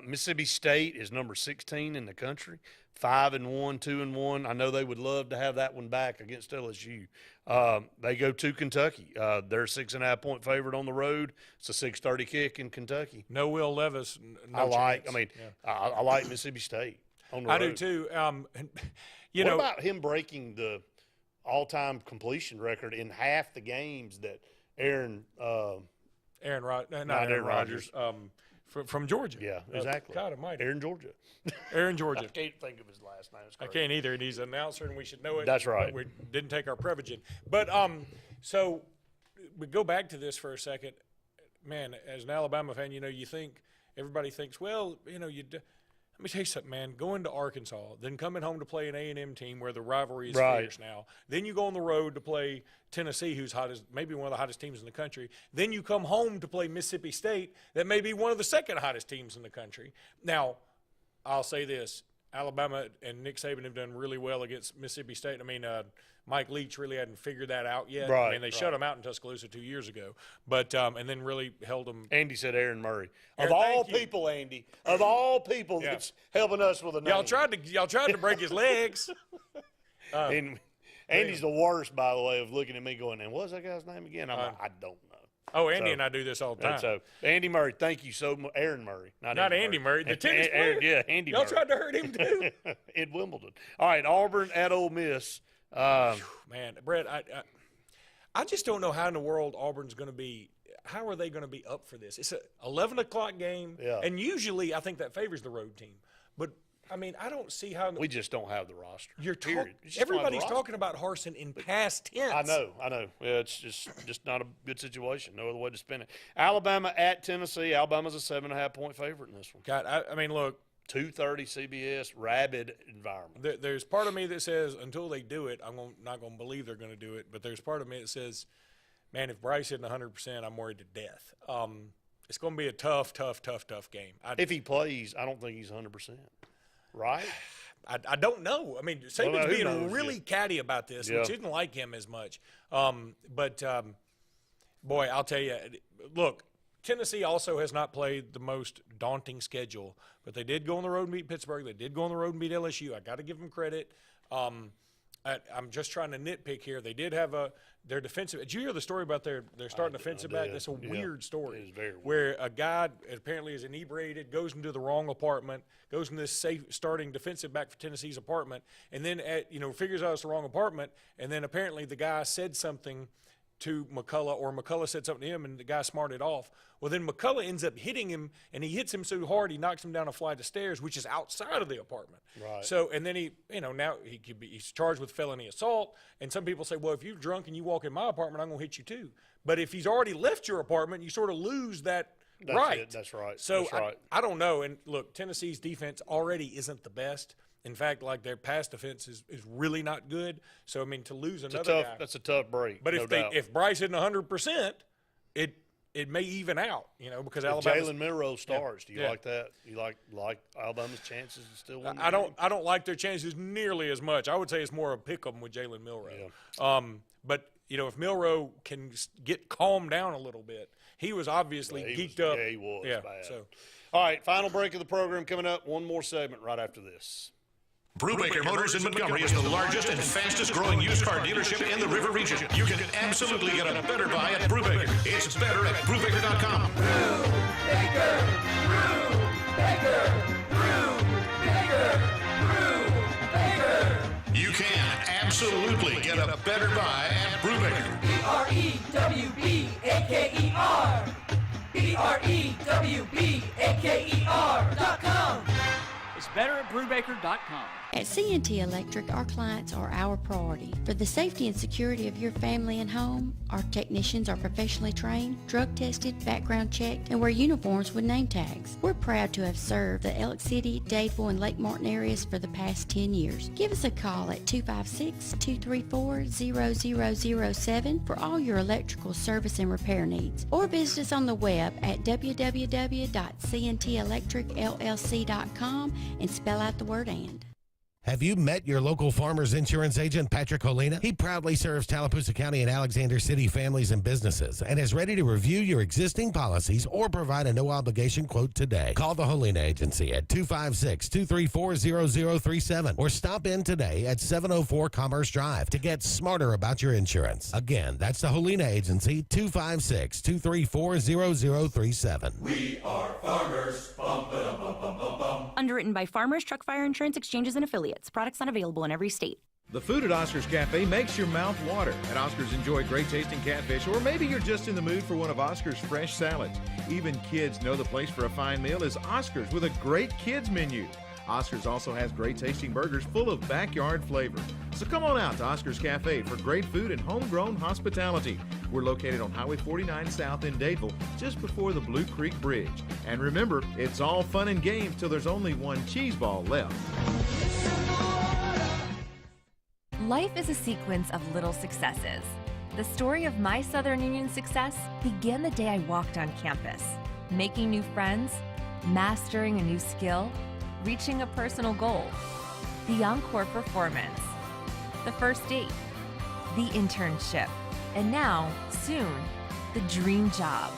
Mississippi State is number 16 in the country, 5-1, 2-1. I know they would love to have that one back against LSU. They go to Kentucky. They're a 6.5-point favorite on the road. It's a 6:30 kick in Kentucky. No Will Levis. I like Mississippi State on the road. I do too. What about him breaking the all-time completion record in half the games that Aaron Rodgers. From Georgia. Yeah, exactly. God almighty. Aaron Georgia. Aaron Georgia. I can't think of his last name. I can't either, and he's an announcer, and we should know it. That's right. We didn't take our Prevagen. But so we go back to this for a second. Man, as an Alabama fan, everybody thinks, well, let me tell you something, man. Going to Arkansas, then coming home to play an A&M team where the rivalry is fierce now. Then you go on the road to play Tennessee, who's maybe one of the hottest teams in the country. Then you come home to play Mississippi State, that may be one of the second hottest teams in the country. Now, I'll say this. Alabama and Nick Saban have done really well against Mississippi State. I mean, Mike Leach really hadn't figured that out yet. Right, I mean, they shut him out in Tuscaloosa 2 years ago, but and then really held him. Andy said Aaron Murray. Of all people, Andy, of all people that's helping us with a name. Y'all tried to break his legs. And Andy's the worst, by the way, of looking at me going, and what's that guy's name again? I'm like, I don't know. Oh, Andy and I do this all the time. So, Andy Murray, thank you so much. Aaron Murray. Not Andy Murray, the tennis player. Andy Y'all Murray. tried to hurt him, too. In Wimbledon. All right, Auburn at Ole Miss. Man, Brett, I just don't know how in the world Auburn's going to be. How are they going to be up for this? It's an 11 o'clock game, and usually I think that favors the road team. But, I mean, I don't see how. We just don't have the roster. Everybody's talking about Harsin in past tense. I know. Yeah, it's just not a good situation. No other way to spin it. Alabama at Tennessee. Alabama's a 7.5-point favorite in this one. God, I mean, look. 2:30 CBS, rabid environment. There's part of me that says until they do it, I'm not going to believe they're going to do it. But there's part of me that says, man, if Bryce isn't 100%, I'm worried to death. It's going to be a tough game. If he plays, I don't think he's 100%. Right? I don't know. I mean, Saban's being really catty about this, which didn't like him as much. But boy, I'll tell you, look, Tennessee also has not played the most daunting schedule, but they did go on the road and beat Pittsburgh. They did go on the road and beat LSU. I got to give them credit. I'm just trying to nitpick here. They did have their defensive. Did you hear the story about their starting defensive back? That's a weird story. It is very weird. Where a guy apparently is inebriated, goes into the wrong apartment, goes into this safe starting defensive back for Tennessee's apartment, and then figures out it's the wrong apartment, and then apparently the guy said something to McCullough, or McCullough said something to him, and the guy smarted off. Well, then McCullough ends up hitting him, and he hits him so hard he knocks him down a flight of stairs, which is outside of the apartment. Right. So, and then now he's charged with felony assault, and some people say, well, if you're drunk and you walk in my apartment, I'm going to hit you too. But if he's already left your apartment, you sort of lose that right. That's right. So That's right. I don't know. And look, Tennessee's defense already isn't the best. In fact, like their pass defense is really not good. So I mean, to lose another guy, that's a tough break. But no doubt. if Bryce isn't 100%, it may even out. Because Alabama. Jalen Milroe starts. Do you like that? You like Alabama's chances to still win? I don't like their chances nearly as much. I would say it's more a pick 'em with Jalen Milroe. Yeah. But if Milroe can get calmed down a little bit, he was obviously geeked up. Yeah, he was bad. So, all right, final break of the program coming up. One more segment right after this. Brubaker Motors in Montgomery is the largest and fastest growing used car dealership in the River region. You can absolutely get a better buy at Brubaker. It's better at Brubaker.com. Brubaker, Brubaker. You can absolutely get a better buy at Brubaker. BREWBAKER. BREWBAKER.com. It's better at Brubaker.com. At C&T Electric, our clients are our priority. For the safety and security of your family and home, our technicians are professionally trained, drug tested, background checked, and wear uniforms with name tags. We're proud to have served the Elk City, Dadeville, and Lake Martin areas for the past 10 years. Give us a call at 256-234-0007 for all your electrical service and repair needs, or visit us on the web at www.cntelectricllc.com and spell out the word "and." Have you met your local Farmers Insurance agent, Patrick Holina? He proudly serves Tallapoosa County and Alexander City families and businesses and is ready to review your existing policies or provide a no-obligation quote today. Call the Holina Agency at 256-234-0037 or stop in today at 704 Commerce Drive to get smarter about your insurance. Again, that's the Holina Agency, 256-234-0037. We are farmers. Bum, ba-dum, bum, bum, bum, bum. Underwritten by Farmers Truck Fire Insurance Exchanges and Affiliates. Products not available in every state. The food at Oscar's Cafe makes your mouth water. At Oscar's, enjoy great tasting catfish, or maybe you're just in the mood for one of Oscar's fresh salads. Even kids know the place for a fine meal is Oscar's with a great kids menu. Oscar's also has great tasting burgers full of backyard flavor. So come on out to Oscar's Cafe for great food and homegrown hospitality. We're located on Highway 49 South in Dadeville, just before the Blue Creek Bridge. And remember, it's all fun and games till there's only one cheese ball left. Life is a sequence of little successes. The story of my Southern Union success began the day I walked on campus, making new friends, mastering a new skill, reaching a personal goal, the encore performance, the first date, the internship, and now, soon, the dream job.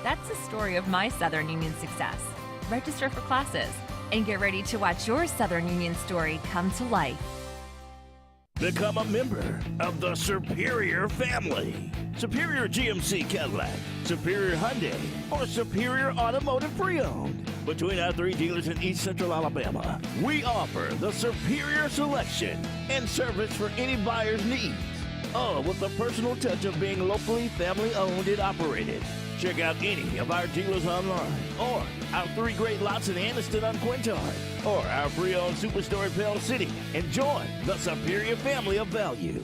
That's the story of my Southern Union success. Register for classes and get ready to watch your Southern Union story come to life. Become a member of the Superior family. Superior GMC Cadillac, Superior Hyundai, or Superior Automotive Pre-Owned. Between our 3 dealers in East Central Alabama, we offer the superior selection and service for any buyer's needs. All with the personal touch of being locally family-owned and operated. Check out any of our dealers online, or our 3 great lots in Anniston on Quintard, or our pre-owned superstore in Pell City, and join the Superior family of value.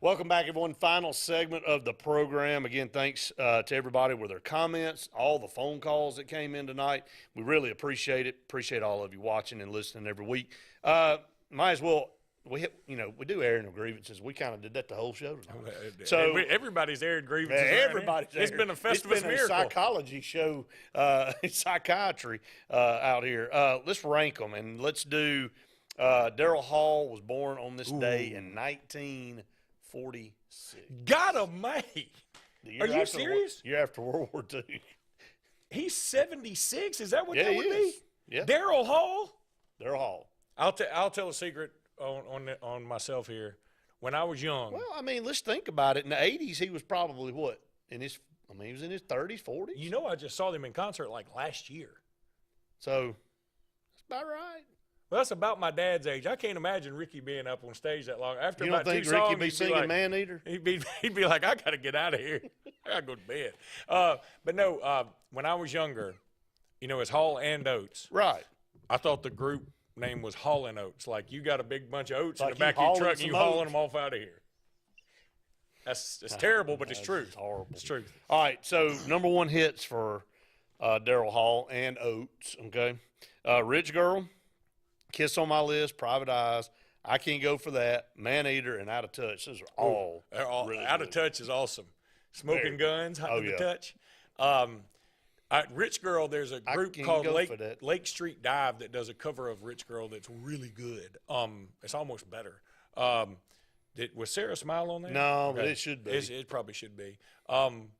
Welcome back, everyone. Final segment of the program. Again, thanks to everybody with their comments, all the phone calls that came in tonight. We really appreciate it. Appreciate all of you watching and listening every week. Might as well, we do airing of grievances. We kind of did that the whole show tonight. So everybody's aired grievances. Everybody's aired. It's been a Festivus miracle. Psychology show, psychiatry out here. Let's rank them, and let's do Daryl Hall was born on this day in 1946. God almighty. Are you serious? Year after World War II. He's 76? Is that what that would he be? is. Yeah. Daryl Hall? Daryl Hall. I'll tell a secret on myself here. When I was young. Well, I mean, let's think about it. In the 80s, he was probably what? He was in his 30s, 40s. You know, I just saw them in concert like last year. So, that's about right. Well, that's about my dad's age. I can't imagine Ricky being up on stage that long. After You about don't think two Ricky songs, be he'd singing like, Man Eater? He'd be like, I got to get out of here. I got to go to bed. But no, when I was younger, you know, it's Hall and Oates. Right. I thought the group name was Haulin' Oats. Like you got a big bunch of oats Like in the back you of your hauling truck and some you hauling oats. them off out of here. It's terrible, but it's true. It's horrible. It's true. All right, so number one hits for Daryl Hall and Oates, okay? Rich Girl, Kiss on My List, Private Eyes, I Can't Go For That, Man Eater, and Out of Touch. Those are all really Out good. of Touch is awesome. Smoking Guns, Hot to the Touch. Rich Girl, there's a group called Lake Street Dive that does a cover of Rich Girl that's really good. It's almost better. Was Sarah Smile on there? No, but it should be. It probably should be.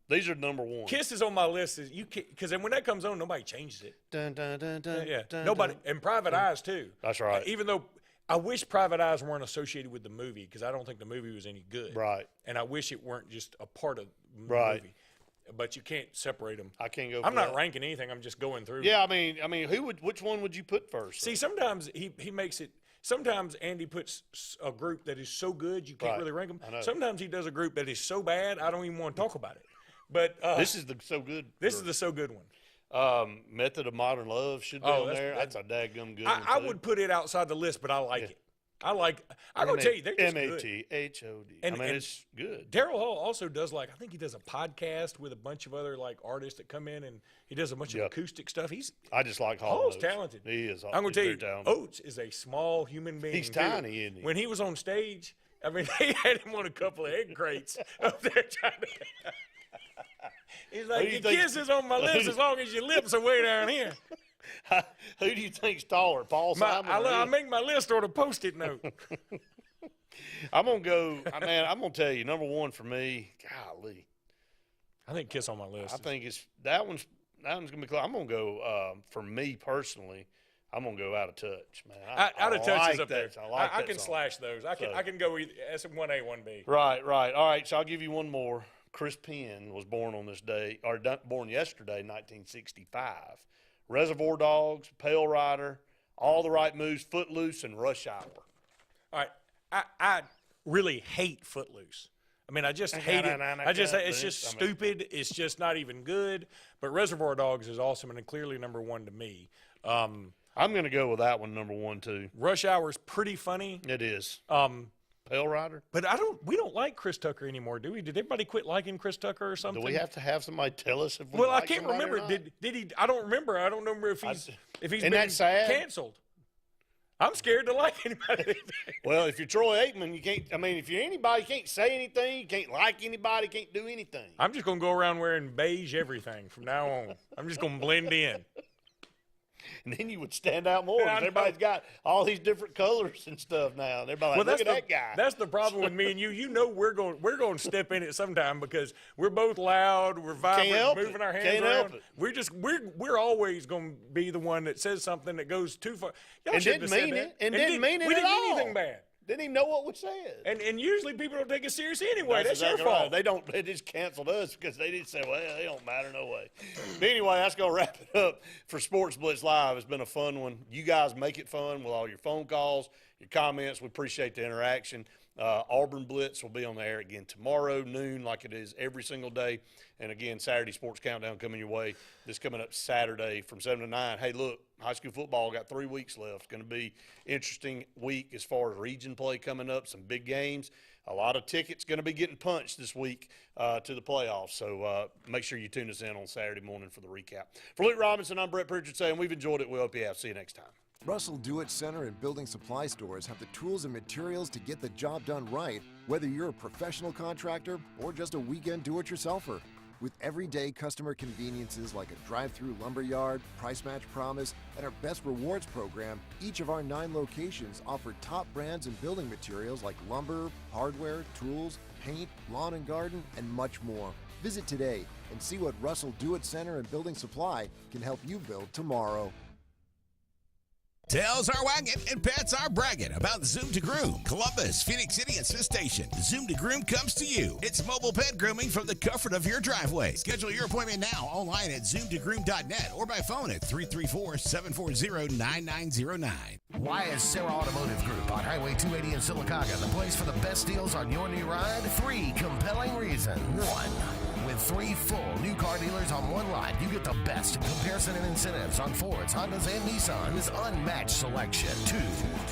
These are number one. Kiss is on my list. Because then when that comes on, nobody changes it. Dun, dun, dun, dun, Yeah, dun, nobody. dun. And Private Eyes too. That's right. Even though I wish Private Eyes weren't associated with the movie because I don't think the movie was any good. Right. And I wish it weren't just a part of the Right. movie. But you can't separate them. I can't go. I'm for not that. ranking anything. I'm just going through. Yeah, I mean, which one would you put first? See, sometimes he makes it. Sometimes Andy puts a group that is so good you can't Right. really rank them. I know. Sometimes he does a group that is so bad I don't even want to talk about it. But This is the so good. This is the so good one. Method of Modern Love should be on there. That's a daggum good one. I too. would put it outside the list, but I like it. I'm gonna tell you, they're just good. M-A-T-H-O-D. And it's good. Daryl Hall also does I think he does a podcast with a bunch of other artists that come in and he does a bunch of acoustic stuff. I just like Hall's Oates. talented. He is. I'm gonna He's tell very you, talented. Oates is a small human being. He's too. tiny, isn't he? When he was on stage, I mean, they had him on a couple of egg crates up there trying to. He's like, your kiss is on my list as long as your lips are way down here. Who do you think's taller, Paul Simon? I make my list on a Post-it note. I'm gonna go. I'm gonna tell you. Number one for me. Golly, I think Kiss on my list. I think it's that one's gonna be close. I'm gonna go. For me personally, I'm gonna go Out of Touch, man. Out of Touch like is up there. I can song. slash those. I can go either S1A, 1B. Right. All right. So I'll give you one more. Chris Penn was born on this day, or born yesterday, 1965. Reservoir Dogs, Pale Rider, All the Right Moves, Footloose, and Rush Hour. All right. I really hate Footloose. I mean, I just hate it. It's just stupid. It's just not even good. But Reservoir Dogs is awesome and clearly number one to me. I'm going to go with that one, number one, too. Rush Hour's pretty funny. It is. Pale Rider. But we don't like Chris Tucker anymore, do we? Did everybody quit liking Chris Tucker or something? Do we have to have somebody tell us if we Well, like I can't somebody remember. or not? Did he? I don't remember. I don't remember if he's Isn't been that sad? canceled. I'm scared to like anybody. Well, if you're Troy Aikman, you can't. I mean, if you're anybody, you can't say anything. You can't like anybody. Can't do anything. I'm just gonna go around wearing beige everything from now on. I'm just gonna blend in. And then you would stand out more. Yeah, I 'Cause know. everybody's got all these different colors and stuff now. And everybody like, look at that guy. That's the problem with me and you. You know we're going to step in it sometime because we're both loud, we're vibrant, moving our hands Can't around. help it. We're always going to be the one that says something that goes too far. Y'all And shouldn't didn't have said mean that. it. And didn't mean it We at didn't all. mean anything bad. Didn't even know what we said. And usually people don't take it seriously anyway. That's exactly your fault. right. They don't. They just canceled us because they didn't say, "Well, they don't matter no way." But anyway, that's gonna wrap it up for Sports Blitz Live. It's been a fun one. You guys make it fun with all your phone calls, your comments. We appreciate the interaction. Auburn Blitz will be on the air again tomorrow noon, like it is every single day. And again, Saturday Sports Countdown coming your way. This coming up Saturday from 7 to 9. Hey, look, high school football got 3 weeks left. It's going to be interesting week as far as region play coming up, some big games. A lot of tickets going to be getting punched this week to the playoffs. So make sure you tune us in on Saturday morning for the recap. For Luke Robinson, I'm Brett Pritchard saying we've enjoyed it. We hope you have. See you next time. Russell Do-It Center and building supply stores have the tools and materials to get the job done right, whether you're a professional contractor or just a weekend do-it-yourselfer. With everyday customer conveniences like a drive-through lumberyard, price match promise, and our Best Rewards program, each of our 9 locations offer top brands and building materials like lumber, hardware, tools, paint, lawn and garden, and much more. Visit today and see what Russell Do-It Center and Building Supply can help you build tomorrow. Tails are wagging and pets are bragging about Zoom to Groom. Columbus, Phoenix City, and Smith Station. Zoom to Groom comes to you. It's mobile pet grooming from the comfort of your driveway. Schedule your appointment now online at zoomtogroom.net or by phone at 334-740-9909. Why is Sarah Automotive Group on Highway 280 in Sylacauga the place for the best deals on your new ride? 3 compelling reasons. 1. With 3 full new car dealers on one lot, you get the best comparison and incentives on Fords, Hondas, and Nissans. Unmatched selection. 2.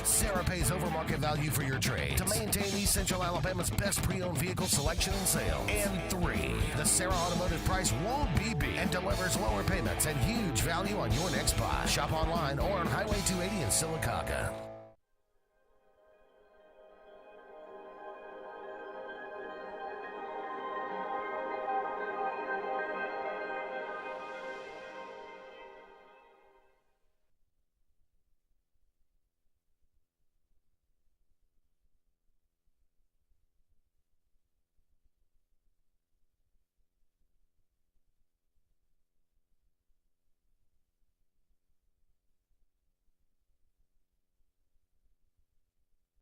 Sarah pays over market value for your trade to maintain East Central Alabama's best pre-owned vehicle selection and sales. And 3. The Sarah Automotive price won't be beat and delivers lower payments and huge value on your next buy. Shop online or on Highway 280 in Sylacauga.